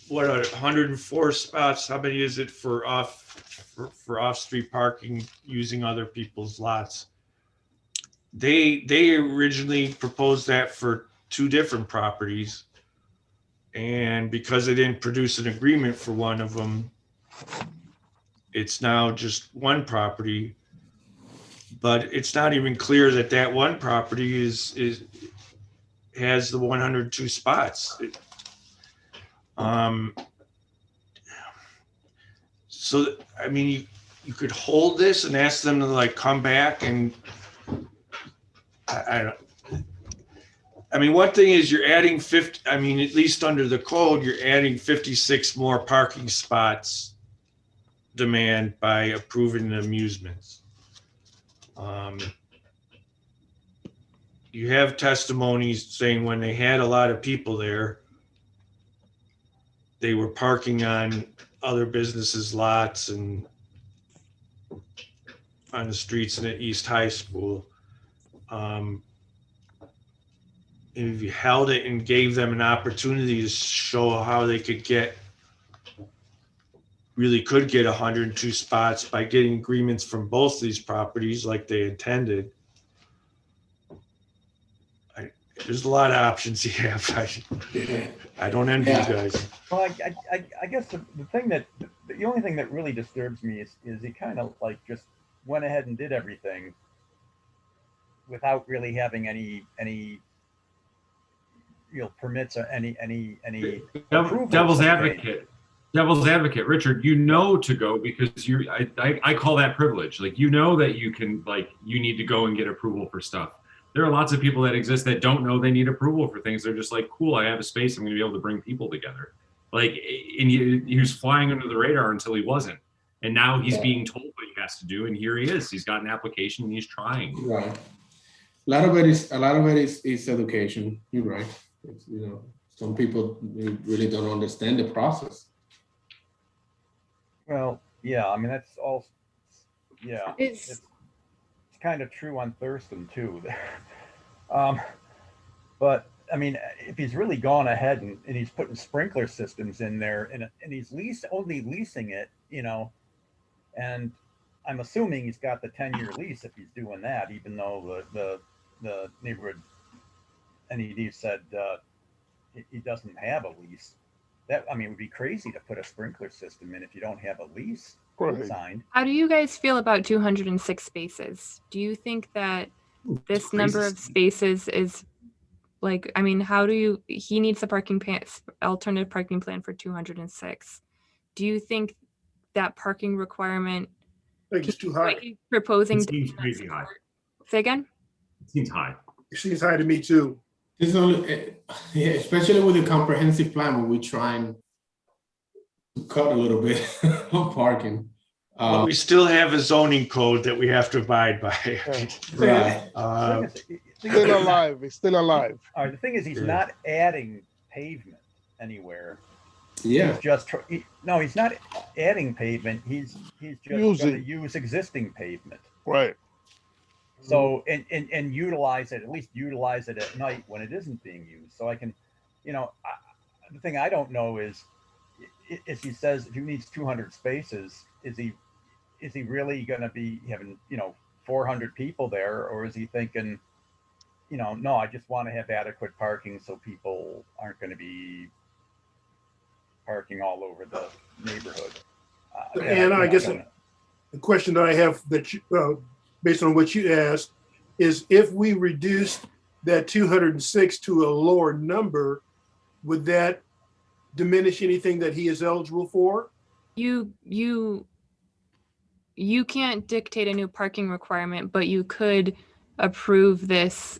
Speaker 3: 104 spots. How many is it for off-street parking using other people's lots? They originally proposed that for 2 different properties. And because they didn't produce an agreement for one of them, it's now just one property. But it's not even clear that one property has the 102 spots. So I mean, you could hold this and ask them to like come back, and I mean, one thing is you're adding 50, I mean, at least under the code, you're adding 56 more parking spots demand by approving the amusements. You have testimonies saying when they had a lot of people there, they were parking on other businesses' lots and on the streets in the East High School. If you held it and gave them an opportunity to show how they could really could get 102 spots by getting agreements from both these properties like they intended. There's a lot of options you have. I don't envy you guys.
Speaker 8: Well, I guess the only thing that really disturbs me is he kind of like just went ahead and did everything without really having any permits or any
Speaker 6: Devil's advocate. Devil's advocate, Richard, you know to go because I call that privilege. Like, you know that you can, like, you need to go and get approval for stuff. There are lots of people that exist that don't know they need approval for things. They're just like, cool, I have a space. I'm going to be able to bring people together. Like, and he was flying under the radar until he wasn't. And now he's being told what he has to do. And here he is. He's got an application and he's trying.
Speaker 4: Right. A lot of it is education. You're right. It's, some people really don't understand the process.
Speaker 8: Well, yeah, I mean, that's all, yeah. It's kind of true on Thurston too. But I mean, if he's really gone ahead and he's putting sprinkler systems in there and he's only leasing it, and I'm assuming he's got the 10-year lease if he's doing that, even though the neighborhood NED said he doesn't have a lease. That, I mean, it would be crazy to put a sprinkler system in if you don't have a lease signed.
Speaker 1: How do you guys feel about 206 spaces? Do you think that this number of spaces is like, I mean, he needs a alternative parking plan for 206. Do you think that parking requirement
Speaker 2: I think it's too high.
Speaker 1: he's proposing
Speaker 6: It seems crazy high.
Speaker 1: Say again?
Speaker 6: It seems high.
Speaker 2: It seems high to me too.
Speaker 4: It's only, especially with the comprehensive plan, when we try and cut a little bit on parking.
Speaker 3: But we still have a zoning code that we have to abide by.
Speaker 4: Right.
Speaker 7: Still alive. It's still alive.
Speaker 8: All right, the thing is, he's not adding pavement anywhere.
Speaker 4: Yeah.
Speaker 8: He's just he's not adding pavement. He's just going to use existing pavement.
Speaker 7: Right.
Speaker 8: So and utilize it, at least utilize it at night when it isn't being used. So I can, the thing I don't know is he says if he needs 200 spaces, is he really going to be having 400 people there, or is he thinking, no, I just want to have adequate parking so people aren't going to be parking all over the neighborhood.
Speaker 2: And I guess the question that I have that based on what you asked, is if we reduce that 206 to a lower number, would that diminish anything that he is eligible for?
Speaker 1: You can't dictate a new parking requirement, but you could approve this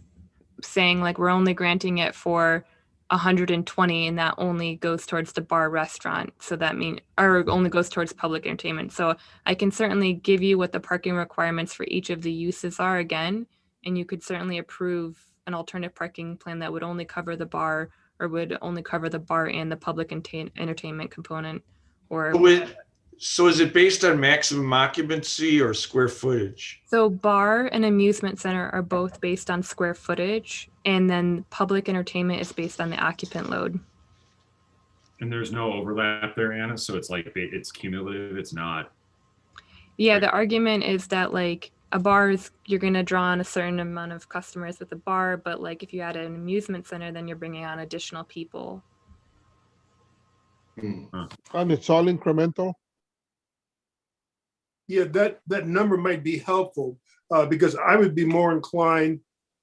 Speaker 1: saying like we're only granting it for 120 and that only goes towards the bar restaurant. So that or only goes towards public entertainment. So I can certainly give you what the parking requirements for each of the uses are again, and you could certainly approve an alternative parking plan that would only cover the bar or would only cover the bar and the public entertainment component.
Speaker 3: So is it based on maximum occupancy or square footage?
Speaker 1: So bar and amusement center are both based on square footage, and then public entertainment is based on the occupant load.
Speaker 6: And there's no overlap there, Anna. So it's like it's cumulative. It's not.
Speaker 1: Yeah, the argument is that like a bar you're going to draw on a certain amount of customers with a bar, but like if you add an amusement center, then you're bringing on additional people.
Speaker 7: And it's all incremental.
Speaker 2: Yeah, that number might be helpful because I would be more inclined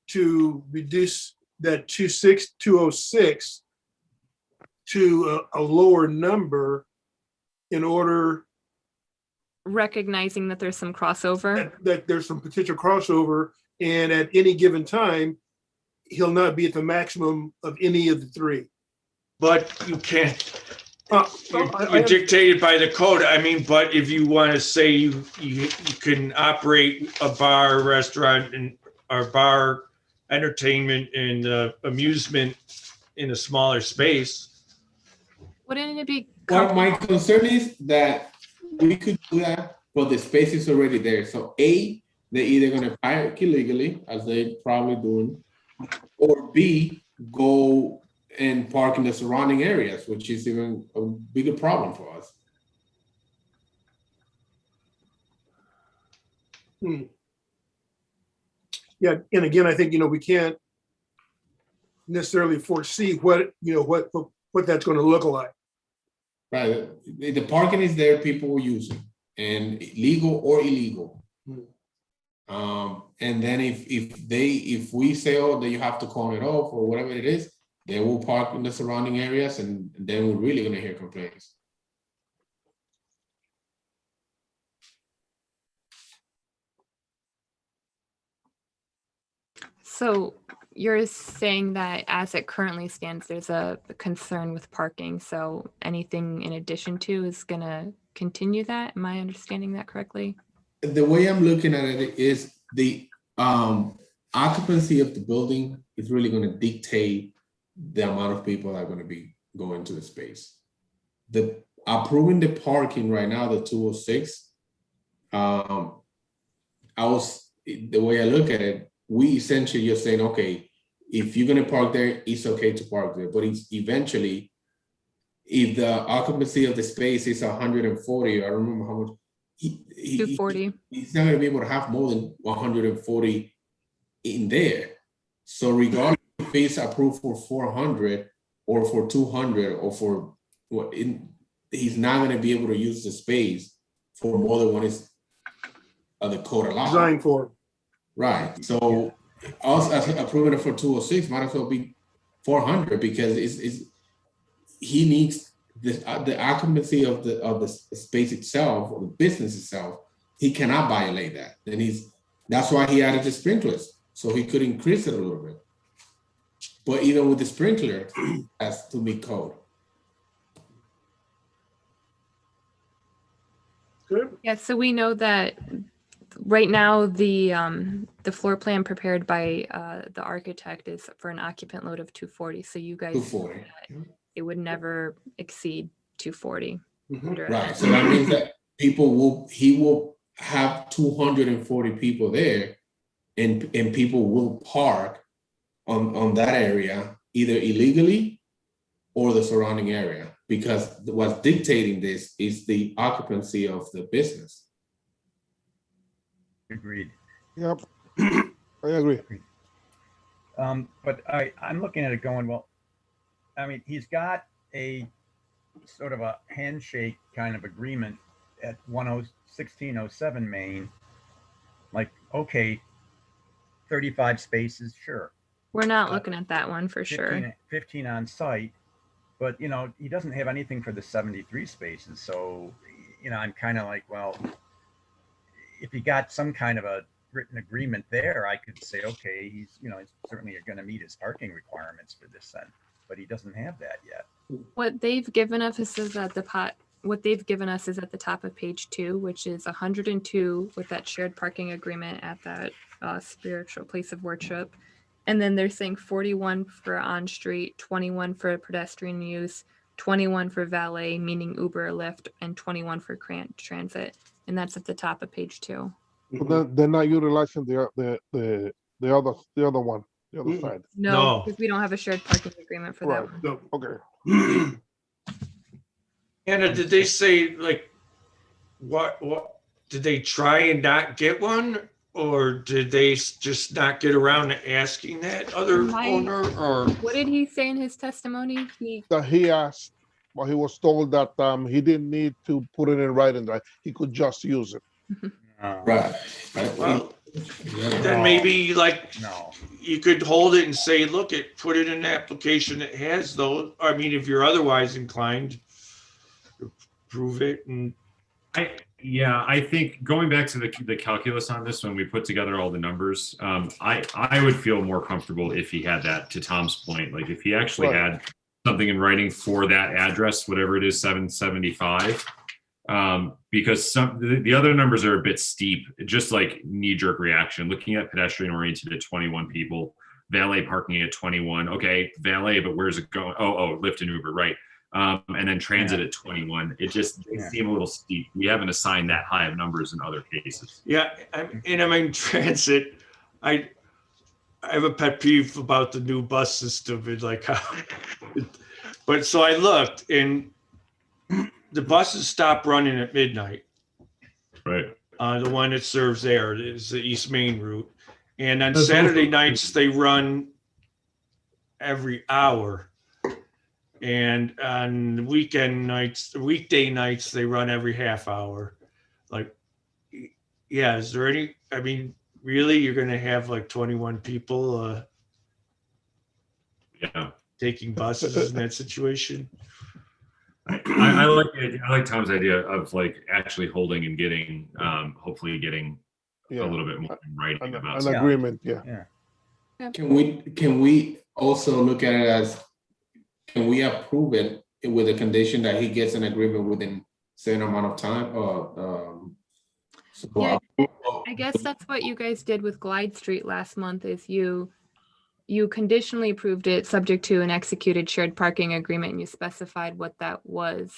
Speaker 2: to reduce that 206 to a lower number in order,
Speaker 1: recognizing that there's some crossover.
Speaker 2: That there's some potential crossover, and at any given time, he'll not be at the maximum of any of the three.
Speaker 3: But you can't. You're dictated by the code. I mean, but if you want to say you can operate a bar, restaurant, or bar entertainment and amusement in a smaller space.
Speaker 1: Wouldn't it be
Speaker 4: Well, my concern is that we could do that, but the space is already there. So A, they're either gonna park illegally, as they probably doing, or B, go and park in the surrounding areas, which is even a bigger problem for us.
Speaker 2: Yeah, and again, I think, we can't necessarily foresee what that's going to look like.
Speaker 4: Right, the parking is there, people will use it, and legal or illegal. And then if we say, oh, that you have to call it off or whatever it is, they will park in the surrounding areas, and then we're really gonna hear complaints.
Speaker 1: So you're saying that as it currently stands, there's a concern with parking. So anything in addition to is going to continue that? Am I understanding that correctly?
Speaker 4: The way I'm looking at it is the occupancy of the building is really gonna dictate the amount of people that are gonna be going to the space. The approving the parking right now, the 206, the way I look at it, we essentially just saying, okay, if you're gonna park there, it's okay to park there, but it's eventually, if the occupancy of the space is 140, I don't remember how much,
Speaker 1: 240.
Speaker 4: He's not gonna be able to have more than 140 in there. So regardless if it's approved for 400 or for 200 or for what, he's not gonna be able to use the space for more than what is the code allows.
Speaker 2: Designed for.
Speaker 4: Right, so us as approving it for 206 might as well be 400 because he needs the occupancy of the space itself or the business itself. He cannot violate that. Then that's why he added the sprinklers, so he could increase it a little bit. But even with the sprinkler, has to meet code.
Speaker 2: Good.
Speaker 1: Yeah, so we know that right now the floor plan prepared by the architect is for an occupant load of 240. So you guys,
Speaker 4: 240.
Speaker 1: it would never exceed 240.
Speaker 4: Right, so that means that he will have 240 people there, and people will park on that area either illegally or the surrounding area, because what's dictating this is the occupancy of the business.
Speaker 8: Agreed.
Speaker 7: Yep, I agree.
Speaker 8: But I'm looking at it going, well, I mean, he's got a sort of a handshake kind of agreement at 1607 Main. Like, okay, 35 spaces, sure.
Speaker 1: We're not looking at that one for
Speaker 8: 15,
Speaker 1: sure.
Speaker 8: 15 on site, but he doesn't have anything for the 73 spaces. So, I'm kind of like, well, if he got some kind of a written agreement there, I could say, okay, he's certainly going to meet his parking requirements for this then, but he doesn't have that yet.
Speaker 1: What they've given us is at the top of page 2, which is 102 with that shared parking agreement at that spiritual place of worship. And then they're saying 41 for on-street, 21 for pedestrian use, 21 for valet, meaning Uber or Lyft, and 21 for transit. And that's at the top of page 2.
Speaker 7: But they're not utilizing the other one, the other side.
Speaker 1: No, because we don't have a shared parking agreement for that one.
Speaker 2: No.
Speaker 7: Okay.
Speaker 3: Anna, did they say like what did they try and not get one, or did they just not get around to asking that other owner? Or
Speaker 1: what did he say in his testimony?
Speaker 7: That he asked, but he was told that he didn't need to put it in writing, that he could just use it.
Speaker 4: Right.
Speaker 3: Well, then maybe you could hold it and say, look, put it in an application that has those. I mean, if you're otherwise inclined, prove it. And
Speaker 6: I think going back to the calculus on this, when we put together all the numbers, I would feel more comfortable if he had that, to Tom's point, like if he actually had something in writing for that address, whatever it is, 775. Because the other numbers are a bit steep, just like knee-jerk reaction. Looking at pedestrian oriented at 21 people, valet parking at 21. Okay, valet, but where's it going? Oh, Lyft and Uber, right? and then transit at 21. It just they
Speaker 8: Yeah.
Speaker 6: seem a little steep. We haven't assigned that high of numbers in other cases.
Speaker 3: Yeah, and I mean, transit, I have a pet peeve about the new bus system and like how, but so I looked and the buses stop running at midnight.
Speaker 6: Right.
Speaker 3: The one that serves there is the East Main route. And on
Speaker 2: That's
Speaker 3: Saturday
Speaker 2: also-
Speaker 3: nights, they run every hour. And on weekday nights, they run every half hour. Like, yeah, is there any, I mean, really, you're going to have like 21 people
Speaker 6: Yeah.
Speaker 3: taking buses in that situation?
Speaker 6: I like Tom's idea of like actually holding and getting, hopefully getting
Speaker 7: Yeah,
Speaker 6: a little bit more in writing about
Speaker 7: an
Speaker 6: something.
Speaker 7: agreement, yeah.
Speaker 8: Yeah.
Speaker 4: Can we also look at it as, can we approve it with the condition that he gets an agreement within certain amount of time or?
Speaker 1: Yeah, I guess that's what you guys did with Glide Street last month is you conditionally approved it subject to an executed shared parking agreement and you specified what that was.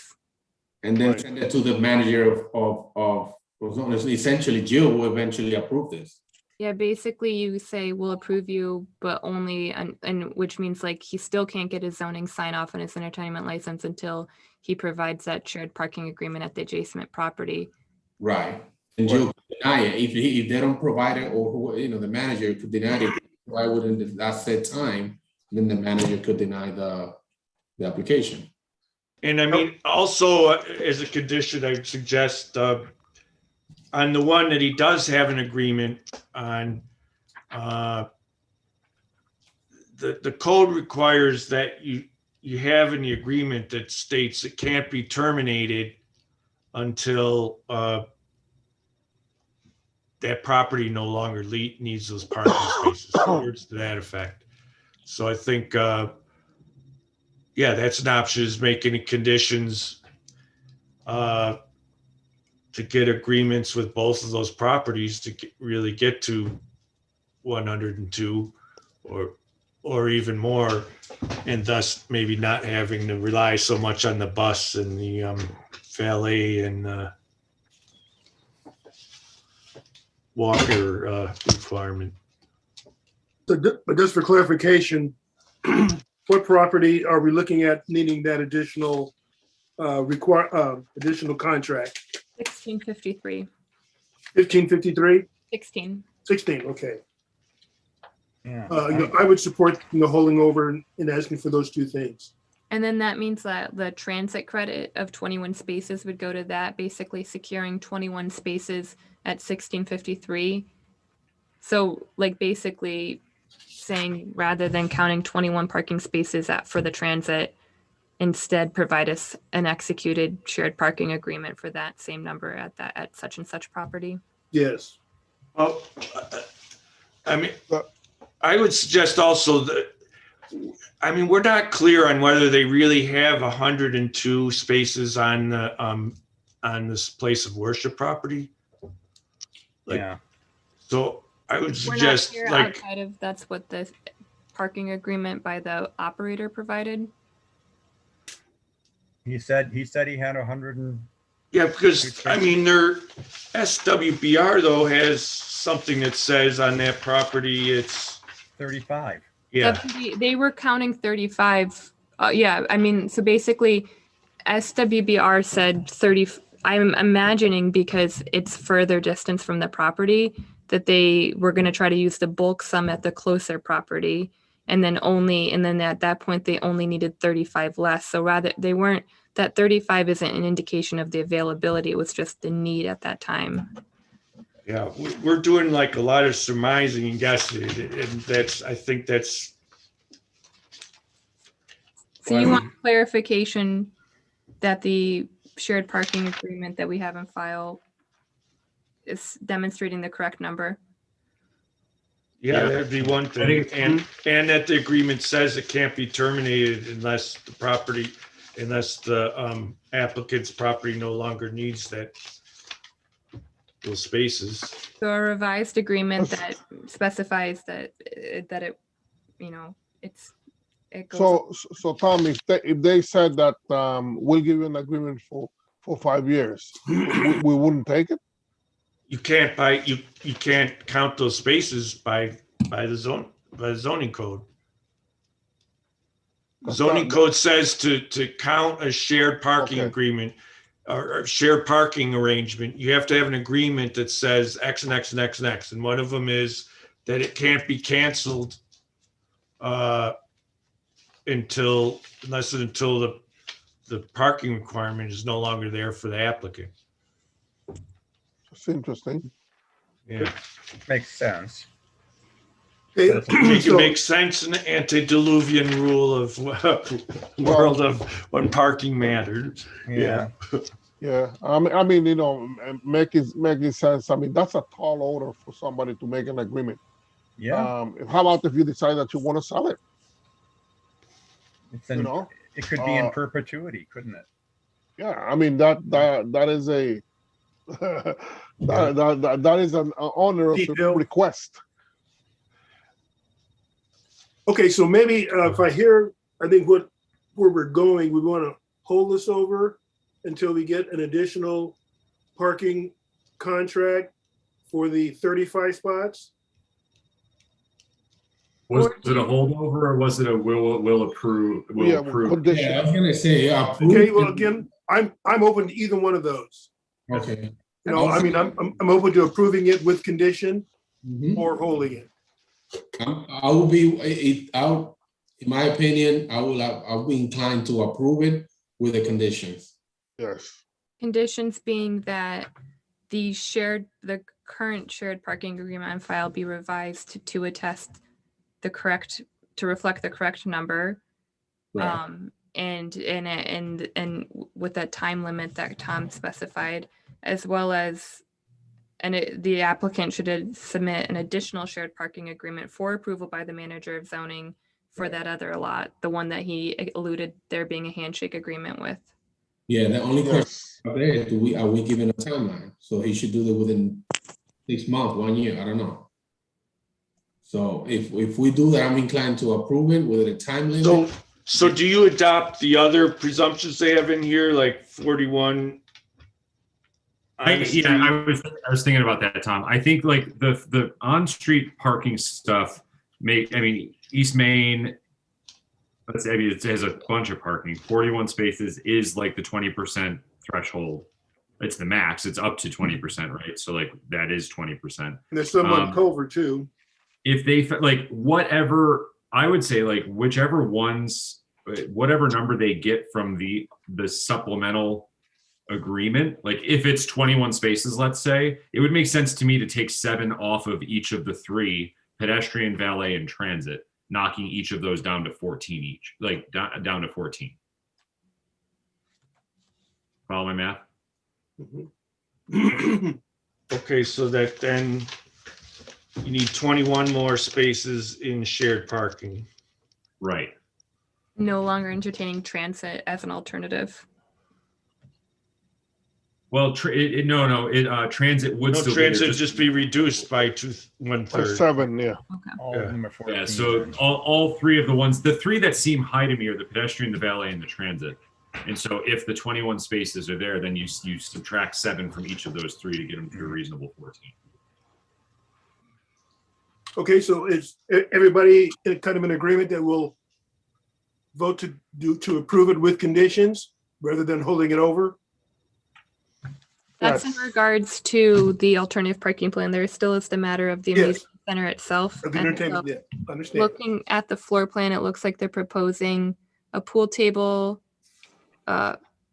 Speaker 4: And then
Speaker 7: Right.
Speaker 4: send it to the manager of essentially Jill will eventually approve this.
Speaker 1: Yeah, basically you say we'll approve you, but only, and which means like he still can't get his zoning sign off on his entertainment license until he provides that shared parking agreement at the adjacent property.
Speaker 4: Right. And Jill could deny it if they don't provide it, or who, the manager could deny it. Why wouldn't that set time? Then the manager could deny the application.
Speaker 3: And I mean, also as a condition, I'd suggest on the one that he does have an agreement on, the code requires that you have in the agreement that states it can't be terminated until that property no longer needs those parking spaces, words to that effect. So I think, yeah, that's an option, is making conditions to get agreements with both of those properties to really get to 102 or even more, and thus maybe not having to rely so much on the bus and the valet and walker requirement.
Speaker 2: So, but just for clarification, what property are we looking at needing that additional additional contract?
Speaker 1: 1653.
Speaker 2: 1553?
Speaker 1: 16.
Speaker 2: 16, okay.
Speaker 8: Yeah.
Speaker 2: I would support holding over and asking for those two things.
Speaker 1: And then that means that the transit credit of 21 spaces would go to that, basically securing 21 spaces at 1653. So like basically saying rather than counting 21 parking spaces for the transit, instead provide us an executed shared parking agreement for that same number at such and such property.
Speaker 2: Yes.
Speaker 3: Well, I mean, I would suggest also that, I mean, we're not clear on whether they really have 102 spaces on this place of worship property.
Speaker 8: Yeah.
Speaker 3: So I would
Speaker 1: We're not
Speaker 3: suggest
Speaker 1: clear
Speaker 3: like,
Speaker 1: outside of that's what the parking agreement by the operator provided.
Speaker 8: He said he had 100 and
Speaker 3: yeah, because I mean, their SWBR though has something that says on that property, it's,
Speaker 8: 35.
Speaker 3: yeah,
Speaker 1: They were counting 35. Yeah, I mean, so basically SWBR said 30. I'm imagining because it's further distance from the property that they were going to try to use the bulk sum at the closer property. And then at that point, they only needed 35 less. So rather that 35 isn't an indication of the availability. It was just the need at that time.
Speaker 3: yeah, we're doing like a lot of surmising and guessing, and I think that's.
Speaker 1: So you want clarification that the shared parking agreement that we have in file is demonstrating the correct number?
Speaker 3: Yeah, that'd be one thing, and that the agreement says it can't be terminated unless the applicant's property no longer needs those spaces.
Speaker 1: So a revised agreement that specifies that it, it's it goes.
Speaker 7: So Tom, if they said that we'll give you an agreement for 5 years, we wouldn't take it?
Speaker 3: You can't you can't count those spaces by the zoning code. The zoning code says to count a shared parking
Speaker 7: Okay.
Speaker 3: agreement or shared parking arrangement, you have to have an agreement that says X and X and X and X. And one of them is that it can't be canceled until the parking requirement is no longer there for the applicant.
Speaker 7: It's interesting.
Speaker 3: Yeah.
Speaker 8: Makes sense.
Speaker 2: Okay,
Speaker 3: It can
Speaker 2: so-
Speaker 3: make sense in the antediluvian rule of world of when parking matters.
Speaker 8: Yeah.
Speaker 7: Yeah, I mean, you know, making sense. I mean, that's a tall order for somebody to make an agreement.
Speaker 8: Yeah.
Speaker 7: How about if you decide that you want to sell it?
Speaker 8: It's
Speaker 7: You know,
Speaker 8: it could be in perpetuity, couldn't it?
Speaker 7: yeah. I mean, that is a that is an onerous
Speaker 2: Detail.
Speaker 7: request.
Speaker 2: Okay, so maybe if I think where we're going, we want to hold this over until we get an additional parking contract for the 35 spots.
Speaker 6: Was it a holdover or was it a will approve?
Speaker 7: Yeah,
Speaker 6: Approve?
Speaker 7: condition.
Speaker 4: Yeah, I was gonna say, yeah.
Speaker 2: Okay, well, again, I'm open to either one of those.
Speaker 4: Okay.
Speaker 2: You know, I mean, I'm open to approving it with condition
Speaker 4: Mhm.
Speaker 2: or holding it.
Speaker 4: I will be, in my opinion, I'll be inclined to approve it with the conditions.
Speaker 7: Yes.
Speaker 1: Conditions being that the current shared parking agreement on file be revised to attest to reflect the correct number.
Speaker 4: Right.
Speaker 1: And with that time limit that Tom specified, as well as the applicant should submit an additional shared parking agreement for approval by the manager of zoning for that other lot, the one that he alluded there being a handshake agreement with.
Speaker 4: Yeah, the only question
Speaker 7: Yes.
Speaker 4: out there, are we given a timeline? So he should do that within 6 months, 1 year, I don't know. So if we do that, I'm inclined to approve it with a time limit.
Speaker 3: So do you adopt the other presumptions they have in here, like 41?
Speaker 6: I was thinking about that, Tom. I think like the on-street parking stuff East Main, it has a bunch of parking. 41 spaces is like the 20% threshold. It's the max. It's up to 20%, right? So like that is 20%.
Speaker 2: And there's some on Culver too.
Speaker 6: If they like whatever, I would say like whichever ones, whatever number they get from the supplemental agreement, like if it's 21 spaces, let's say, it would make sense to me to take 7 off of each of the 3, pedestrian, valet, and transit, knocking each of those down to 14 each, like down to 14. Follow my math?
Speaker 3: Okay, so that then you need 21 more spaces in shared parking.
Speaker 6: Right.
Speaker 1: No longer entertaining transit as an alternative.
Speaker 6: Well, transit would
Speaker 3: No,
Speaker 6: still
Speaker 3: transit
Speaker 6: be
Speaker 3: just be reduced by 1/3.
Speaker 7: 7, yeah.
Speaker 8: All
Speaker 3: Yeah.
Speaker 8: number 14.
Speaker 6: Yeah, so all 3 of the ones, the 3 that seem high to me are the pedestrian, the valet, and the transit. And so if the 21 spaces are there, then you subtract 7 from each of those 3 to get them to a reasonable 14.
Speaker 2: Okay, so is everybody kind of in agreement that we'll vote to approve it with conditions rather than holding it over?
Speaker 1: That's in regards to the alternative parking plan. There still is the matter of the amusement center itself.
Speaker 2: Of the
Speaker 1: And
Speaker 2: entertainment,
Speaker 1: so
Speaker 2: yeah, understand.
Speaker 1: looking at the floor plan, it looks like they're proposing a pool table,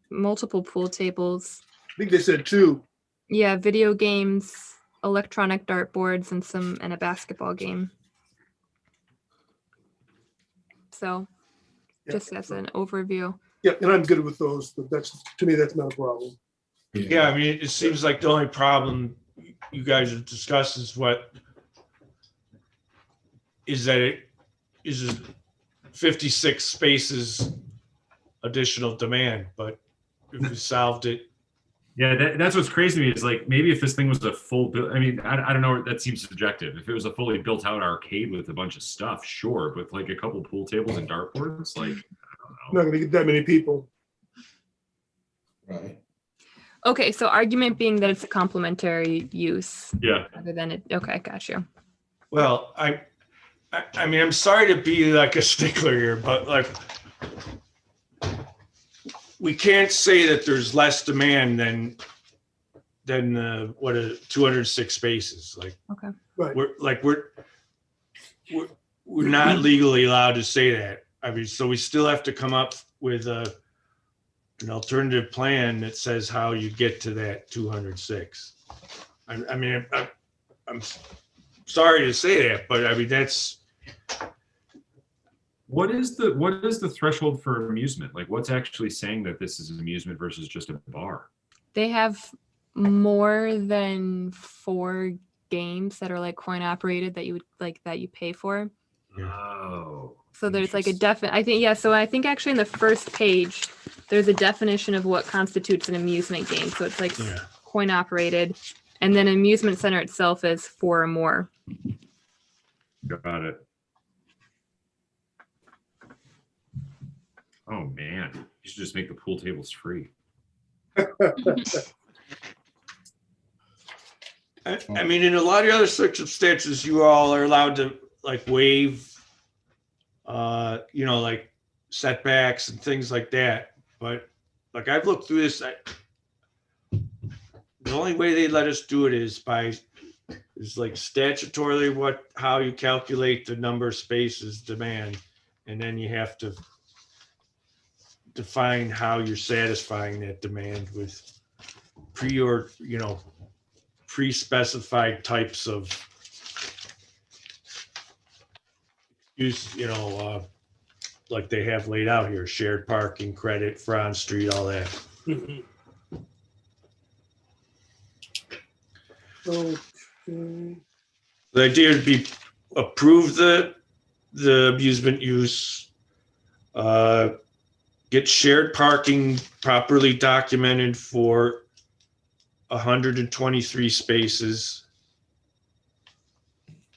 Speaker 1: multiple pool tables.
Speaker 2: I think they said 2.
Speaker 1: Yeah, video games, electronic dartboards, and a basketball game. So,
Speaker 2: Yeah.
Speaker 1: just as an overview.
Speaker 2: Yeah, and I'm good with those, but to me, that's not a problem.
Speaker 3: Yeah, I mean, it seems like the only problem you guys have discussed is that it is 56 spaces additional demand, but if we solved it,
Speaker 6: Yeah, that's what's crazy to me is like maybe if this thing was a full build, I mean, I don't know, that seems subjective. If it was a fully built out arcade with a bunch of stuff, sure, but like a couple pool tables and dartboards, like, I don't
Speaker 2: Not
Speaker 6: know.
Speaker 2: gonna get that many people.
Speaker 4: Right.
Speaker 1: Okay, so argument being that it's a complementary use
Speaker 6: Yeah,
Speaker 1: rather than it. Okay, got you.
Speaker 3: Well, I mean, I'm sorry to be like a stickler here, but like, we can't say that there's less demand than what a 206 spaces. Like,
Speaker 1: Okay.
Speaker 2: Right.
Speaker 3: we're not legally allowed to say that. I mean, so we still have to come up with an alternative plan that says how you get to that 206. I mean, I'm sorry to say that, but I mean, that's,
Speaker 6: what is the threshold for amusement? Like, what's actually saying that this is an amusement versus just a bar?
Speaker 1: They have more than 4 games that are like coin operated that you would like that you pay for.
Speaker 6: Oh.
Speaker 1: So there's like a definite, I think, yeah. So I think actually in the first page, there's a definition of what constitutes an amusement game. So it's like
Speaker 3: yeah.
Speaker 1: coin operated, and then amusement center itself is 4 or more.
Speaker 6: Got it. Oh man, you should just make the pool tables free.
Speaker 3: I mean, in a lot of other circumstances, you all are allowed to like waive, like setbacks and things like that. But like I've looked through this, the only way they let us do it is like statutorily how you calculate the number of spaces demand, and then you have to define how you're satisfying that demand with pre-specified types of use, like they have laid out here, shared parking, credit for on-street, all that.
Speaker 2: Mhm. Okay.
Speaker 3: The idea would be approve the amusement use, get shared parking properly documented for 123 spaces.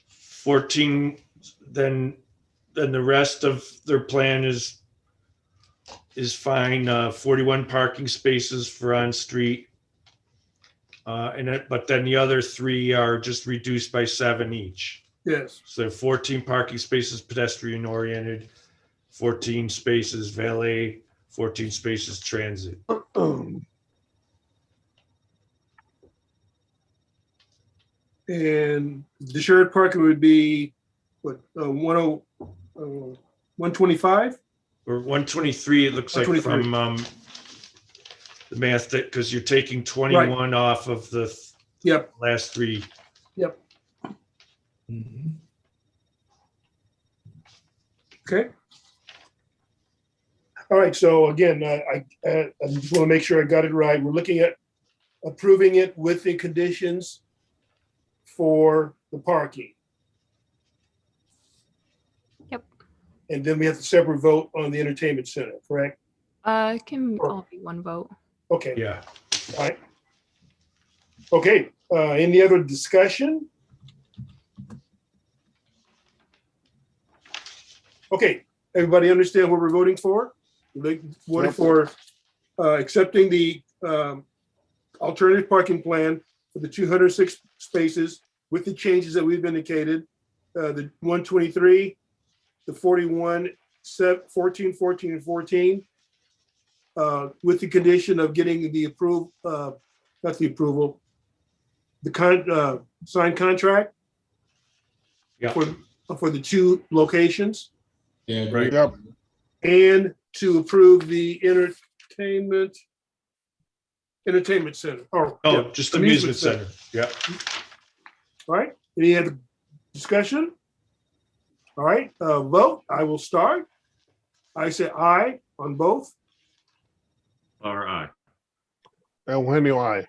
Speaker 3: 14, then the rest of their plan is fine. 41 parking spaces for on-street. But then the other 3 are just reduced by 7 each.
Speaker 2: Yes.
Speaker 3: So 14 parking spaces pedestrian oriented, 14 spaces valet, 14 spaces transit.
Speaker 2: And the shared parking would be what, 125?
Speaker 3: Or 123, it looks like
Speaker 2: 123.
Speaker 3: from the math, that because you're taking 21 off of the
Speaker 2: Yep.
Speaker 3: last 3.
Speaker 2: Yep.
Speaker 4: Mhm.
Speaker 2: Okay. All right. So again, I just want to make sure I got it right. We're looking at approving it with the conditions for the parking.
Speaker 1: Yep.
Speaker 2: And then we have to separate vote on the entertainment center, correct?
Speaker 1: It can all be 1 vote.
Speaker 2: Okay.
Speaker 3: Yeah.
Speaker 2: All right. Okay. Any other discussion? Okay. Everybody understand what we're voting for? We're voting for accepting the alternative parking plan for the 206 spaces with the changes that we've indicated, the 123, the 41, 14, 14, and 14, with the condition of getting the approval, not the approval, the signed contract
Speaker 3: Yeah.
Speaker 2: for the 2 locations,
Speaker 4: Yeah.
Speaker 3: Right.
Speaker 7: Yep.
Speaker 2: and to approve the entertainment center.
Speaker 3: Oh, just amusement center. Yeah.
Speaker 2: All right. Any other discussion? All right. Vote. I will start. I say aye on both.
Speaker 6: Or aye.
Speaker 7: Eugenio, I.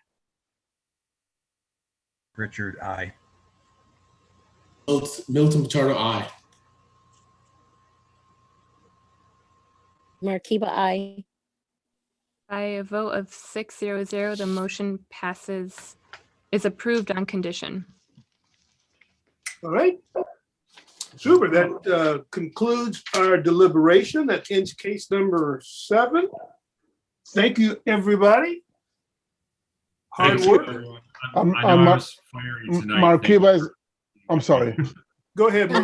Speaker 8: Richard, I.
Speaker 4: Milton Paterno, aye.
Speaker 11: Markiba, I.
Speaker 1: By a vote of 600, the motion is approved on condition.
Speaker 2: All right. Super. That concludes our deliberation. That ends case number 7. Thank you, everybody. Hard
Speaker 3: Thank you,
Speaker 2: work.
Speaker 3: everyone.
Speaker 6: I know I was fiery tonight.
Speaker 7: Mark
Speaker 6: Thank you.
Speaker 7: Cuba is, I'm sorry.
Speaker 2: Go ahead, Mark.